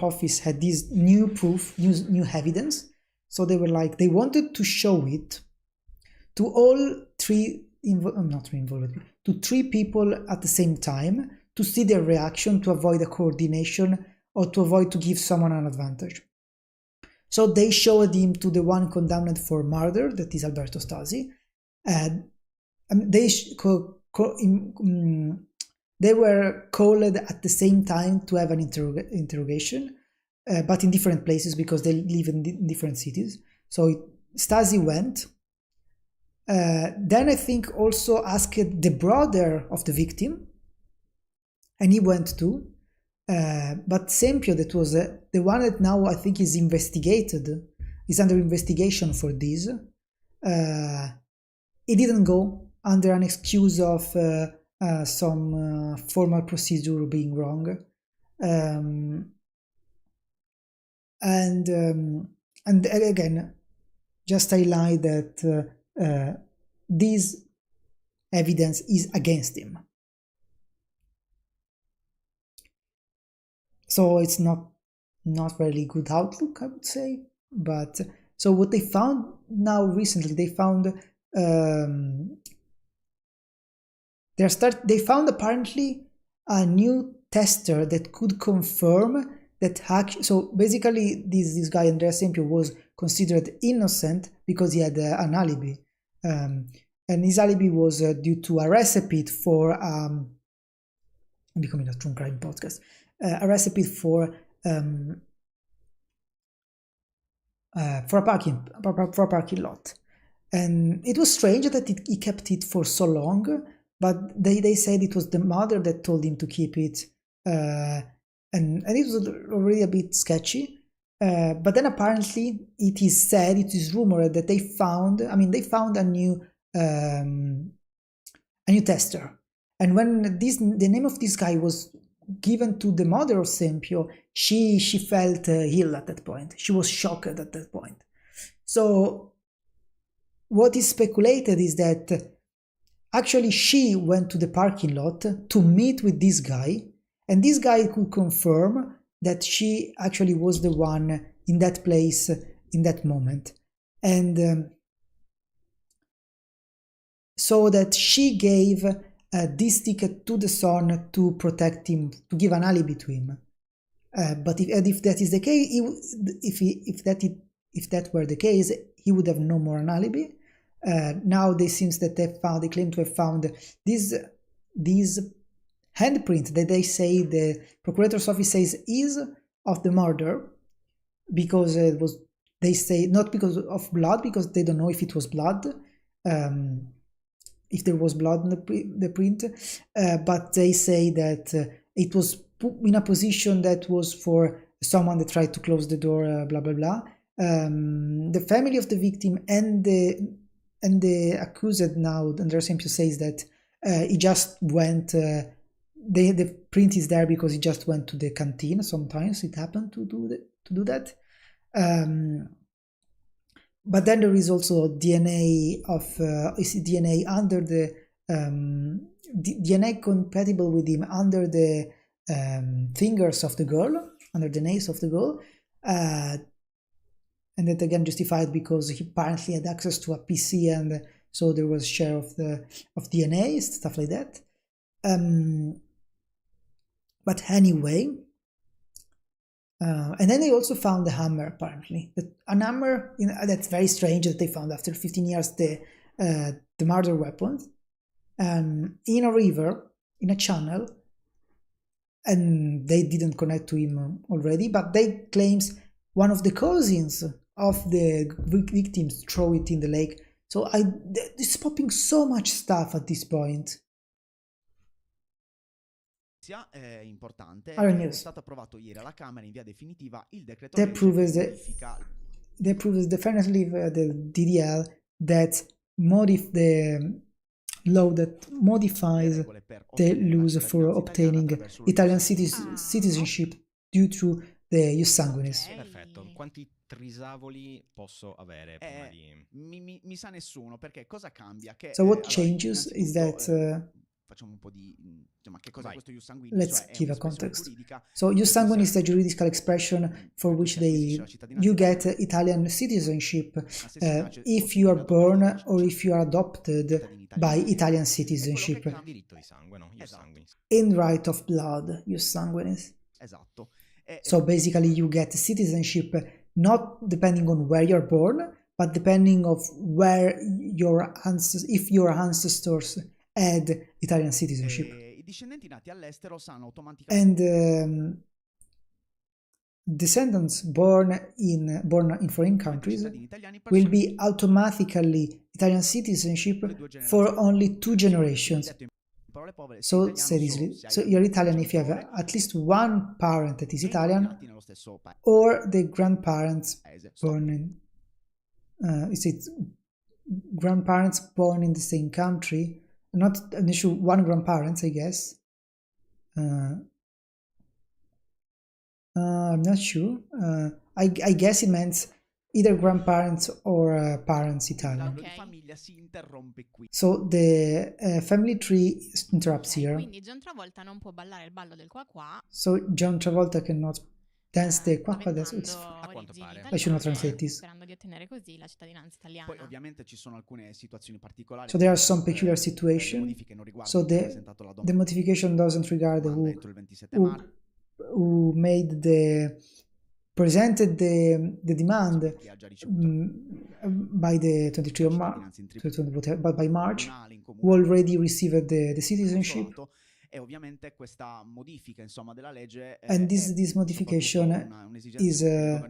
office had this new proof, new evidence. So they were like, they wanted to show it to all three people at the same time, to see their reaction, to avoid a coordination, or to avoid to give someone an advantage. So they showed him to the one condemned for murder, that is Alberto Stasi, and they were called at the same time to have an interrogation, but in different places because they live in different cities. So Stasi went. Then I think also asked the brother of the victim, and he went too. But Sempio, that was the one that now I think is under investigation for this, he didn't go under an excuse of some formal procedure being wrong. And again, just highlight that this evidence is against him. So it's not really good outlook, I would say. But so what they found now recently, they found apparently a new tester that could confirm that so basically this guy Andrea Sempio was considered innocent because he had an alibi, and his alibi was due to a recipe for becoming a true crime podcast. A recipe for a parking lot, and it was strange that he kept it for so long. But they said it was the mother that told him to keep it, and it was already a bit sketchy. But then apparently it is rumored that they found a new tester, and when the name of this guy was given to the mother of Sempio, she felt ill at that point. She was shocked at that point. So what is speculated is that actually she went to the parking lot to meet with this guy, and this guy could confirm that she actually was the one in that place in that moment, and so that she gave this ticket to the son to protect him, to give an alibi to him. But if that is the case, if that were the case, he would have no more an alibi. Now they seems that they claim to have found this handprint that they say the procurator's office says is of the murder, because it was, they say, not because of blood, because they don't know if it was blood, if there was blood in the print, but they say that it was put in a position that was for someone that tried to close the door, blah blah blah. The family of the victim and the accused now, Andrea Sempio, says that he just went. The print is there because he just went to the canteen. Sometimes it happened to do that. But then there is also DNA of DNA under the DNA compatible with him under the fingers of the girl, under the nails of the girl, and that again justified because he apparently had access to a PC, and so there was share of DNA, stuff like that. But anyway, and then they also found the hammer, apparently. An hammer, that's very strange that they found after 15 years the murder weapon in a river, in a channel, and they didn't connect to him already, but they claims one of the cousins of the victims throw it in the lake. So it's popping so much stuff at this point. Importante, è stato approvato ieri alla Camera in via definitiva il decreto that proves definitely the DDL that the law that modifies the laws for obtaining Italian citizenship due to the ius sanguinis. Perfetto. Quanti trisavoli posso avere prima di... mi sa nessuno, perché cosa cambia? Che, so what changes is that facciamo un po' di che cosa è questo ius sanguinis? Let's give a context. So ius sanguinis is the juridical expression for which you get Italian citizenship if you are born or if you are adopted by Italian citizenship. Diritto di sangue, no? Ius sanguinis. In right of blood, ius sanguinis. Esatto. So basically you get citizenship not depending on where you're born, but depending of where your ancestors, if your ancestors had Italian citizenship. I discendenti nati all'estero sanno automaticamente. And descendants born in foreign countries will be automatically Italian citizenship for only 2 generations. So seriously, so you're Italian if you have at least one parent that is Italian, or the grandparents born in grandparents born in the same country. Not an issue, one grandparents, I guess. I'm not sure. I guess it meant either grandparents or parents Italian. Okay. So the family tree interrupts here. Quindi John Travolta non può ballare il ballo del qua qua. So John Travolta cannot dance the qua qua dance. A quanto pare. I should not translate this. Sperando di ottenere così la cittadinanza italiana. Poi ovviamente ci sono alcune situazioni particolari. So there are some peculiar situations. So the modification doesn't regard who made presented the demand by the 23 of March, but by March, who already received the citizenship. E ovviamente questa modifica, insomma, della legge and this modification is a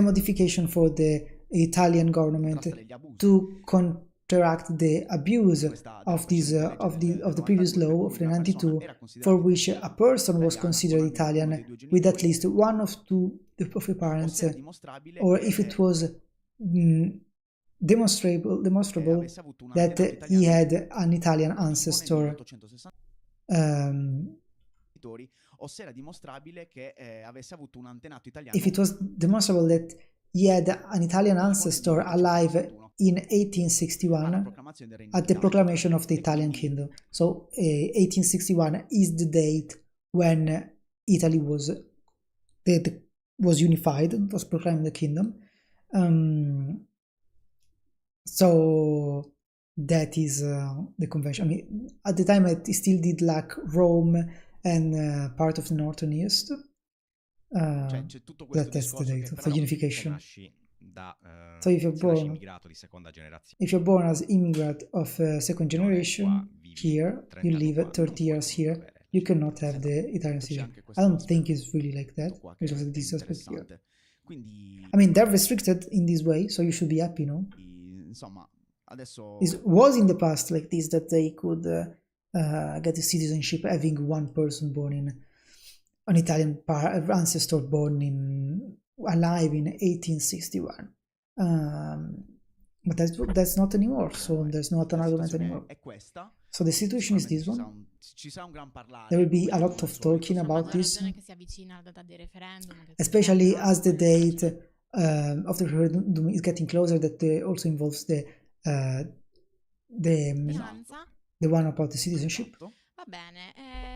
modification for the Italian government to counteract the abuse of the previous law of the 92, for which a person was considered Italian with at least one of the parents, or if it was demonstrable that he had an Italian ancestor. If it was demonstrable that he had an Italian ancestor alive in 1861 at the proclamation of the Italian kingdom. So 1861 is the date when Italy was unified, was proclaimed the kingdom. So that is the convention. I mean, at the time it still did like Rome and part of the North and East. C'è tutto questo That's the discorso date che of però unification. Da, So if you're se nasci born, immigrato di seconda generazione, if you're born as immigrant of second non è generation qua, vivi here, 30 you anni live qua, 30 non puoi years comunque here, avere you la cannot have cittadinanza. the Italian c'è citizenship. anche I questo don't think aspetto it's really like that. qua che There's also è this aspect here. interessante. Quindi I mean, they're restricted in this way, so you should be happy, no? insomma, adesso It was in the past like this that they could get the citizenship having one person born in an Italian ancestor born alive in 1861. But that's not anymore, so there's not an la argument situazione anymore. è questa. So the situation is this Sicuramente one. ci sarà un gran parlare. There will be a come lot al of solito, talking A about maggior this, ragione che si avvicina la data dei referendum, che especially quindi as the altre cose. date of the referendum is getting closer. That also involves the Finanza. the one about the citizenship. Esatto. Va bene,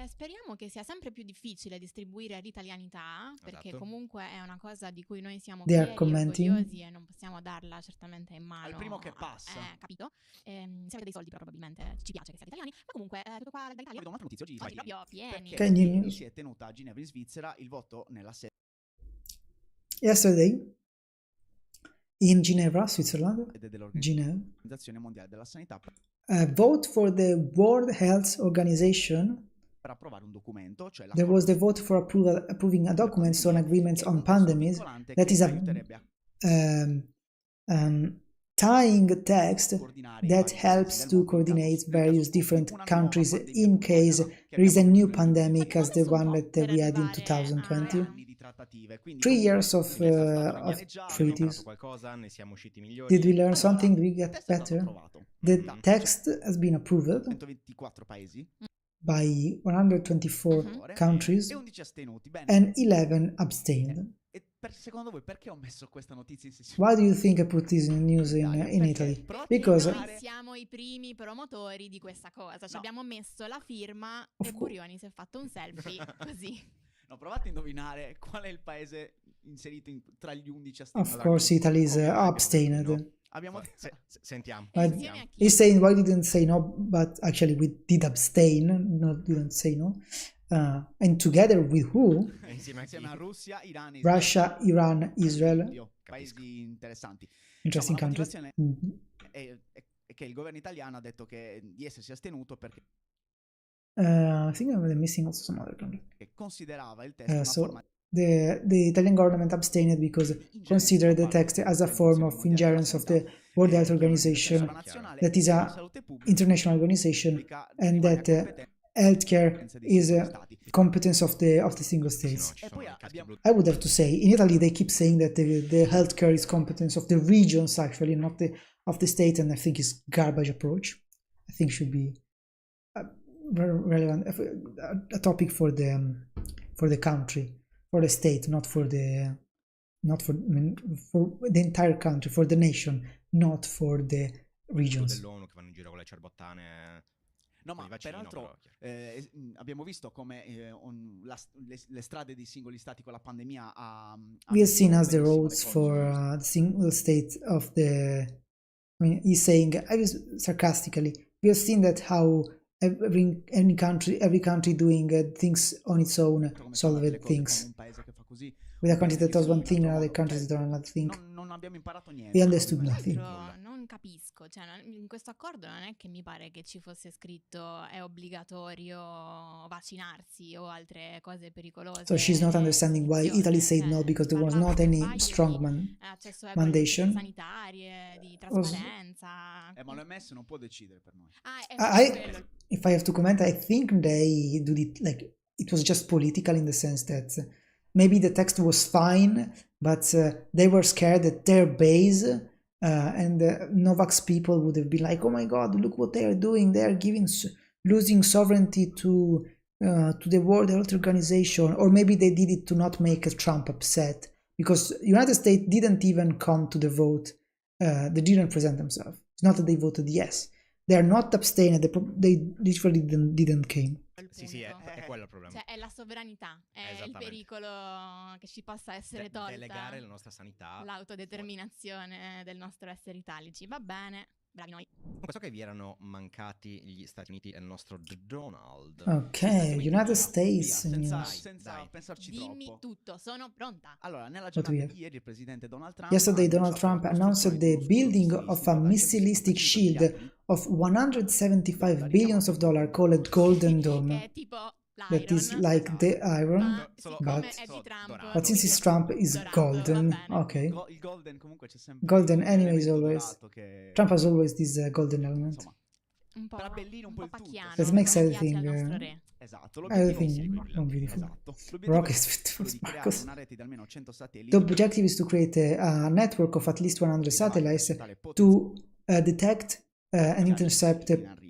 speriamo che sia sempre più difficile distribuire l'italianità, perché Esatto. comunque è una cosa di cui noi siamo They are fieri e commenting. orgogliosi e non possiamo darla certamente in mano Al primo che passa. capito? Se avete dei soldi, però probabilmente ci piace che siate italiani, ma comunque tutto qua dall'Italia. Vedo un'altra notizia oggi, Oggi proprio pieni. perché Can you- ieri si è tenuta a Ginevra in Svizzera il voto nella sede Yesterday, in Geneva, Switzerland, Geneva, dell'Organizzazione Mondiale della Sanità a vote for the World Health Organization. per approvare un documento, cioè There was the vote for approving a document on agreements on pandemics. That is a tying text that helps to coordinate various different countries in case there is a new pandemic as the one that we had in 2020. 3 years of treaties. Qualcosa, ne siamo usciti migliori. Did we learn something? Did we get better? The text has been approved 124 paesi by 124 countries e 11 astenuti. Bene. and 11 abstained. E secondo voi perché ho messo questa notizia in sessione? Why do you think I put this in news in Italy? Because Noi siamo i primi promotori di questa cosa. Ci abbiamo messo la firma e Burioni si è fatto un selfie così. No, provate a indovinare qual è il paese inserito tra gli 11 astenuti. of course Italy is abstained. Abbiamo Sentiamo. He's saying why didn't say no, but actually we did abstain, not didn't say no. And together with who? Insieme a Russia, Iran, Israele. Russia, Iran, Israel. Paesi interessanti. Interesting Insomma, la countries. motivazione è che il governo italiano ha detto di essersi astenuto perché I think I'm missing also some other countries. considerava il testo una forma The Italian government abstained because considered the text as a form of ingerence of the World Health Organization, that is a international organization, and that healthcare is a competence of the single states. I would have to say, in Italy they keep saying that the healthcare is competence of the regions actually, not of the state, and I think it's garbage approach. I think should be relevant, a topic for the country, for the state, not for the entire country, for the nation, not for the regions. Dell'ONU che vanno in giro con le cerbottane. No, ma peraltro abbiamo visto come le strade dei singoli stati con la pandemia we have seen as the roads for the single state of the. I mean, he's saying, I was sarcastically, we have seen that how every country doing things on its own, solved things. With a country that does one thing and other countries that do another thing. Non abbiamo imparato niente. We understood nothing. Non capisco, cioè in questo accordo non è che mi pare che ci fosse scritto è obbligatorio vaccinarsi o altre cose pericolose. So she's not understanding why Italy said no, because there was not any strong mandation. Sanitarie, di trasparenza. Ma l'OMS non può decidere per noi. If I have to comment, I think they did it like it was just political in the sense that maybe the text was fine, but they were scared that their base and the Novax people would have been like, oh my god, look what they are doing, they are losing sovereignty to the World Health Organization, or maybe they did it to not make Trump upset, because United States didn't even come to the vote, they didn't present themselves. It's not that they voted yes. They are not abstaining, they literally didn't came. Sì, è quello il problema. Cioè è la sovranità, è il pericolo che ci possa essere tolta. Delegare la nostra sanità. L'autodeterminazione del nostro essere italici. Va bene, bravi noi. Comunque so che vi erano mancati gli Stati Uniti e il nostro Donald. Ok, United States news. Senza pensarci Dimmi troppo. tutto, sono pronta. Allora, nella What do we giornata have? di ieri il presidente Donald Trump Yesterday, ha Donald annunciato Trump la announced costruzione the di uno building scudo of a missilistico missilistic da shield 175 miliardi of 175 $175 billions of dollars called Golden Che Dome. è tipo That is l'Iron. like the iron, Ma siccome è but di Trump, but since it's Trump, is dorato, va golden. bene. Okay, Il golden comunque c'è sempre golden anyway is l'elemento always. dorato che Trump has always this golden element. insomma Un po', per abbellire un po' il tutto. pacchiano, That makes come piace everything, al nostro re. Esatto, l'obiettivo Everything è more beautiful. esatto. L'obiettivo Rockets è with quello di creare Marcos. una rete di almeno 100 satelliti The objective is to create a network of at least 100 satellites totale to detect and intercept in arrivo.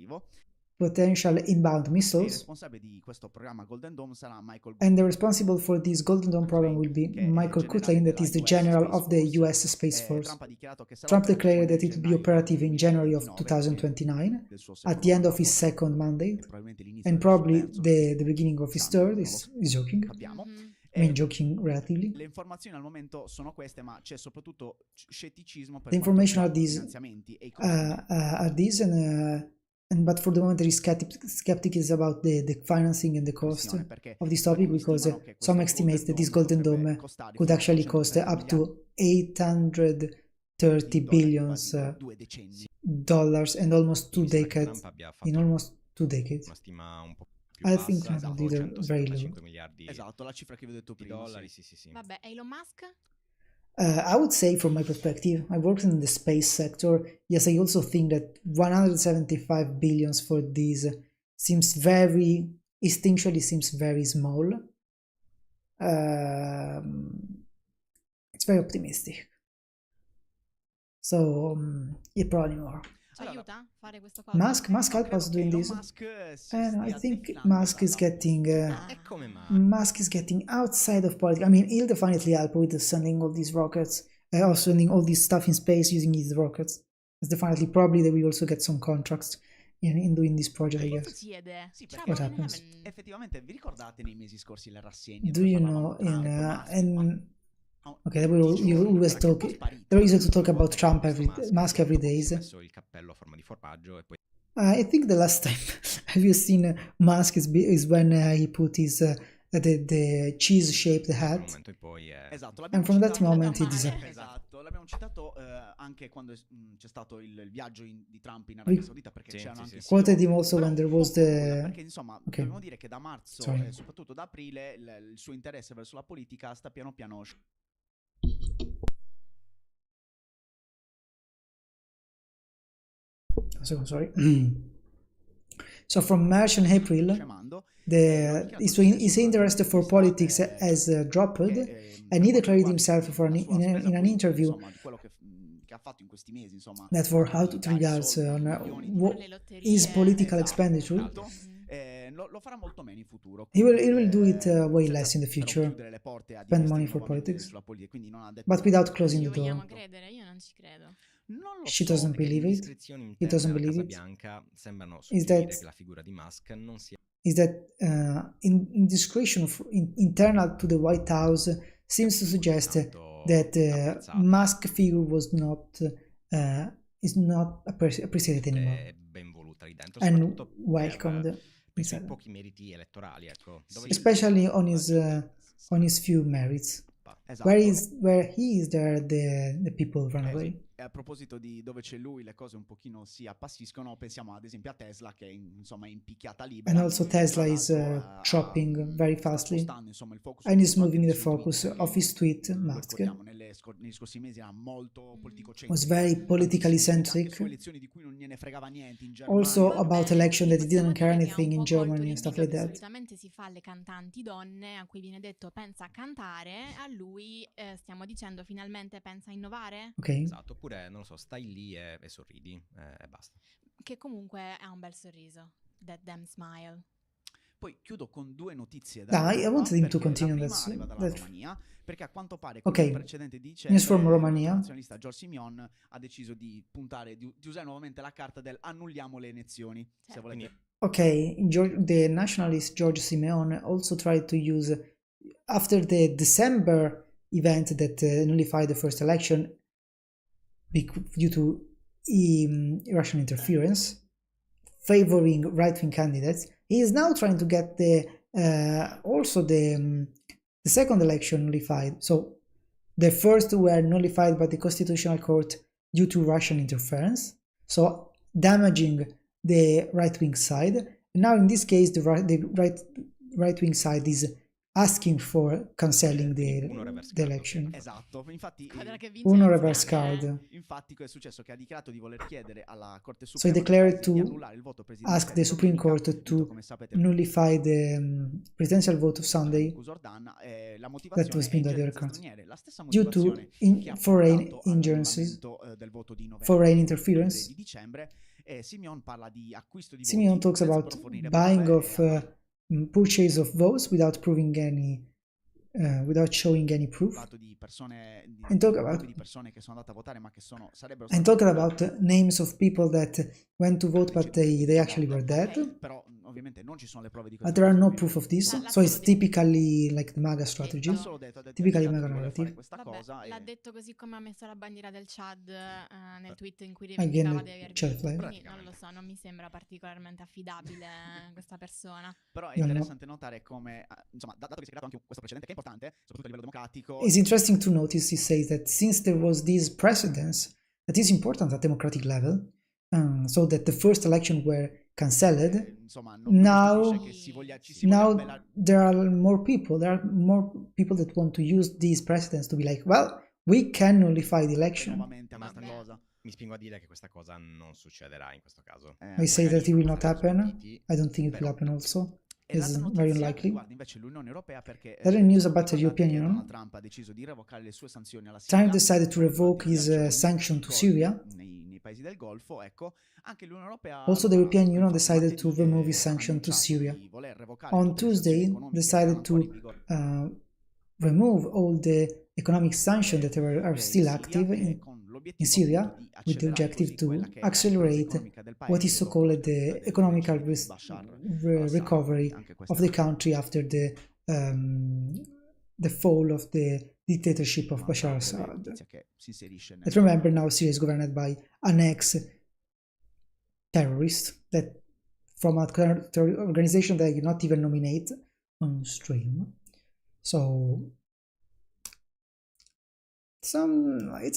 potential inbound Il missiles. responsabile di questo programma Golden Dome sarà Michael And the responsible for this Golden Dome program will be che è Michael generale Kutlain, that della is the US general Space of the Force. US Space Force. Trump ha dichiarato che sarà Trump operativo declared that nel it will be gennaio operative in January of 2029, 2029, del suo at the end of his secondo second mandate, probabilmente l'inizio and del suo probably terzo, the beginning of his chissà, third. non Is lo joking. sappiamo. Mhm. I mean, joking relatively. Le informazioni al momento sono queste, ma c'è soprattutto scetticismo per The quanto information are riguarda i these, finanziamenti e i costi. are these, and but for the moment there is skepticism about the financing and the cost Questione, perché of this topic, alcuni because stimano che questo some estimates that this Golden potrebbe Dome costare could fino a actually cost 430 up to 830 billions in 2 decenni. dollars and almost 2 Mi sembra che decades, Trump abbia in fatto almost 2 decades. una stima un po' più I bassa, think Trump tipo did a very low. 175 miliardi Esatto, la cifra che vi ho detto di prima. dollari, Sì. sì. Vabbè, Elon Musk? I would say, from my perspective, I worked in the space sector. Yes, I also think that 175 billions for this seems instinctually seems very small. It's very optimistic. So, yeah, probably more. Ci aiuta a fare questo cosa? Musk help us doing this. And I think Musk is getting E come mai? Musk is getting outside of politics. I mean, he'll definitely help with sending all these rockets, or sending all this stuff in space using his rockets. It's definitely, probably they will also get some contracts in doing this project, I Che guess. succede? Sì, Ciao, What Biden happens? Heaven. Effettivamente, vi ricordate nei mesi scorsi le rassegne? Do dove you parlavamo know in Trump, Musk, okay, you always talk. There is to talk about Trump Musk every day. Si è messo il cappello a forma di formaggio e poi I think the last time have you seen Musk is when he put his the cheese shaped da quel hat. momento in poi è Esatto, And from that citato- moment he male. disappeared. Esatto, l'abbiamo citato anche quando c'è stato il viaggio di Trump in Arabia Saudita, perché Sì, c'erano sì, anche sì. Quoted him also Però when there was perché insomma Okay. dobbiamo dire che da marzo Sorry. e soprattutto da aprile il suo interesse verso la politica sta piano piano So sorry. So from March and April, scemando. his interest for politics has dropped, and he declared himself in an interview insomma, di quello che ha fatto in questi mesi, insomma, that for how to dai regards soldi, on milioni di what Le lotterie. his political Esatto, expenditure. esatto. Lo farà molto meno in futuro. He will quindi, do it way senza less in the però future, chiudere le porte a spend divestire money for nuovamente politics, sulla politica, quindi non ha detto but without closing Ci the vogliamo door. credere? Io non ci credo. non lo She so, doesn't perché believe le it. indiscrezioni He interne doesn't alla believe Casa it. Bianca sembrano Is suggerire that- che la figura di Musk non sia Is that indiscretion internal to the White House seems to suggest tanto that apprezzata. Musk figure is not appreciated anymore è ben voluta lì dentro, and soprattutto welcomed per i suoi inside, pochi meriti elettorali, ecco. Dove Sì. especially on his few merits. esatto. Where he is there, the people run away. E a proposito di dove c'è lui, le cose un pochino si appassiscono, pensiamo ad esempio a Tesla che insomma è in picchiata libera. And also Tesla Tra is l'altro, dropping very sta fastly, spostando, insomma, il focus and is su moving the quanti dei suoi focus tweet, of his tweet. lo Musk ricordiamo, negli scorsi mesi era molto politico-centrico. was very politically Anche centric. su elezioni di cui non gliene fregava niente in Germania. Also about election that he didn't care Possiamo dire che ha anything un in po' colto Germany and stuff l'invito like che that. solitamente si fa alle cantanti donne a cui viene detto pensa a cantare, a lui stiamo dicendo finalmente pensa a innovare, Okay. esatto, oppure non lo so, stai lì e sorridi e basta. che comunque ha un bel sorriso. That damn smile. Poi chiudo con due notizie I wanted him to perché continue, la prima that's- arriva dalla that's- Romania, perché a quanto pare, Ok. come il precedente dice, News from il Romania. nazionalista George Simeon ha deciso di puntare, di usare nuovamente la carta del annulliamo le elezioni, se Certo. volete. Okay, the nationalist George Simeone also tried to use, after the December event that nullified the first election due to Russian interference, favoring right-wing candidates. He is now trying to get also the second election nullified. So the first were nullified by the Constitutional Court due to Russian interference, so damaging the right-wing side. Now in this case, the right-wing side is asking for cancelling the election. Esatto, infatti uno reverse card. Infatti è successo che ha dichiarato di voler chiedere alla Corte Suprema, so he declared to ask the Supreme Court to nullify the presidential vote of Sunday that was been the country due to foreign ingerences, foreign interference. Simeon talks about buying of purchase of votes without proving any, without showing any proof, and talk about names of people that went to vote but they actually were dead. But there are no proof of this, so it's typically like the MAGA strategy, typically MAGA narrative. Vabbè, l'ha detto così come ha messo la bandiera del Chad nel tweet in cui rivendicava di aver vinto. Quindi non lo so, non mi sembra particolarmente affidabile questa persona. Però è interessante notare come, insomma, dato che si è creato anche questo precedente che è importante, soprattutto a livello democratico. It's interesting to notice, he says, that since there was this precedence that is important at democratic level, so that the first election were cancelled, now there are more people that want to use these precedents to be like, well, we can nullify the election. Mi spingo a dire che questa cosa non succederà in questo caso. I say that it will not happen. I don't think it will happen also. It's very unlikely. Other news about the European Union. Trump decided to revoke his sanction to Syria. Also, the European Union decided to remove its sanction to Syria. On Tuesday, decided to remove all the economic sanctions that are still active in Syria, with the objective to accelerate what is so-called the economical recovery of the country after the fall of the dictatorship of Bashar Assad. Let's remember now Syria is governed by an ex-terrorist that from a organization that I did not even nominate on stream. So it's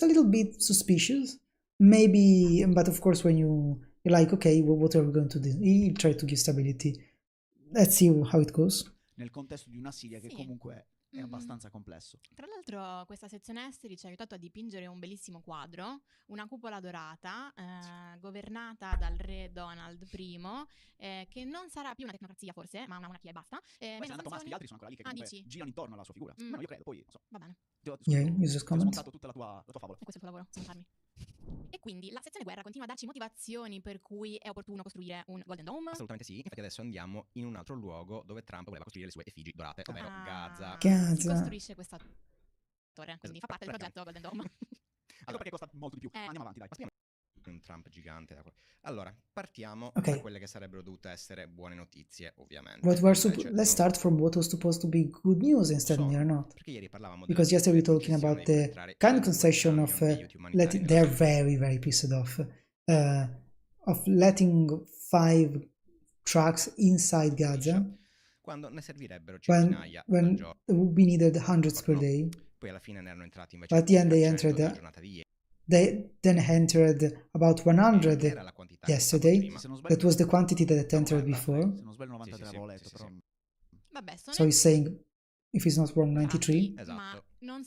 a little bit suspicious, maybe, but of course when you're like, okay, well, what are we going to do? You try to give stability. Let's see how it goes. Nel contesto di una Siria che comunque è abbastanza complesso. Tra l'altro questa sezione esteri ci ha aiutato a dipingere un bellissimo quadro, una cupola dorata governata dal re Donald I, che non sarà più una tecnocrazia forse, ma una monarchia e basta. Ma è andato Musk, gli altri sono ancora lì che comunque girano intorno alla sua figura. No, io credo, poi non so. Va bene. Ti ho smontato tutta la tua favola. E questo è il tuo lavoro, smontarmi. E quindi la sezione guerra continua a darci motivazioni per cui è opportuno costruire un Golden Dome? Assolutamente sì, infatti adesso andiamo in un altro luogo dove Trump voleva costruire le sue effigi dorate, ovvero Gaza. Si costruisce questa torre, quindi fa parte del progetto Golden Dome. Allora perché costa molto di più. Andiamo avanti, dai. Un Trump gigante. Allora, partiamo da quelle che sarebbero dovute essere buone notizie, ovviamente. Let's start from what was supposed to be good news instead, or not. Perché ieri parlavamo because yesterday we were talking about the kind of concession of they're very, very pissed off of letting 5 trucks inside Gaza quando ne servirebbero centinaia when we needed hundreds per day. Poi alla fine ne erano entrati invece but at the end they entered They then entered about 100 yesterday. That was the quantity that entered before. So he's saying, if he's not wrong, 93.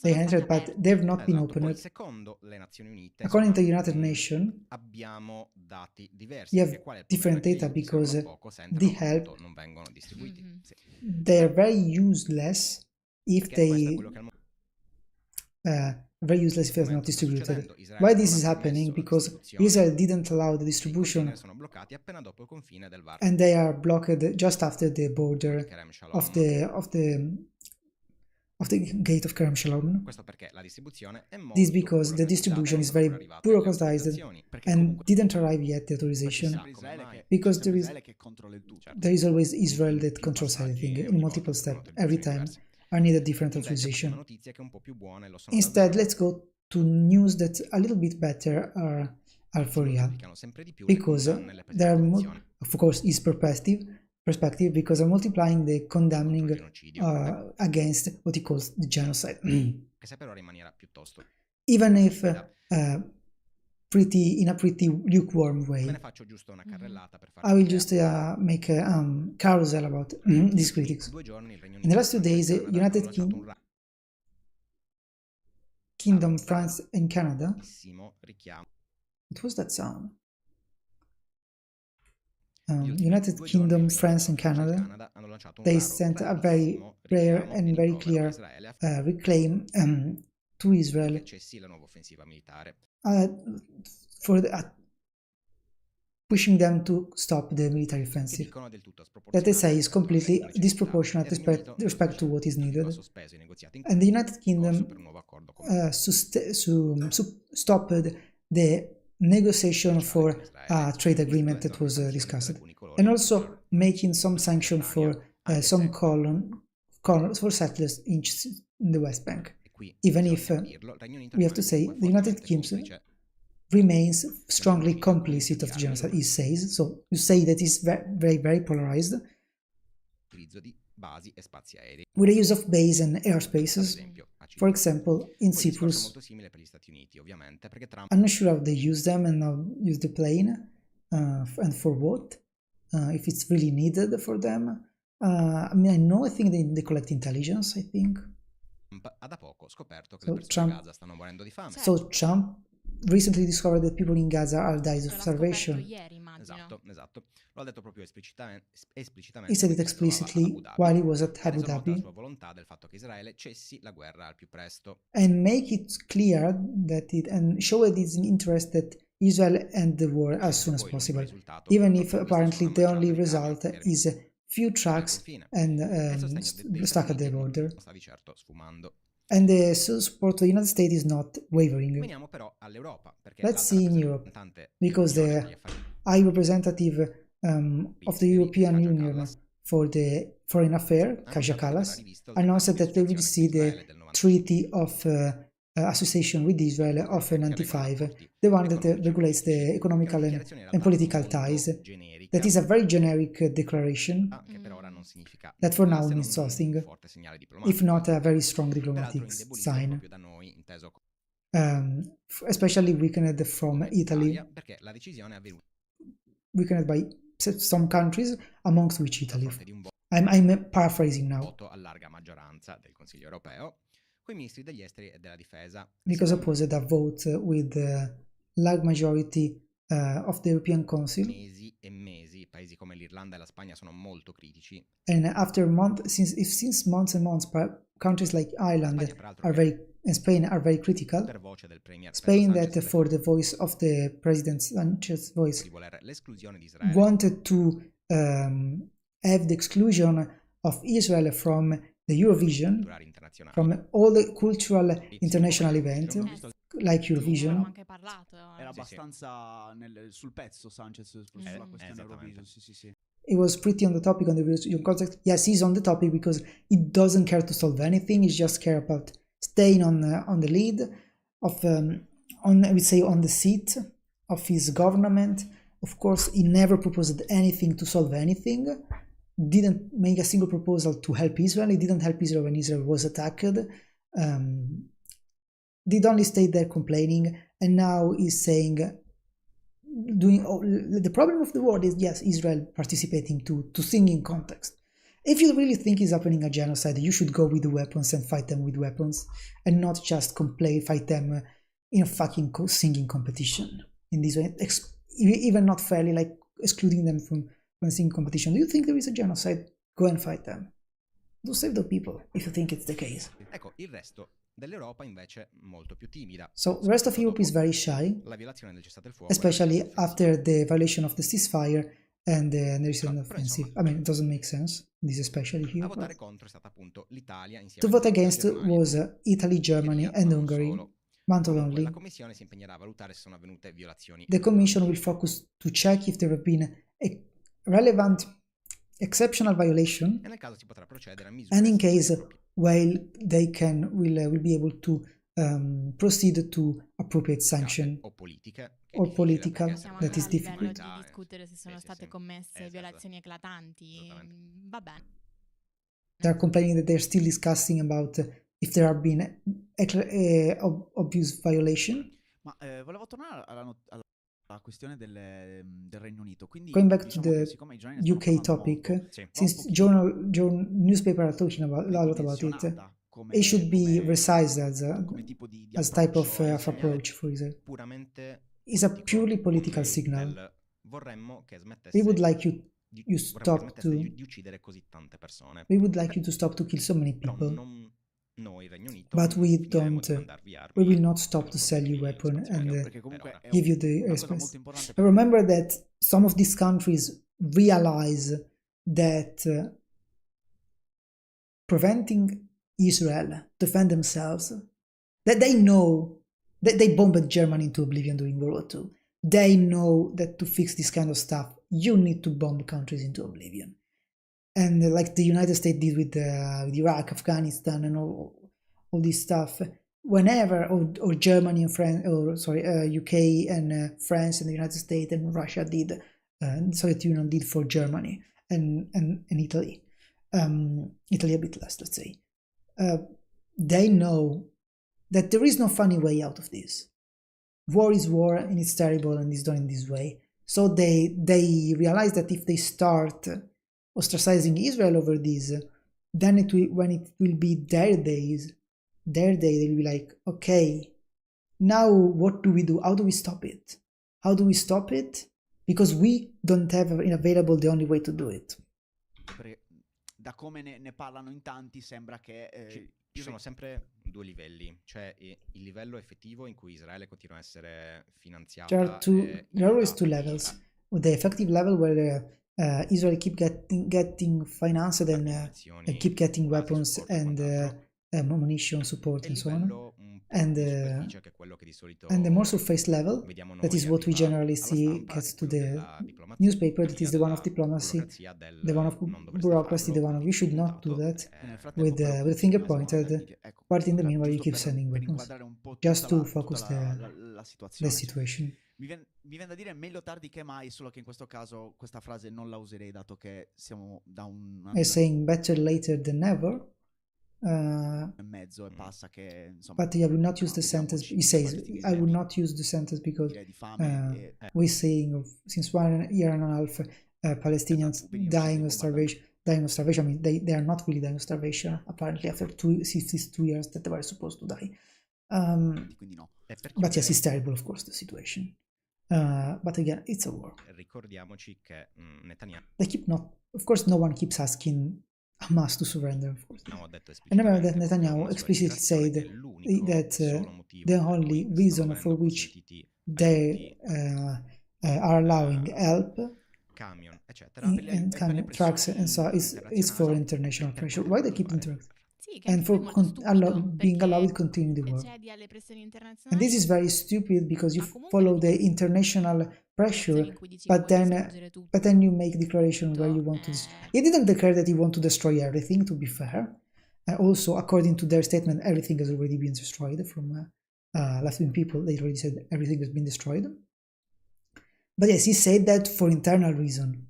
They entered, but they've not been opened. According to the United Nations, you have different data because the help, they're very useless if they very useless if it's not distributed. Why this is happening? Because Israel didn't allow the distribution and they are blocked just after the border of the gate of Kerem Shalom. This because the distribution is very bureaucratized and didn't arrive yet the authorization, because there is always Israel that controls everything in multiple steps every time. I need a different authorization. Instead, let's go to news that a little bit better are are for real, because there are, of course, his perspective, because I'm multiplying the condemning against what he calls the genocide. Even if in a pretty lukewarm way. I will just make a carousel about these critics. In the last 2 days, United Kingdom, France and Canada. What was that sound? United Kingdom, France and Canada, they sent a very rare and very clear reclaim to Israel for pushing them to stop the military offensive, that they say is completely disproportionate respect to what is needed. And the United Kingdom stopped the negotiation for a trade agreement that was discussed, and also making some sanction for some for settlers in the West Bank, even if we have to say the United Kingdom remains strongly complicit of the genocide, he says. So you say that it's very, very polarized with the use of base and airspaces. For example, in Cyprus, I'm not sure how they use them and how use the plane and for what, if it's really needed for them. I think they collect intelligence, I think. So Trump recently discovered that people in Gaza are dying of starvation. He said it explicitly while he was at Abu Dhabi, and make it clear that and show it is an interest that Israel end the war as soon as possible, even if apparently the only result is few trucks and stuck at the border. And the support of the United States is not wavering. Let's see in Europe, because the High Representative of the European Union for the Foreign Affairs, Kaja Kallas, announced that they will see the Treaty of Association with Israel of 1995, the one that regulates the economical and political ties. That is a very generic declaration that for now means something, if not a very strong diplomatic sign, especially weakened from Italy, weakened by some countries, amongst which Italy. I'm paraphrasing now. Because opposed a vote with the large majority of the European Council, and after since months and months, countries like Ireland and Spain are very critical. Spain, that for the voice of the President Sanchez's voice, wanted to have the exclusion of Israel from the Eurovision, from all the cultural international events like Eurovision. Era abbastanza sul pezzo Sanchez sulla questione Eurovision. Sì. It was pretty on the topic on the Eurovision context. Yes, he's on the topic because he doesn't care to solve anything. He just care about staying on the lead of I would say on the seat of his government. Of course, he never proposed anything to solve anything. Didn't make a single proposal to help Israel. He didn't help Israel when Israel was attacked. Did only stay there complaining, and now he's saying, the problem of the world is, yes, Israel participating to sing in context. If you really think is happening a genocide, you should go with the weapons and fight them with weapons, and not just fight them in a fucking singing competition. In this way, even not fairly, like excluding them from singing competition. Do you think there is a genocide? Go and fight them. Do save the people if you think it's the case. So the rest of Europe is very shy, especially after the violation of the ceasefire and the recent offensive. I mean, it doesn't make sense, this especially here. To vote against was Italy, Germany and Hungary, not only. The Commission will focus to check if there have been a relevant exceptional violation, and in case, while they will be able to proceed to appropriate sanction or political that is a difficult. livello di discutere se sono state commesse violazioni eclatanti. Va bene. They're complaining that they're still discussing about if there have been obvious violation. Ma volevo tornare alla questione del Regno Unito. Quindi, going back to diciamo che the siccome i giornali ne stanno UK parlando topic, molto, Sì. since va un newspaper are talking a lot about it, ridimensionata it should be come resized tipo di as type of approccio, approach for it. Puramente It's a purely political ok, signal. vorremmo che smettesse We would like you vorremmo stop che to smettesse di uccidere così tante persone. we would like you to stop to kill so many Però people, noi, Regno Unito, but we finiremo don't. di mandarvi armi We will not stop to nei sell you prossimi weapon spazi aerei, and perché comunque per ora. è give you the una cosa airspace. molto importante. And remember that some of these countries realize that preventing Israel defend themselves, that they know that they bombed Germany into oblivion during World War II. They know that to fix this kind of stuff, you need to bomb countries into oblivion. And like the United States did with Iraq, Afghanistan, and all this stuff, whenever, or Germany and France, or sorry, UK and France and the United States and Russia did, Soviet Union did for Germany and Italy, Italy a bit less, let's say. They know that there is no funny way out of this. War is war, and it's terrible, and it's done in this way. So they realize that if they start ostracizing Israel over this, then when it will be their day, they'll be like, okay, now what do we do? How do we stop it? How do we stop it? Because we don't have available the only way to do it. Da come ne parlano in tanti sembra che ci sono sempre due livelli, cioè il livello effettivo in cui Israele continua a essere finanziata. There are always two levels. The effective level where Israel keep getting financed and keep getting weapons and ammunition support and so on. And the more surface level, that is what we generally see gets to the newspaper, that is the one of diplomacy, the one of bureaucracy, the one of you should not do that, with the finger pointed, but in the meanwhile you keep sending weapons, just to focus the situation. Mi viene da dire meglio tardi che mai, solo che in questo caso questa frase non la userei, dato che siamo da un anno saying better later than never. E mezzo e passa che insomma, but I will not use the sentence. He says I will not use the sentence because we're saying since 1 year and a half Palestinians dying of starvation. I mean, they are not really dying of starvation apparently after 2 years that they were supposed to die. But yes, it's terrible, of course, the situation. But again, it's a war. Ricordiamoci che Netanyahu. Of course, no one keeps asking Hamas to surrender, of course. And remember that Netanyahu explicitly said that the only reason for which they are allowing help and camion trucks and so is for international pressure. Why they keep interacting? And for being allowed to continue the war. And this is very stupid because you follow the international pressure, but then you make declaration where you want to. He didn't declare that he want to destroy everything. To be fair, also according to their statement, everything has already been destroyed from left-wing people. They already said everything has been destroyed. But yes, he said that for internal reason.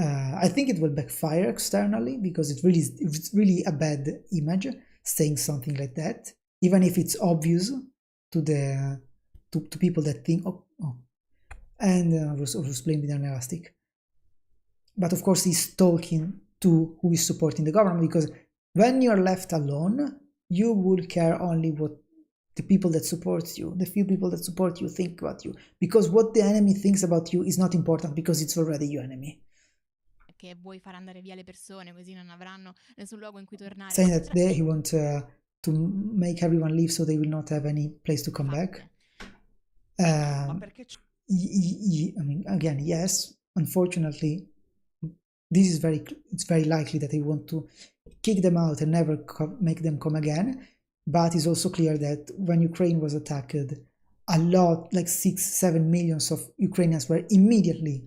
I think it will backfire externally because it's really a bad image saying something like that, even if it's obvious to people that think and was blamed with elastic. But of course he's talking to who is supporting the government, because when you're left alone, you will care only what the people that support you, the few people that support you think about you, because what the enemy thinks about you is not important because it's already your enemy. Che vuoi far andare via le persone così non avranno nessun luogo in cui tornare. Saying that he wants to make everyone leave so they will not have any place to come back. I mean, again, yes, unfortunately, it's very likely that they want to kick them out and never make them come again. But it's also clear that when Ukraine was attacked, a lot, like 6-7 million of Ukrainians were immediately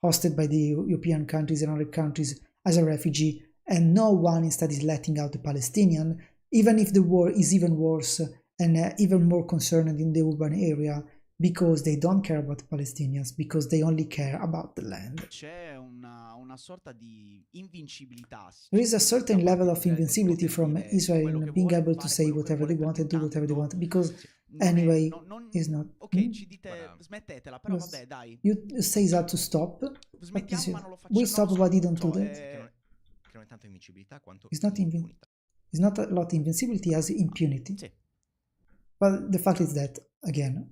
hosted by the European countries and other countries as a refugee, and no one instead is letting out the Palestinian, even if the war is even worse and even more concerned in the urban area. because they don't care about the Palestinians, because they only care about the land. C'è una sorta di invincibilità. There is a certain level of invincibility from Israel in being able to say whatever they want and do whatever they want, because anyway, it's not. Ok, ci dite smettetela, però vabbè, dai. You say that to stop, but this we stop, but you don't do that. Che non è tanto invincibilità quanto It's not it's not a lot invincibility as impunity. Sì. But the fact is that, again,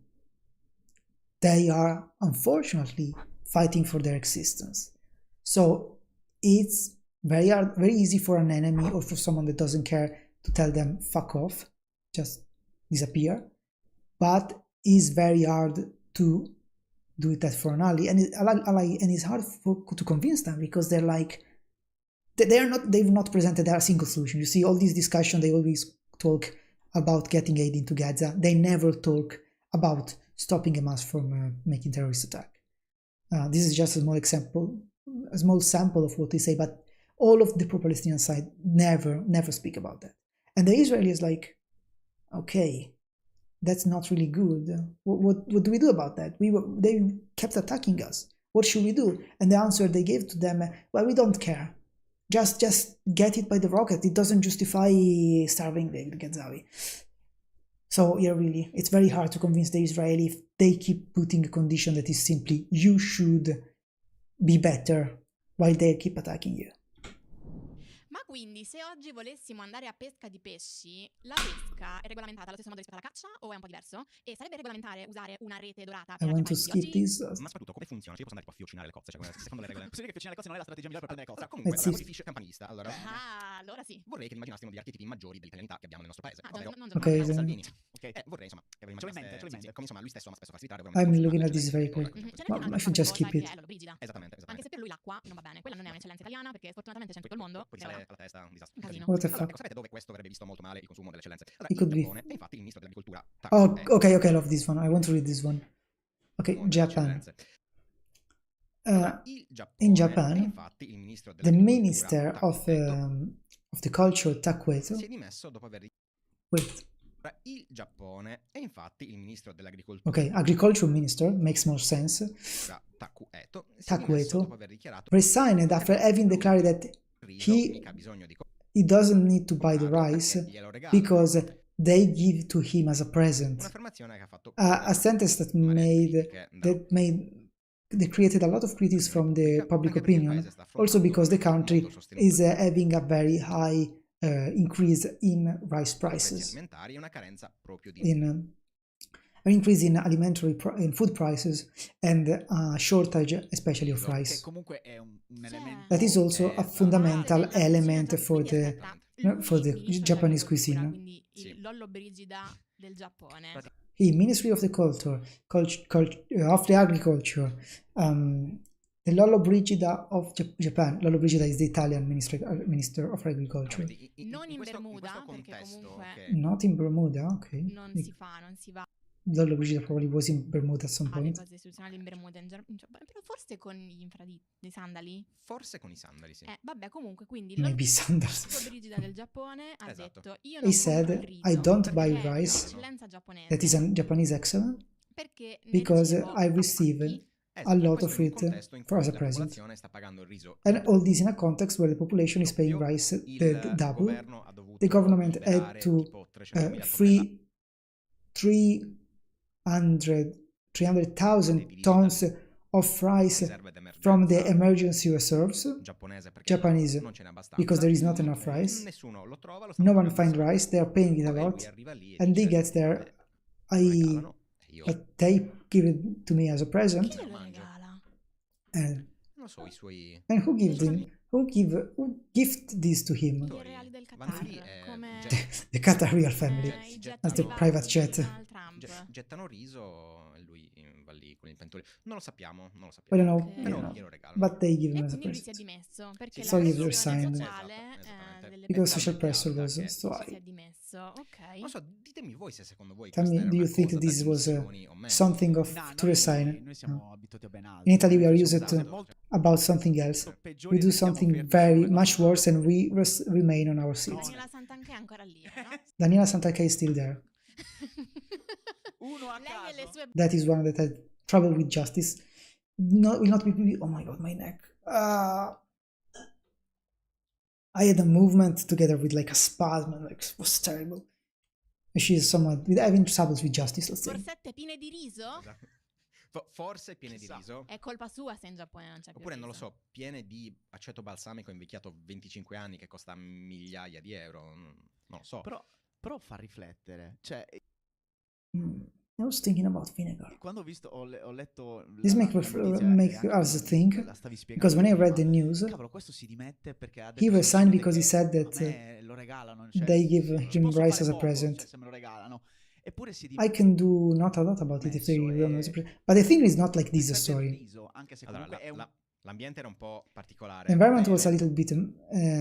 they are unfortunately fighting for their existence. So it's very hard, very easy for an enemy or for someone that doesn't care to tell them fuck off, just disappear. But it's very hard to do that for an ally, and it's hard to convince them, because they're like, they've not presented a single solution. You see all these discussions, they always talk about getting aid into Gaza. They never talk about stopping Hamas from making terrorist attack. This is just a small sample of what they say, but all of the pro-Palestinian side never speak about that. And the Israelis like, okay, that's not really good. What do we do about that? They kept attacking us. What should we do? And the answer they gave to them, well, we don't care. Just get it by the rocket. It doesn't justify starving the Gazawi. So yeah, really, it's very hard to convince the Israeli if they keep putting a condition that is simply you should be better while they keep attacking you. Ma quindi se oggi volessimo andare a pesca di pesci, la pesca è regolamentata allo stesso modo rispetto alla caccia o è un po' diverso? E sarebbe regolamentare usare una rete dorata per I want to acchiappare skip gli this. Ma soprattutto come funziona? Cioè, io posso andare qua a fiocinare le cozze, cioè secondo le regole. Posso dire che fiocinare le cozze non è la strategia migliore per prendere cozze. Comunque, Let's la see. fish campanista, allora allora sì. vorrei che immaginassimo degli archetipi maggiori dell'italianità che abbiamo nel nostro paese. Non Ok, Giovanni. Salvini. Ok. Vorrei insomma che Ce l'ho in mente, ce l'ho in mente. come insomma lui stesso ama spesso facilitare. I'm looking at this very quick. Ce n'è Well, una I should just cosa keep it. che è l'ollobrigida. Esattamente. Anche se per lui l'acqua non va bene. Quella non è un'eccellenza italiana, perché fortunatamente c'è in tutto il mondo. Poi sale alla testa un disastro. Un casino. What the Allora, fuck? ecco, sapete dove questo avrebbe visto molto male il consumo delle eccellenze? Allora, It could in be. Giappone, e infatti il ministro dell'agricoltura Oh, okay, I love this one. I want to read this one. Okay, Japan. In Japan, infatti, il ministro the Minister of the Culture, Takueto, si è dimesso dopo aver wait, il Giappone e infatti il ministro dell'agricoltura okay, Agriculture Minister, makes more sense, Takueto dopo aver dichiarato resigned after having declared that he doesn't need to buy the rice because they give to him as a present. Un'affermazione che ha fatto A sentence that created a lot of critics from the public opinion, also because the country is having a very high increase in rice prices, an increase in in food prices, and a shortage especially of rice. Comunque è un elemento. That is also a fundamental element for the Japanese cuisine. Quindi l'ollobrigida del Giappone. The Ministry of the Culture, of the Agriculture, the Lollobrigida of Japan. Lollobrigida is the Italian Minister of Agriculture. Non in Bermuda, perché comunque Not in Bermuda, okay. non si va. Lollobrigida probably was in Bermuda at some Le point. cose istituzionali in Bermuda, in Giappone, però forse con gli dei sandali? Forse con i sandali, sì. Vabbè, comunque, quindi Maybe sandals. l'ollobrigida del Giappone ha Esatto. detto io He non said, compro il riso I don't buy perché è rice. un'eccellenza giapponese, That is a Japanese excellent, perché ne because ricevo I receive attacchi. a lot of it for as a present. And all this in a context where the population is paying rice double. The government had to free 300,000 tons of rice from the emergency reserves, Japanese, because there is not enough rice. No one finds rice, they are paying it a lot, and they get there. They give it to me as a present. Chi glielo regala? And Non so, i suoi who gift this to him? I reali del Qatar, come The Qatari family. i jet That's the privati private jet. di Donald Trump. gettano riso e lui va lì con il pentolino. Non lo sappiamo. I don't know, Ok. Però glielo regalo. but they give E him as a quindi lui si è present. dimesso perché So la he pressione resigned. sociale Esattamente. delle Because persone social pressure was che so si è high. dimesso, ok. Non so, ditemi voi se secondo voi Tell me, questa era do you una think cosa da this was dimissioni o meno. something of No, to resign? noi siamo abituati a ben altro. In Italy we are Noi used siamo to molto about something else. peggiori We do e siamo something fermi very sulle much nostre- worse and we remain on our seats. Daniela Santanchè è ancora lì, no? Daniela Santanchè is still there. Uno a Lei e le caso. sue That is one that had trouble with justice. No, will not be. Oh my god, my neck. I had a movement together with like a spasm, and like it was terrible. She's someone with having troubles with justice, let's say. borsette piene di riso? Esatto. Forse piene di riso. È colpa sua se in Giappone non c'è più Oppure, riso. non lo so, piene di aceto balsamico invecchiato 25 anni che costa migliaia di euro. Non lo so. Però fa riflettere. Cioè, I was thinking about vinegar. quando ho letto This make us think, because when I read the news, cavolo, questo si dimette perché ha detto he resigned because he said that lo regalano, cioè, they give him posso rice fare as a poco, present. cioè, se me lo regalano. Eppure si I can do not a lot about it if they give him as a present. But I think it's not like this a story. riso, anche se Allora, comunque è un... l'ambiente era un po' particolare. The environment was a little bit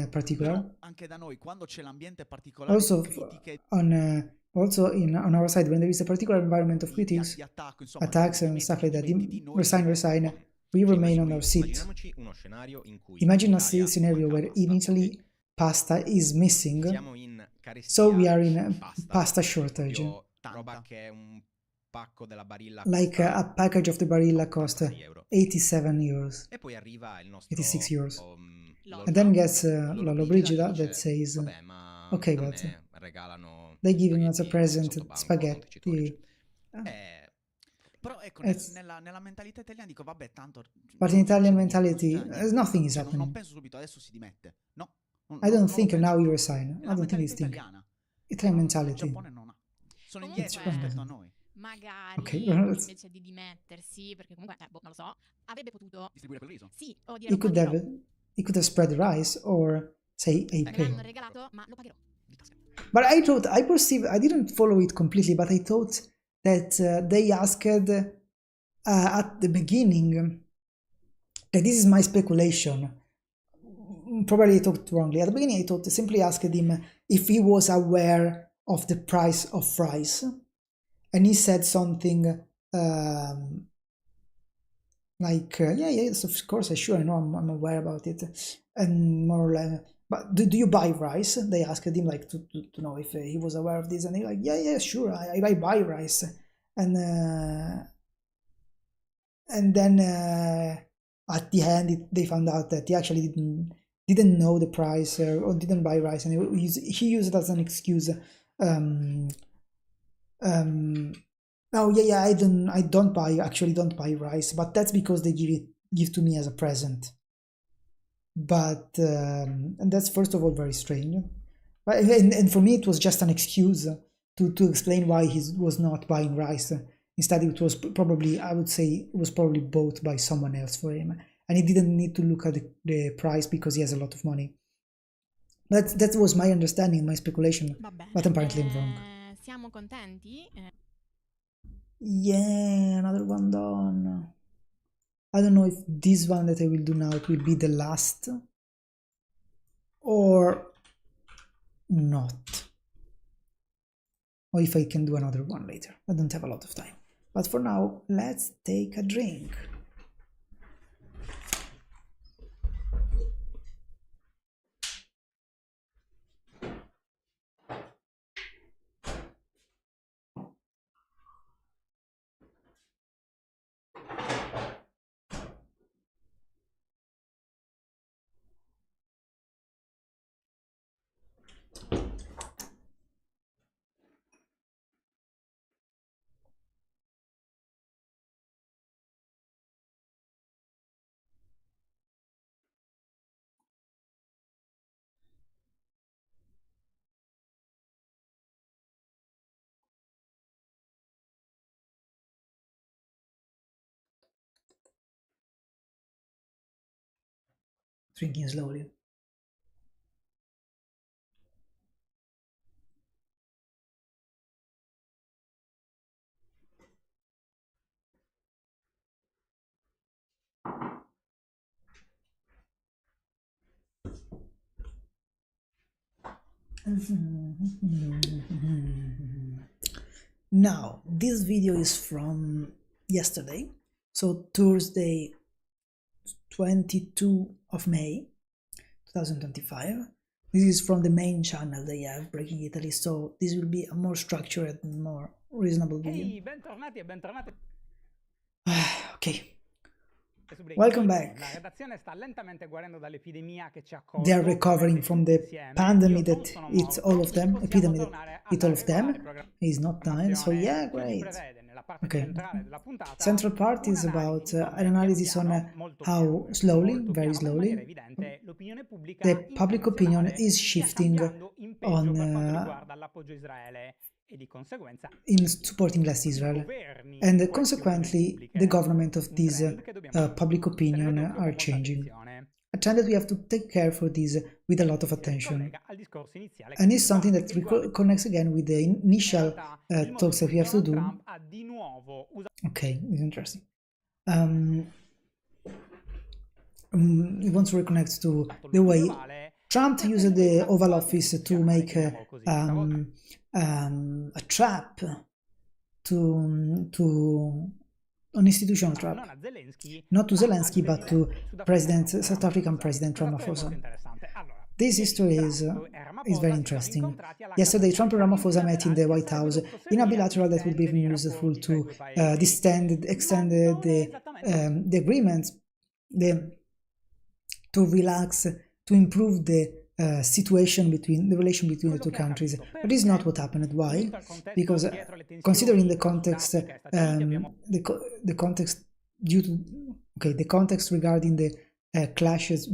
particular. Però anche da noi, quando c'è l'ambiente particolare, Also, critiche on our side, when there is a particular environment of di critics, attacco, insomma, attacks and stuff like that, resign, we Cioè, remain on our seat. Immaginiamoci uno scenario in cui Imagine in a Italia scenario manca where la pasta, in Italy pasta is missing, siamo in carestia so we are in di a pasta shortage. Io, roba che è un pacco della Barilla Like costa a package of the Barilla cost 86 euro. 87 euros. E poi arriva il nostro 86 euros. Lollo. And then gets Lollo Lollobrigida Brigida che that says, vabbè, ma okay, a but me regalano they give him as a spaghetti present sotto banco, spaghetti. contecitori. Però ecco, It's- nella mentalità italiana dico, vabbè, tanto... But in Italian mentality, nothing is non happening. penso subito, adesso si dimette. No. I don't non think lo now penso. you resign. I Nella don't think this mentalità thing. italiana. Italian Il mentality. Giappone non ha. Sono Comunque- indietro rispetto a noi. Magari Ok, invece di dimettersi, perché comunque, non lo so, avrebbe potuto... Distribuire quel riso. Sì, o dire He could "Lo pagherò". he could have spread the rice or say, hey, Me pay. l'hanno regalato, ma lo pagherò. But I didn't follow it completely, but I thought that they asked at the beginning, that this is my speculation, probably I thought wrongly. At the beginning I thought simply asked him if he was aware of the price of rice, and he said something like, yeah, yes, of course, sure, I know, I'm aware about it, and more or less, but do you buy rice? They asked him like to know if he was aware of this, and he's like, yeah, sure, I buy rice, and then at the end they found out that he actually didn't know the price or didn't buy rice, and he used it as an excuse. Oh yeah, I don't buy rice, but that's because they give to me as a present. But and that's first of all very strange. But and for me it was just an excuse to explain why he was not buying rice. Instead, it was probably, I would say, it was probably bought by someone else for him, and he didn't need to look at the price because he has a lot of money. That was my understanding, my speculation, Va bene. but apparently I'm wrong. Siamo contenti? Yeah, another one done. I don't know if this one that I will do now will be the last or not, or if I can do another one later. I don't have a lot of time, but for now let's take a drink. Drinking slowly. Now, this video is from yesterday, so Thursday, 22 of May 2025. This is from the main channel they have, Breaking Italy, so this will be a more structured and more reasonable video. Ehi, bentornati e bentornati. Okay. Su Breaking Welcome News. back. La redazione sta lentamente guarendo dall'epidemia che ci ha They are colto. recovering from the Insieme. pandemic Io non that sono it's morto, all of them, possiamo epidemic that tornare it's all of them. regolare He's not dying, so yeah, che oggi great. prevede nella parte Okay. centrale della puntata Central part is about an analysis on how slowly, very slowly, l'opinione pubblica the public opinion is stia shifting cambiando in peggio on per quanto riguarda l'appoggio a Israele e di conseguenza in supporting less Israel, and consequently the government of this public opinion are changing. A trend that we have to take care for this with a lot of attention. And it's something that connects again with the initial talks that we have to do. Okay, it's interesting. We want to reconnect to the way Trump used the Oval Office to make a trap, to an institutional trap, not to Zelensky, but to South African President Ramaphosa. This history is very interesting. Yesterday, Trump and Ramaphosa met in the White House in a bilateral that would be useful to extend the agreement, to relax, to improve the situation between the relation between the two countries. But this is not what happened. Why? Because considering the context, the context due to the context regarding the clashes,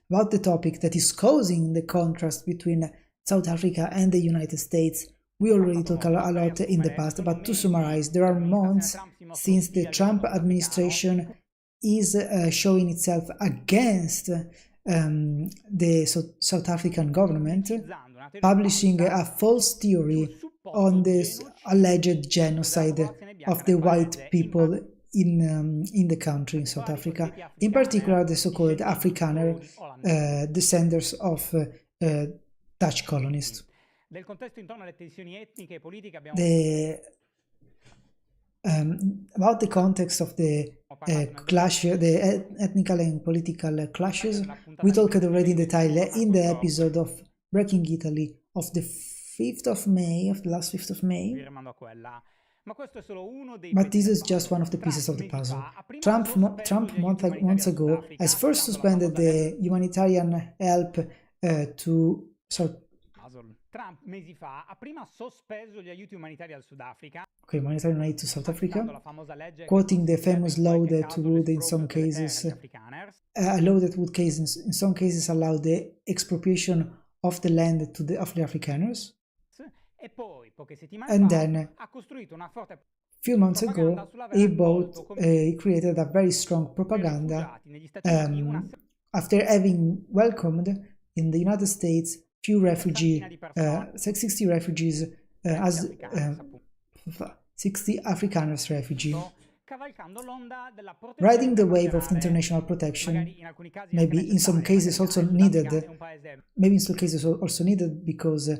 about the topic that is causing the contrast between South Africa and the United States, we already talked a lot in the past. But to summarize, there are months since the Trump administration is showing itself against the South African government, publishing a false theory on this alleged genocide of the white people in the country, in South Africa, in particular the so-called Afrikaner descendants of Dutch colonists. About the context of the clash, the ethnical and political clashes, we talked already in detail in the episode of Breaking Italy of the 5th of May, of the last 5th of May. But this is just one of the pieces of the puzzle. Trump months ago has first suspended the humanitarian help to Trump mesi fa ha prima sospeso gli aiuti umanitari al Sudafrica. Humanitarian aid to South Africa, quoting the famous law that would in some cases allow the expropriation of the land of the Afrikaners. And then a few months ago he created a very strong propaganda after having welcomed in the United States 60 refugees as 60 Afrikaners refugees, riding the wave of international protection, maybe in some cases also needed because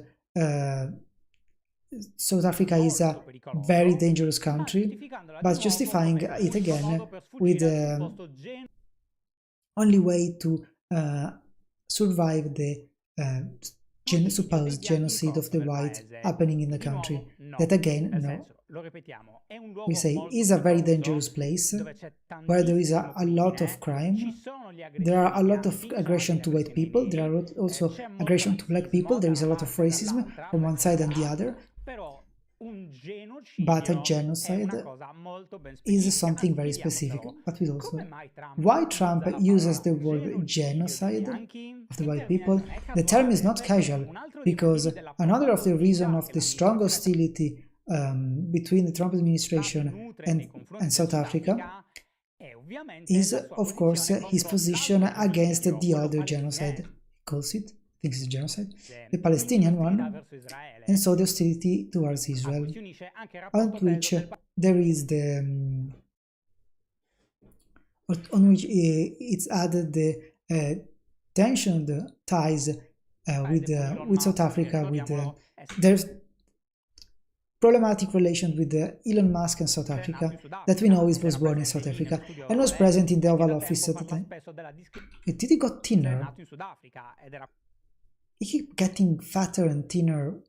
South Africa is a very dangerous country, but justifying it again with the only way to survive the supposed genocide of the white happening in the country. That again, no. We say is a very dangerous place where there is a lot of crime. There are a lot of aggression to white people. There are also aggression to black people. There is a lot of racism from one side and the other. But a genocide is something very specific. But we also, why Trump uses the word genocide of the white people? The term is not casual, because another of the reasons of the strong hostility between the Trump administration and South Africa is, of course, his position against the other genocide. He calls it, thinks it's genocide, the Palestinian one, and so the hostility towards Israel, on which there is on which it's added the tension, the ties with South Africa. problematic relations with Elon Musk and South Africa, that we know was born in South Africa and was present in the Oval Office at the time. Did he got thinner? He keep getting fatter and thinner,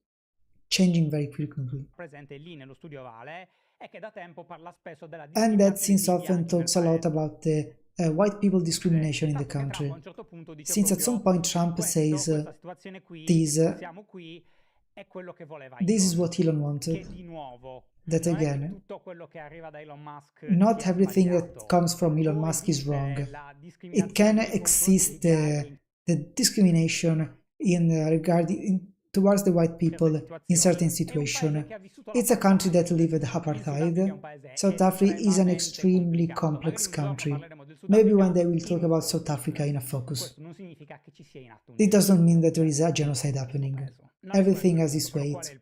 changing very frequently. And that since often talks a lot about the white people discrimination in the country. Since at some point Trump says this is what Elon wanted. That again, not everything that comes from Elon Musk is wrong. It can exist the discrimination towards the white people in certain situations. It's a country that lived apartheid. South Africa is an extremely complex country. Maybe one day we'll talk about South Africa in a focus. It doesn't mean that there is a genocide happening. Everything has its weight.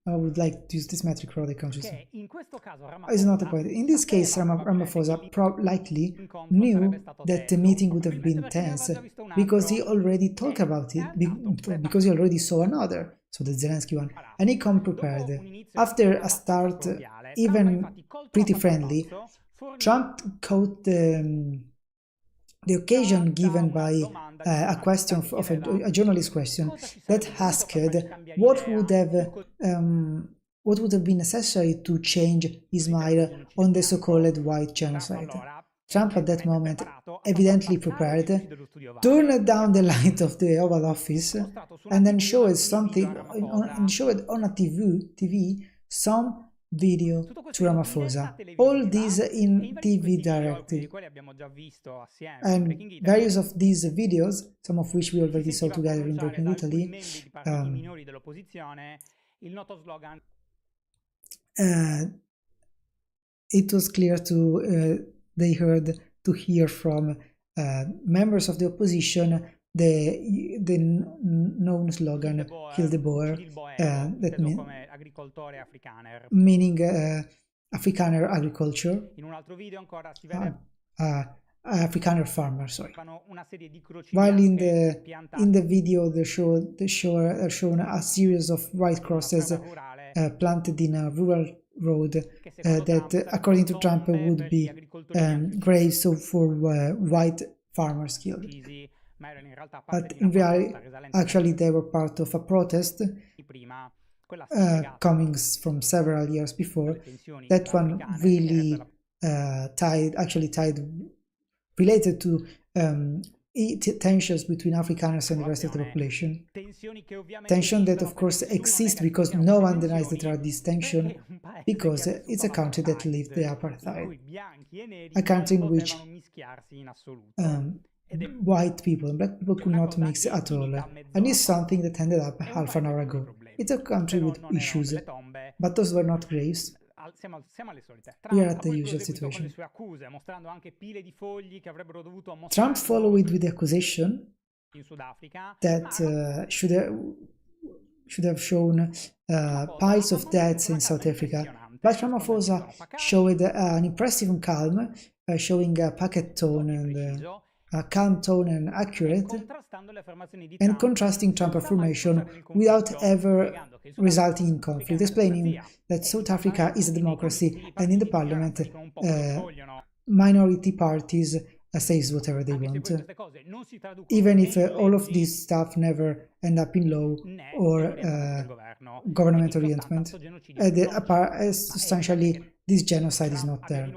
I would like to use this metric for other countries. It's not a point. In this case, Ramaphosa likely knew that the meeting would have been tense because he already talked about it, because he already saw another, so the Zelensky one, and he come prepared. After a start, even pretty friendly, Trump caught the occasion given by a question of a journalist question that asked what would have been necessary to change his mind on the so-called white genocide. Trump at that moment, evidently prepared, turned down the light of the Oval Office and then showed something, showed on a TV some video to Ramaphosa. All these in TV directly. And various of these videos, some of which we already saw together in Breaking Italy, it was clear they heard to hear from members of the opposition the known slogan "Kill the Boer," that meaning Afrikaner agriculture, Afrikaner farmer. Sorry. While in the video they shown a series of white crosses planted in a rural road that, according to Trump, would be graves for white farmers killed. But in reality, actually, they were part of a protest coming from several years before. That one really related to tensions between Afrikaners and the rest of the population. Tension that, of course, exists because no one denies that there are these tensions, because it's a country that lived the apartheid. A country in which white people and black people could not mix at all, and it's something that ended up half an hour ago. It's a country with issues, but those were not graves. We are at the usual situation. Trump followed with the accusation that should have shown piles of deaths in South Africa, but Ramaphosa showed an impressive calm, showing a packet tone and a calm tone and accurate, and contrasting Trump affirmation without ever resulting in conflict, explaining that South Africa is a democracy and in the parliament minority parties says whatever they want, even if all of this stuff never end up in law or government orientment. Substantially, this genocide is not there.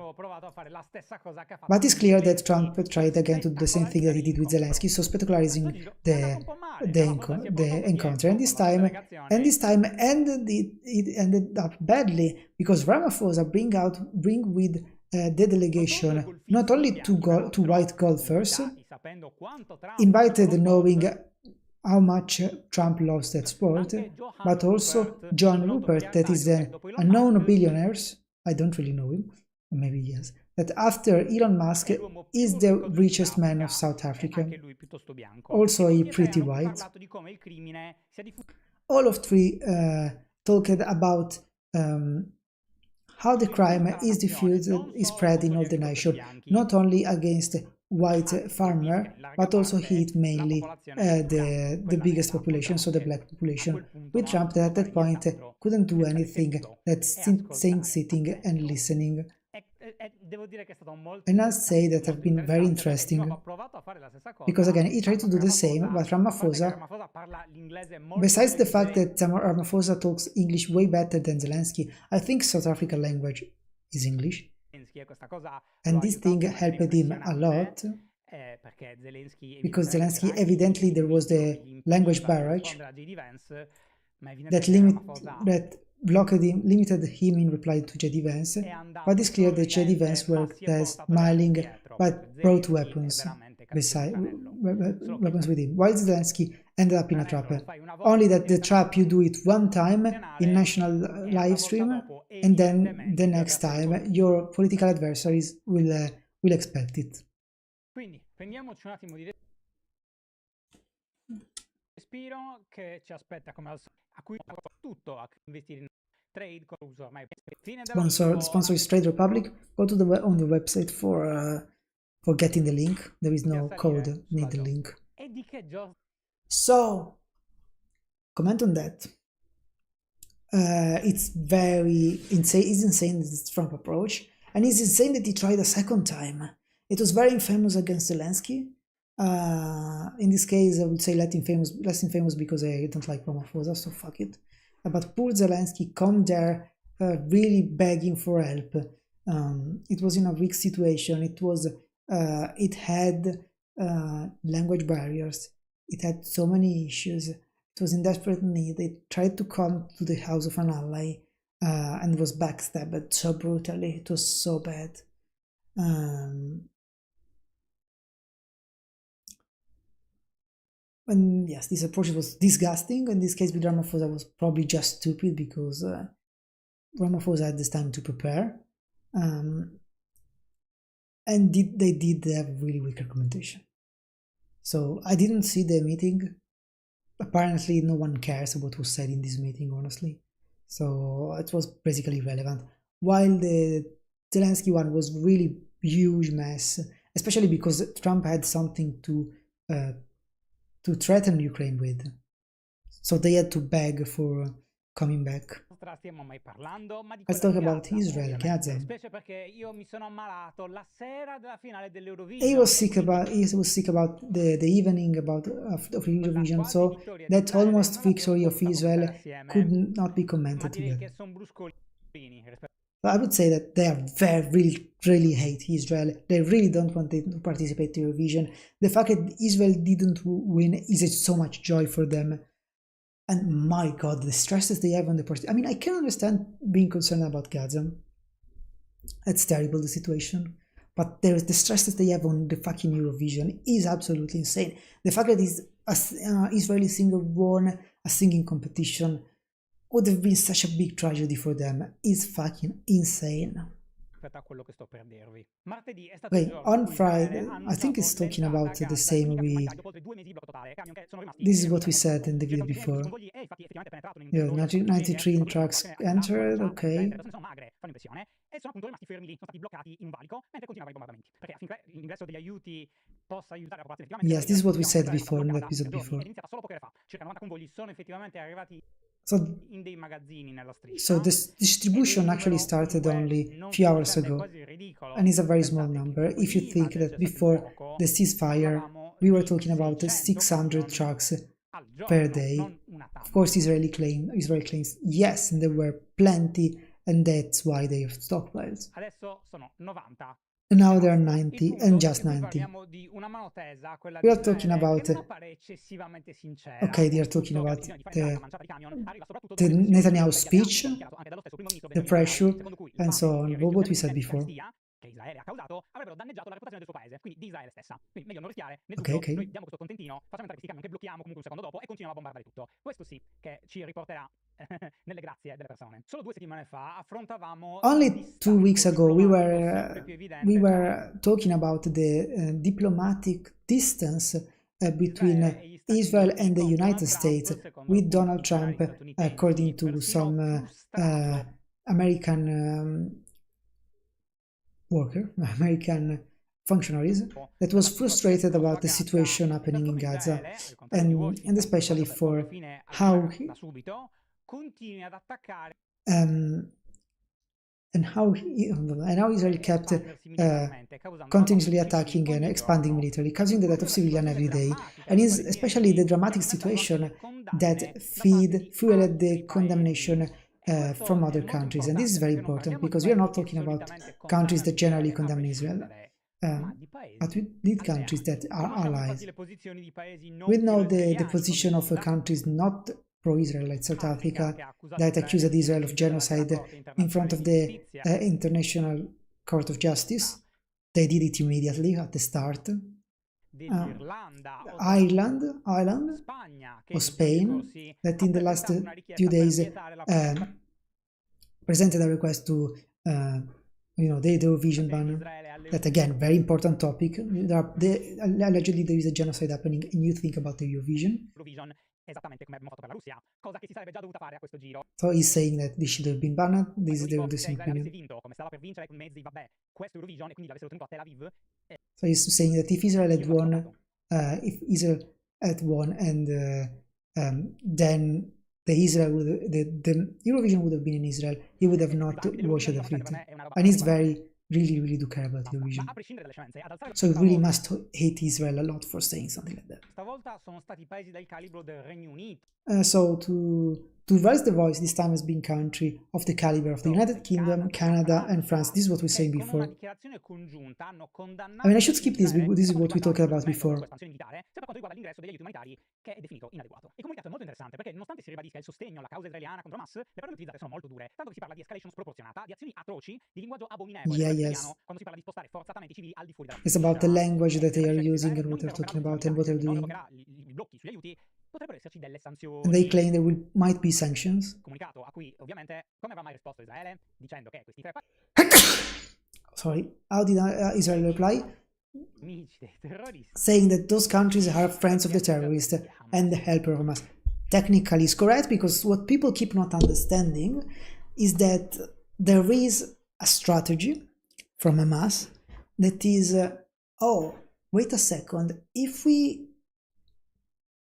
But it's clear that Trump tried again to do the same thing that he did with Zelensky, so spectacularizing the encounter. And this time it ended up badly, because Ramaphosa bring with the delegation not only two white golfers, invited knowing how much Trump loves that sport, but also John Rupert, that is a known billionaire. I don't really know him, maybe yes, that after Elon Musk is the richest man of South Africa, also a pretty white. All of three talked about how the crime is diffused, is spread in all the nation, not only against white farmer, but also hit mainly the biggest population, so the black population, with Trump that at that point couldn't do anything that's saying sitting and listening. And I'll say that have been very interesting, because again, he tried to do the same, but Ramaphosa, besides the fact that Ramaphosa talks English way better than Zelensky, I think South African language is English, and this thing helped him a lot, because Zelensky, evidently there was the language barrier that limited him in reply to JD Vance, but it's clear that JD Vance worked as smiling, but brought weapons weapons with him, while Zelensky ended up in a trap. Only that the trap, you do it one time in national live stream, and then the next time your political adversaries will expect it. Quindi prendiamoci un attimo di respiro che ci aspetta come al solito, a cui tutto a investire in trade con uso ormai sponsor is Trade Republic. Go to on the website for getting the link. There is no code, need the link. So comment on that. It's very insane. It's insane that it's Trump approach, and it's insane that he tried a second time. It was very infamous against Zelensky. In this case, I would say less infamous because I don't like Ramaphosa, so fuck it. But poor Zelensky come there really begging for help. It was in a weak situation. It had language barriers. It had so many issues. It was in desperate need. They tried to come to the house of an ally and was backstabbed so brutally. It was so bad. And yes, this approach was disgusting. In this case with Ramaphosa was probably just stupid, because Ramaphosa had this time to prepare. And they did have really weak argumentation. So I didn't see the meeting. Apparently no one cares about what was said in this meeting, honestly. So it was basically irrelevant. While the Zelensky one was really huge mess, especially because Trump had something to threaten Ukraine with. So they had to beg for coming back. Let's talk about Israel, Gaza. He was sick about the evening of Eurovision, so that almost victory of Israel could not be commented together. I would say that they are really hate Israel. They really don't want to participate in Eurovision. The fact that Israel didn't win is so much joy for them. And my God, the stresses they have on the party. I mean, I can understand being concerned about Gaza. It's terrible, the situation. But the stresses they have on the fucking Eurovision is absolutely insane. The fact that Israeli singer won a singing competition would have been such a big tragedy for them. Is fucking insane. Okay, on Friday, I think it's talking about the same this is what we said in the video before. Yeah, 93 trucks entered, okay. Yes, this is what we said before in the episode before. So this distribution actually started only a few hours ago, and it's a very small number. If you think that before the ceasefire we were talking about 600 trucks per day, of course Israel claims yes, and there were plenty, and that's why they have stockpiles. And now there are 90, and just 90. We are talking about okay, they are talking about the Netanyahu speech, the pressure, and so on, what we said before. Okay. Only 2 weeks ago we were talking about the diplomatic distance between Israel and the United States, with Donald Trump, according to some American functionaries that was frustrated about the situation happening in Gaza, and especially for how how Israel kept continuously attacking and expanding militarily, causing the death of civilians every day, and is especially the dramatic situation that fueled the condemnation from other countries. And this is very important because we are not talking about countries that generally condemn Israel, but we need countries that are allies. We know the position of countries not pro-Israel, like South Africa, that accused Israel of genocide in front of the International Court of Justice. They did it immediately at the start. Ireland or Spain, that in the last few days presented a request to the Eurovision ban. That again, very important topic. Allegedly there is a genocide happening, and you think about the Eurovision. So he's saying that this should have been banned. This is the same opinion. So he's saying that if Israel had won, and then the Eurovision would have been in Israel, he would have not watched the flute. And he's really do care about Eurovision. So he really must hate Israel a lot for saying something like that. So to raise the voice, this time has been country of the caliber of the United Kingdom, Canada, and France. This is what we were saying before. I mean, I should skip this. This is what we talked about before. Yeah, yes. It's about the language that they are using and what they're talking about and what they're doing. And they claim there might be sanctions. Sorry, how did Israel reply? Saying that those countries are friends of the terrorists and the helper of Hamas. Technically is correct, because what people keep not understanding is that there is a strategy from Hamas that is, oh, wait a second, if we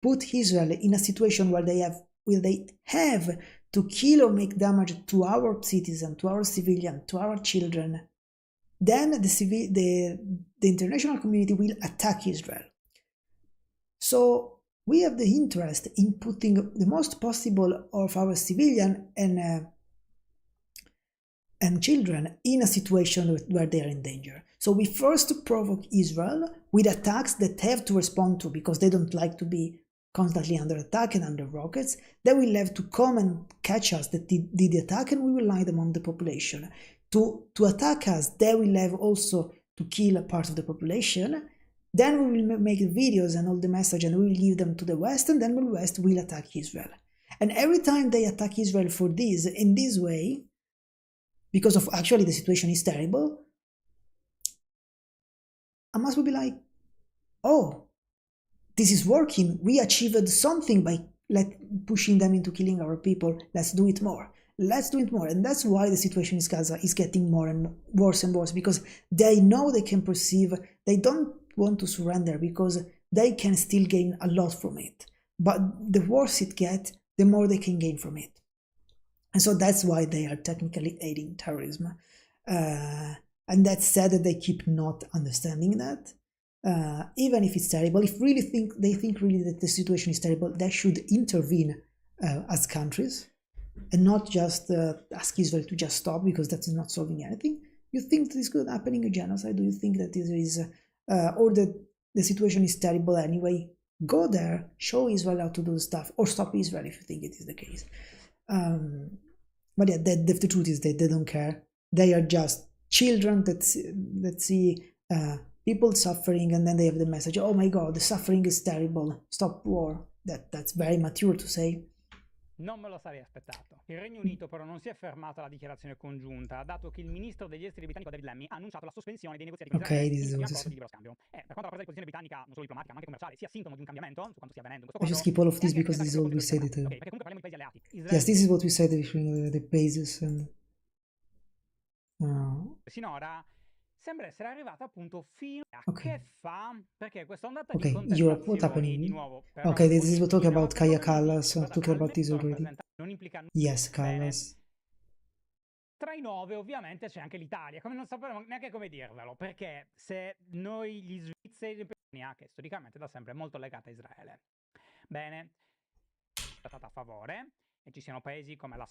put Israel in a situation where they have to kill or make damage to our citizens, to our civilians, to our children, then the international community will attack Israel. So we have the interest in putting the most possible of our civilians and children in a situation where they are in danger. So we first provoke Israel with attacks that they have to respond to, because they don't like to be constantly under attack and under rockets. They will have to come and catch us that did the attack, and we will lie them on the population. To attack us, they will have also to kill a part of the population. Then we will make videos and all the message, and we will give them to the West, and then the West will attack Israel. And every time they attack Israel for this, in this way, because of actually the situation is terrible, Hamas will be like, oh, this is working. We achieved something by pushing them into killing our people. Let's do it more. Let's do it more. And that's why the situation in Gaza is getting more and worse, because they know they can perceive, they don't want to surrender because they can still gain a lot from it. But the worse it gets, the more they can gain from it. And so that's why they are technically aiding terrorism. And that's sad that they keep not understanding that. Even if it's terrible, if they think really that the situation is terrible, they should intervene as countries and not just ask Israel to just stop, because that's not solving anything. You think this could happen a genocide? Do you think that this is, or that the situation is terrible anyway? Go there, show Israel how to do stuff, or stop Israel if you think it is the case. But yeah, the truth is that they don't care. They are just children that see people suffering, and then they have the message, oh my god, the suffering is terrible, stop war. That's very mature to say. Non me lo sarei aspettato. Il Regno Unito però non si è fermato alla dichiarazione congiunta, dato che il ministro degli esteri britannico David Lammy ha annunciato la sospensione dei negoziati con Israele in un accordo di libero scambio. Per quanto la posizione britannica, non solo diplomatica ma anche commerciale, sia sintomo di un cambiamento su quanto stia avvenendo in questo I just skip all of this because this is what we said. Perché comunque parliamo di paesi alleati. Yes, this is what we said between the bases and... Sinora sembra essere arrivata appunto fino a che fa, perché questa ondata di Europe, what contestazioni, happening? di nuovo, Okay, this is we're talking oggettive, ma about Kaya perlomeno Kallas, guarda, talking about this almeno already. non implica nulla. Yes, Bene. Kallas. Tra i 9 ovviamente c'è anche l'Italia, come non sapremo neanche come dirvelo, perché se noi gli svizzeri, che storicamente da sempre è molto legata a Israele, bene, è stata a favore, e ci siano paesi come la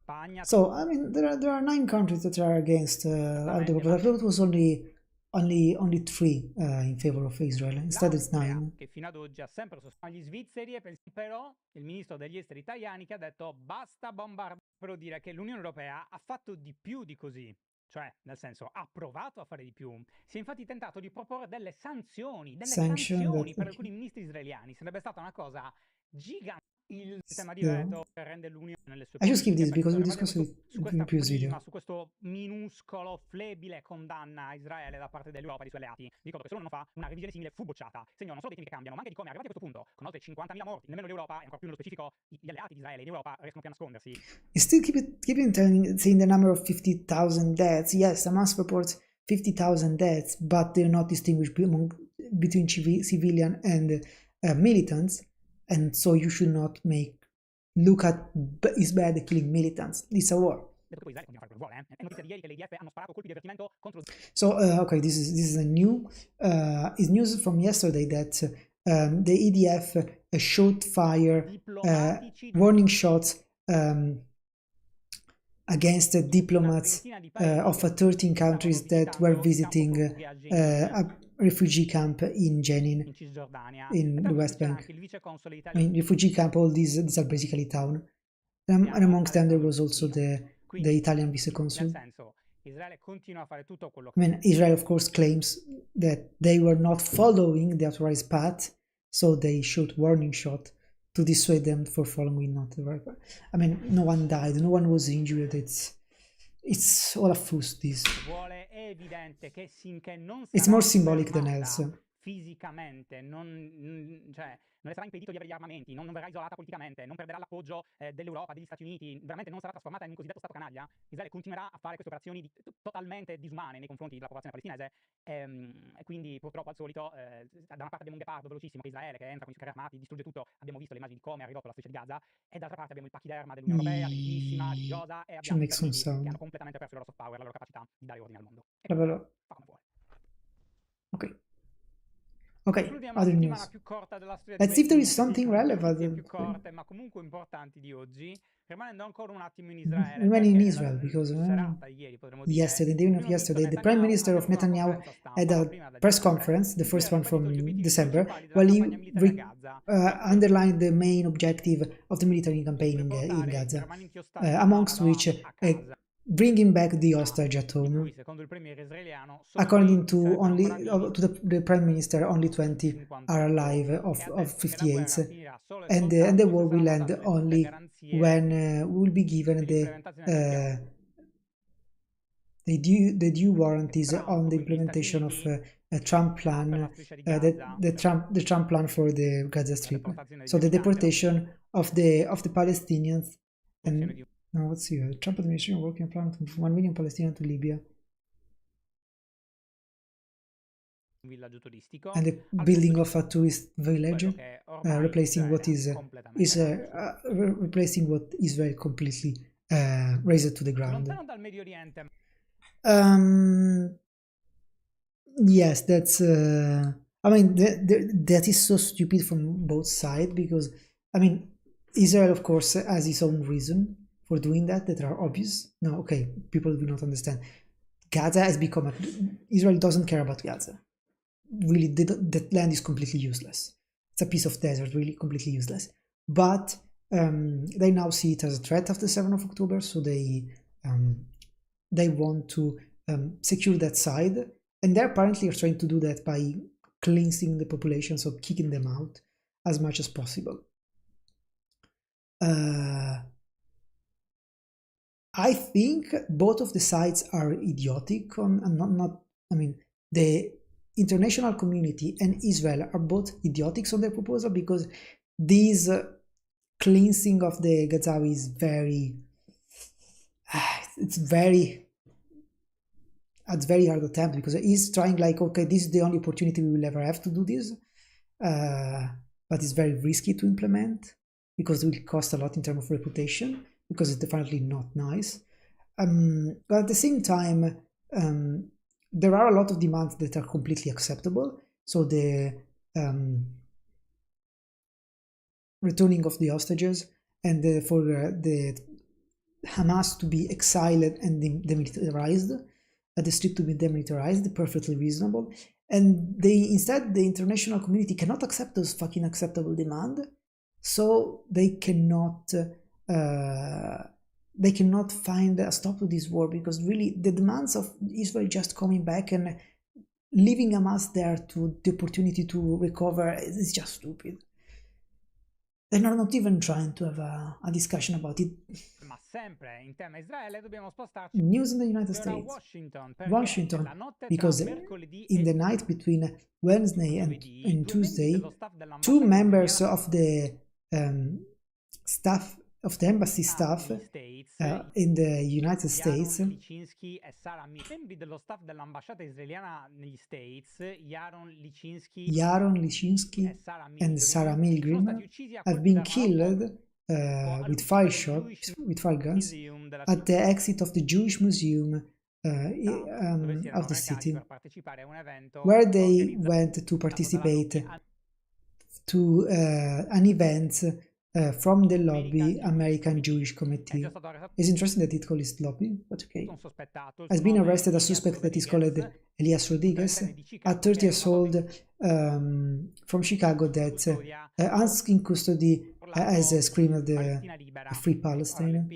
Spagna. So, I mean, there are 9 countries that are against the proposal. I thought it was only 3 in favor of Israel. Instead it's 9. Che fino ad oggi ha sempre sostenuto gli svizzeri, e però il ministro degli esteri italiani che ha detto basta bombardare, per dire che l'Unione Europea ha fatto di più di così. Cioè, nel senso, ha provato a fare di più. Si è infatti tentato di proporre delle sanzioni per alcuni ministri israeliani. Sarebbe stata una cosa gigante. Il sistema di veto per rendere l'Unione nelle sue I just skip this because we discussed it in the previous video. Su questo minuscolo, flebile condanna a Israele da parte dell'Europa e dei suoi alleati. Ricordo che solo un anno fa una revisione simile fu bocciata. Segnò non solo dei temi che cambiano, ma anche di come arrivati a questo punto, con oltre 50.000 morti, nemmeno l'Europa, e ancora più nello specifico gli alleati di Israele in Europa, riescono più a nascondersi. You still keep saying the number of 50,000 deaths. Yes, Hamas reports 50,000 deaths, but they're not distinguished between civilian and militants. And so you should not look at it's bad killing militants. It's a war. So okay, this is a new is news from yesterday that the EDF shot fire warning shots against the diplomats of 13 countries that were visiting a refugee camp in Jenin, in the West Bank. I mean, refugee camp, all these are basically town. And amongst them there was also the Italian vice consul. I mean, Israel of course claims that they were not following the authorized path, so they shot warning shot to dissuade them for following not the right path. I mean, no one died, no one was injured. It's all a fuss, this. It's more symbolic than else. Fisicamente, non le sarà impedito di avere gli armamenti, non verrà isolata politicamente, non perderà l'appoggio dell'Europa, degli Stati Uniti, veramente non sarà trasformata in un cosiddetto Stato canaglia. Israele continuerà a fare queste operazioni totalmente disumane nei confronti della popolazione palestinese, e quindi purtroppo al solito da una parte abbiamo un ghepardo velocissimo che è Israele, che entra con i suoi carri armati, distrugge tutto, abbiamo visto le immagini di come è arrivato alla striscia di Gaza, e dall'altra parte abbiamo il pachiderma dell'Unione Europea, lentissima, litigiosa, e abbiamo gli Stati Uniti che hanno completamente perso il loro soft power, la loro capacità di dare ordine al mondo. E fa come vuole. Okay, other news. Let's see if there is something relevant. Più corte, ma comunque importanti di oggi, rimanendo ancora un attimo in Israele. Remaining in Israel, because yesterday, the evening of yesterday, the Prime Minister of Netanyahu had a press conference, the first one from December, while he underlined the main objective of the military campaign in Gaza, amongst which bringing back the hostage at home. According to the Prime Minister, only 20 are alive of 58, and the war will end only when will be given the due warranties on the implementation of a Trump plan, the Trump plan for the Gaza Strip. So the deportation of the Palestinians and. Now let's see, Trump administration working on plan to move 1 million Palestinians to Libya. And the building of a tourist village, replacing what Israel completely razed to the ground. Yes, that's. I mean, that is so stupid from both sides, because I mean, Israel of course has its own reason for doing that are obvious. No, okay, people do not understand. Gaza has become Israel doesn't care about Gaza. Really, that land is completely useless. It's a piece of desert, really completely useless. But they now see it as a threat after 7th of October, so they want to secure that side, and they apparently are trying to do that by cleansing the population, so kicking them out as much as possible. I think both of the sides are idiotic. I mean, the international community and Israel are both idiotics on their proposal, because this cleansing of the Gazawi is very. It's very. a very hard attempt, because he's trying like, okay, this is the only opportunity we will ever have to do this, but it's very risky to implement because it will cost a lot in terms of reputation, because it's definitely not nice. But at the same time, there are a lot of demands that are completely acceptable. So the returning of the hostages, and for the Hamas to be exiled and demilitarized, the Strip to be demilitarized, perfectly reasonable. And instead the international community cannot accept those fucking acceptable demands, so they cannot find a stop to this war, because really the demands of Israel just coming back and leaving Hamas there to the opportunity to recover is just stupid. They're not even trying to have a discussion about it. Ma sempre in tema Israele dobbiamo spostarci. News in the United States. Washington, because in the night between Wednesday and Tuesday, 2 members of the staff of the embassy staff in the United States, membri dello staff dell'ambasciata israeliana negli States, Yaron Lichinsky and Sarah Milgrim, have been killed with fire guns at the exit of the Jewish Museum of the city, where they went to participate to an event from the lobby American Jewish Committee. It's interesting that it calls it lobby, but okay. Has been arrested a suspect that is called Elias Rodriguez, a 30-year-old from Chicago that asked in custody as screamed Free Palestine.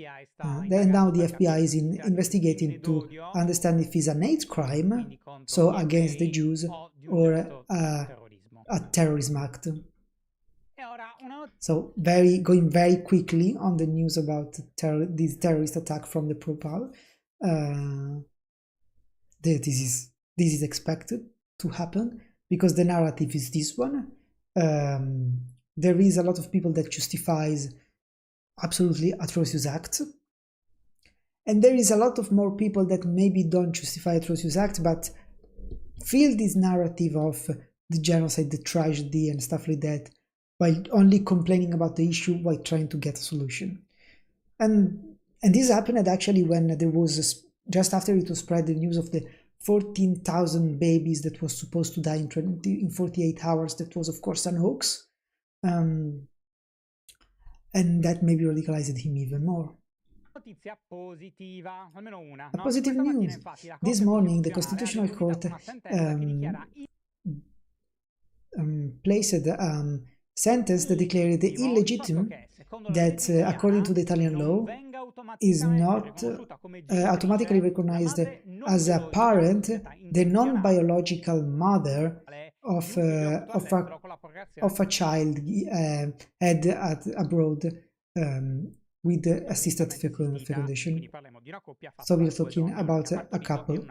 Then now the FBI is investigating to understand if it's an hate crime, so against the Jews, or a terrorism act. So going very quickly on the news about this terrorist attack from the Propal. This is expected to happen because the narrative is this one. There is a lot of people that justifies absolutely atrocious acts, and there is a lot of more people that maybe don't justify atrocious acts but feel this narrative of the genocide, the tragedy and stuff like that, while only complaining about the issue while trying to get a solution. And this happened actually when there was, just after it was spread, the news of the 14,000 babies that was supposed to die in 48 hours. That was of course an hoax, and that maybe radicalized him even more. A positive news. This morning the Constitutional Court placed sentence that declared it illegitimate that, according to the Italian law, is not automatically recognized as a parent the non-biological mother of a child had abroad with assisted fecundation. So we are talking about a couple.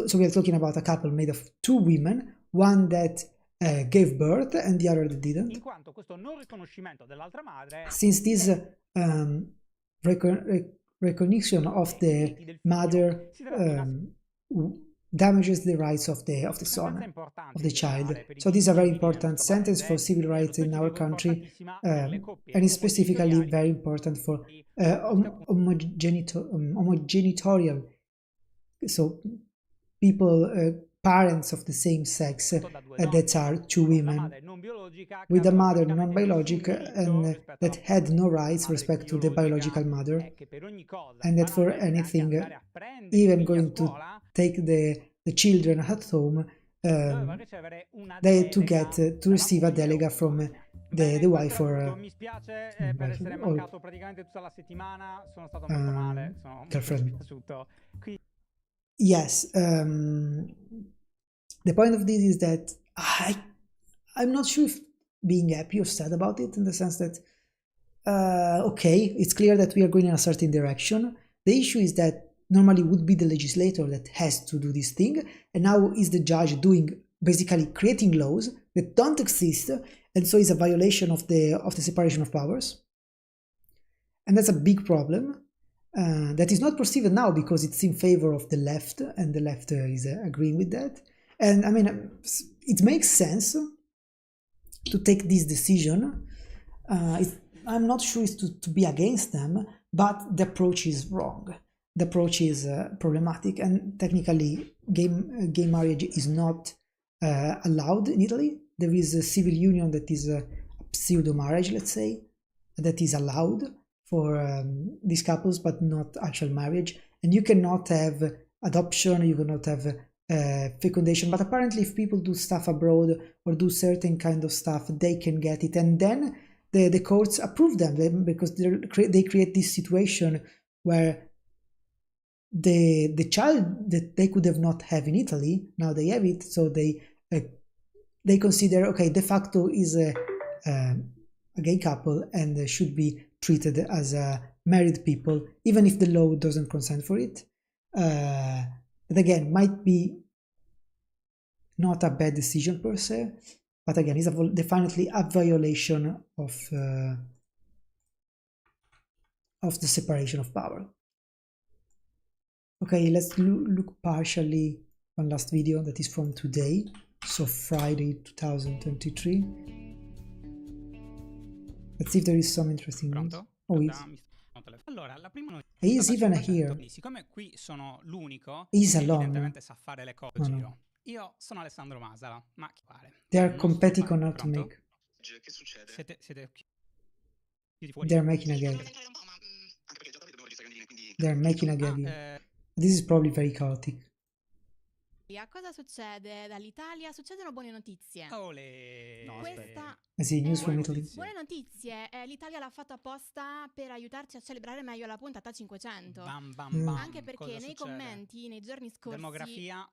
So we are talking about a couple made of 2 women, one that gave birth and the other that didn't. Since this recognition of the mother damages the rights of the son, of the child. So this is a very important sentence for civil rights in our country, and is specifically very important for homogenitorial, so people, parents of the same sex that are 2 women, with a mother non-biological and that had no rights respect to the biological mother, and that for anything, even going to take the children at home, they had to receive a delega from the wife or girlfriend. Yes, the point of this is that I'm not sure if being happy or sad about it, in the sense that okay, it's clear that we are going in a certain direction. The issue is that normally would be the legislator that has to do this thing, and now is the judge basically creating laws that don't exist, and so is a violation of the separation of powers, and that's a big problem. that is not perceived now because it's in favor of the left, and the left is agreeing with that. And I mean, it makes sense to take this decision. I'm not sure it's to be against them, but the approach is wrong. The approach is problematic, and technically gay marriage is not allowed in Italy. There is a civil union that is a pseudo marriage, let's say, that is allowed for these couples, but not actual marriage. And you cannot have adoption, you cannot have fecundation, but apparently if people do stuff abroad or do certain kind of stuff, they can get it, and then the courts approve them, because they create this situation where the child that they could have not have in Italy, now they have it, so they consider, okay, de facto is a gay couple and should be treated as married people, even if the law doesn't consent for it. But again, might be not a bad decision per se, but again, it's definitely a violation of the separation of power. Okay, let's look partially one last video that is from today, so Friday 2023. Let's see if there is some interesting news. Oh, yes. Allora, la prima notizia, he is even here. Siccome qui sono l'unico He's che alone. evidentemente sa fare le cose, No. Io sono Alessandro Masala, ma chi pare? They are competing on how to make. Che succede? Siete chiudi fuori. They are making a gag. They are making a gag. This is probably very chaotic. Cosa succede dall'Italia? Succedono buone notizie. Olè. No, Questa News from Italy. buone notizie. L'Italia l'ha fatto apposta per aiutarci a celebrare meglio la puntata 500. Bam, bam, bam. Anche perché Cosa nei succede? commenti nei giorni scorsi Demografia.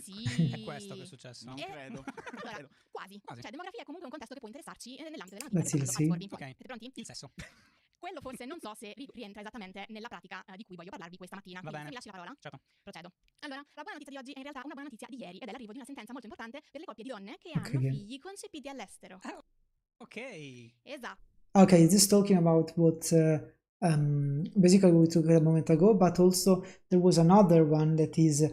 Sì. È questo che è successo? Non credo. Allora, quasi. Cioè, demografia è comunque un contesto che può interessarci nell'ambito della Let's see. Ok. Siete pronti? Il sesso. Quello forse non so se rientra esattamente nella pratica di cui voglio parlarvi questa mattina. Va Quindi, bene. se mi lasci la parola? Certo. Procedo. Allora, la buona notizia di oggi è in realtà una buona notizia di ieri ed è l'arrivo di una sentenza molto importante per le coppie di donne che Okay, hanno yeah. figli concepiti all'estero. Ok. Esatto. Okay, this is talking about what basically we took a moment ago, but also there was another one that is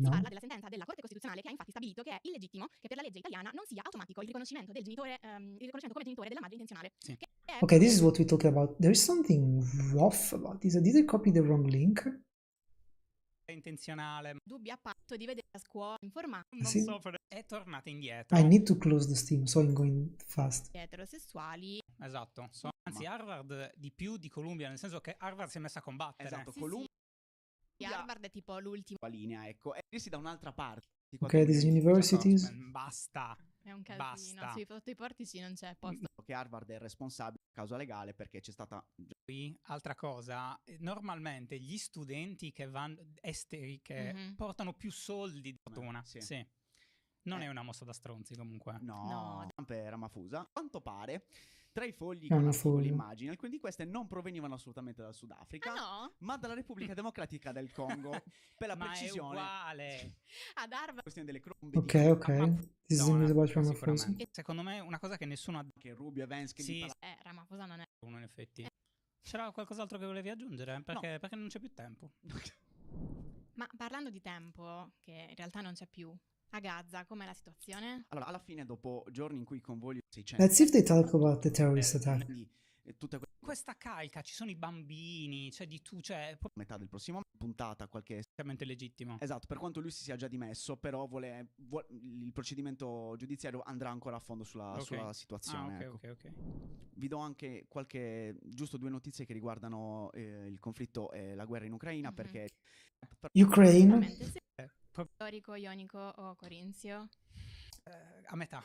Si parla della sentenza della Corte Costituzionale che ha infatti stabilito che è illegittimo che per la legge italiana non sia automatico il riconoscimento del genitore, il riconoscimento come genitore della madre intenzionale. Sì. Che è okay, this is what we talked about. There is something rough about this. Did I copy the wrong link? È intenzionale. dubbio a patto di vedere a scuola informata Non Sì. so, è tornata indietro. I need to close the Steam, so I'm going fast. eterosessuali. Esatto. Anzi, Harvard di più di Columbia, nel senso che Harvard si è messa a combattere. Esatto, Sì, Columbia Harvard è tipo l'ultimo. linea, ecco, e dirsi da un'altra parte. Okay, these universities. Basta. È un casino. Basta. Sui sotto i portici non c'è posto. Che Harvard è responsabile causa legale perché c'è stata Qui, altra cosa, normalmente gli studenti che vanno esteri che portano più soldi di fortuna. Sì. Non è una mossa da stronzi comunque. No. Trump e Ramaphosa. A quanto pare, tra i fogli Ramaphosa. con le immagini, alcune di queste non provenivano assolutamente dal Sudafrica, No? ma dalla Repubblica Democratica del Congo. Per la Ma precisione, è uguale. Ad Harvard. questione delle crombe Okay, okay. This is the news about Sicuramente. Ramaphosa. Secondo me una cosa che nessuno ha che Rubio e Vance che Sì. Ramaphosa non è. uno in effetti. C'era qualcos'altro che volevi aggiungere? Perché non c'è più tempo. Ma parlando di tempo, che in realtà non c'è più, a Gaza com'è la situazione? Allora, alla fine, dopo giorni in cui i convogli 600 Let's see if they talk about the terrorist attack. quindi, tutte Questa calca, ci sono i bambini, c'è di tu, cioè è metà del prossimo puntata, qualche perfettamente legittimo. esatto, per quanto lui si sia già dimesso, però il procedimento giudiziario andrà ancora a fondo sulla situazione. Ecco. Ok. Vi do anche giusto due notizie che riguardano il conflitto e la guerra in Ucraina, perché Ukraine. Veramente sì. Storico, ionico o corinzio? A metà.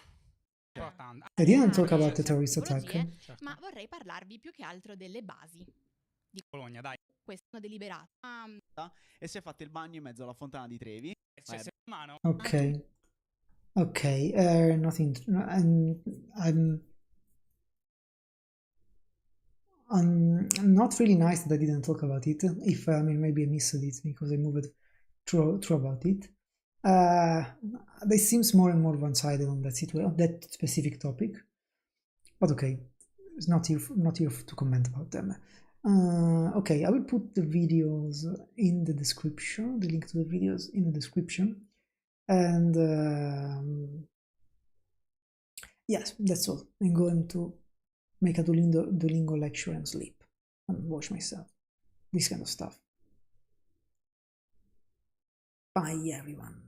Importante. I didn't talk about the Sì, terrorist tipologie, attack. Certo. Ma vorrei parlarvi più che altro delle basi. Bologna, dai. Questo deliberato. e si è fatto il bagno in mezzo alla fontana di Trevi. C'è in mano. Okay. Okay. Nothing. I'm not really nice that I didn't talk about it. If I mean, maybe I missed it because I moved through about it. This seems more and more one-sided on that situation, on that specific topic. But okay, it's not here to comment about them. Okay, I will put the videos in the description, the link to the videos in the description, and yes, that's all. I'm going to make a Duolingo lecture and sleep and watch myself, this kind of stuff. Bye everyone.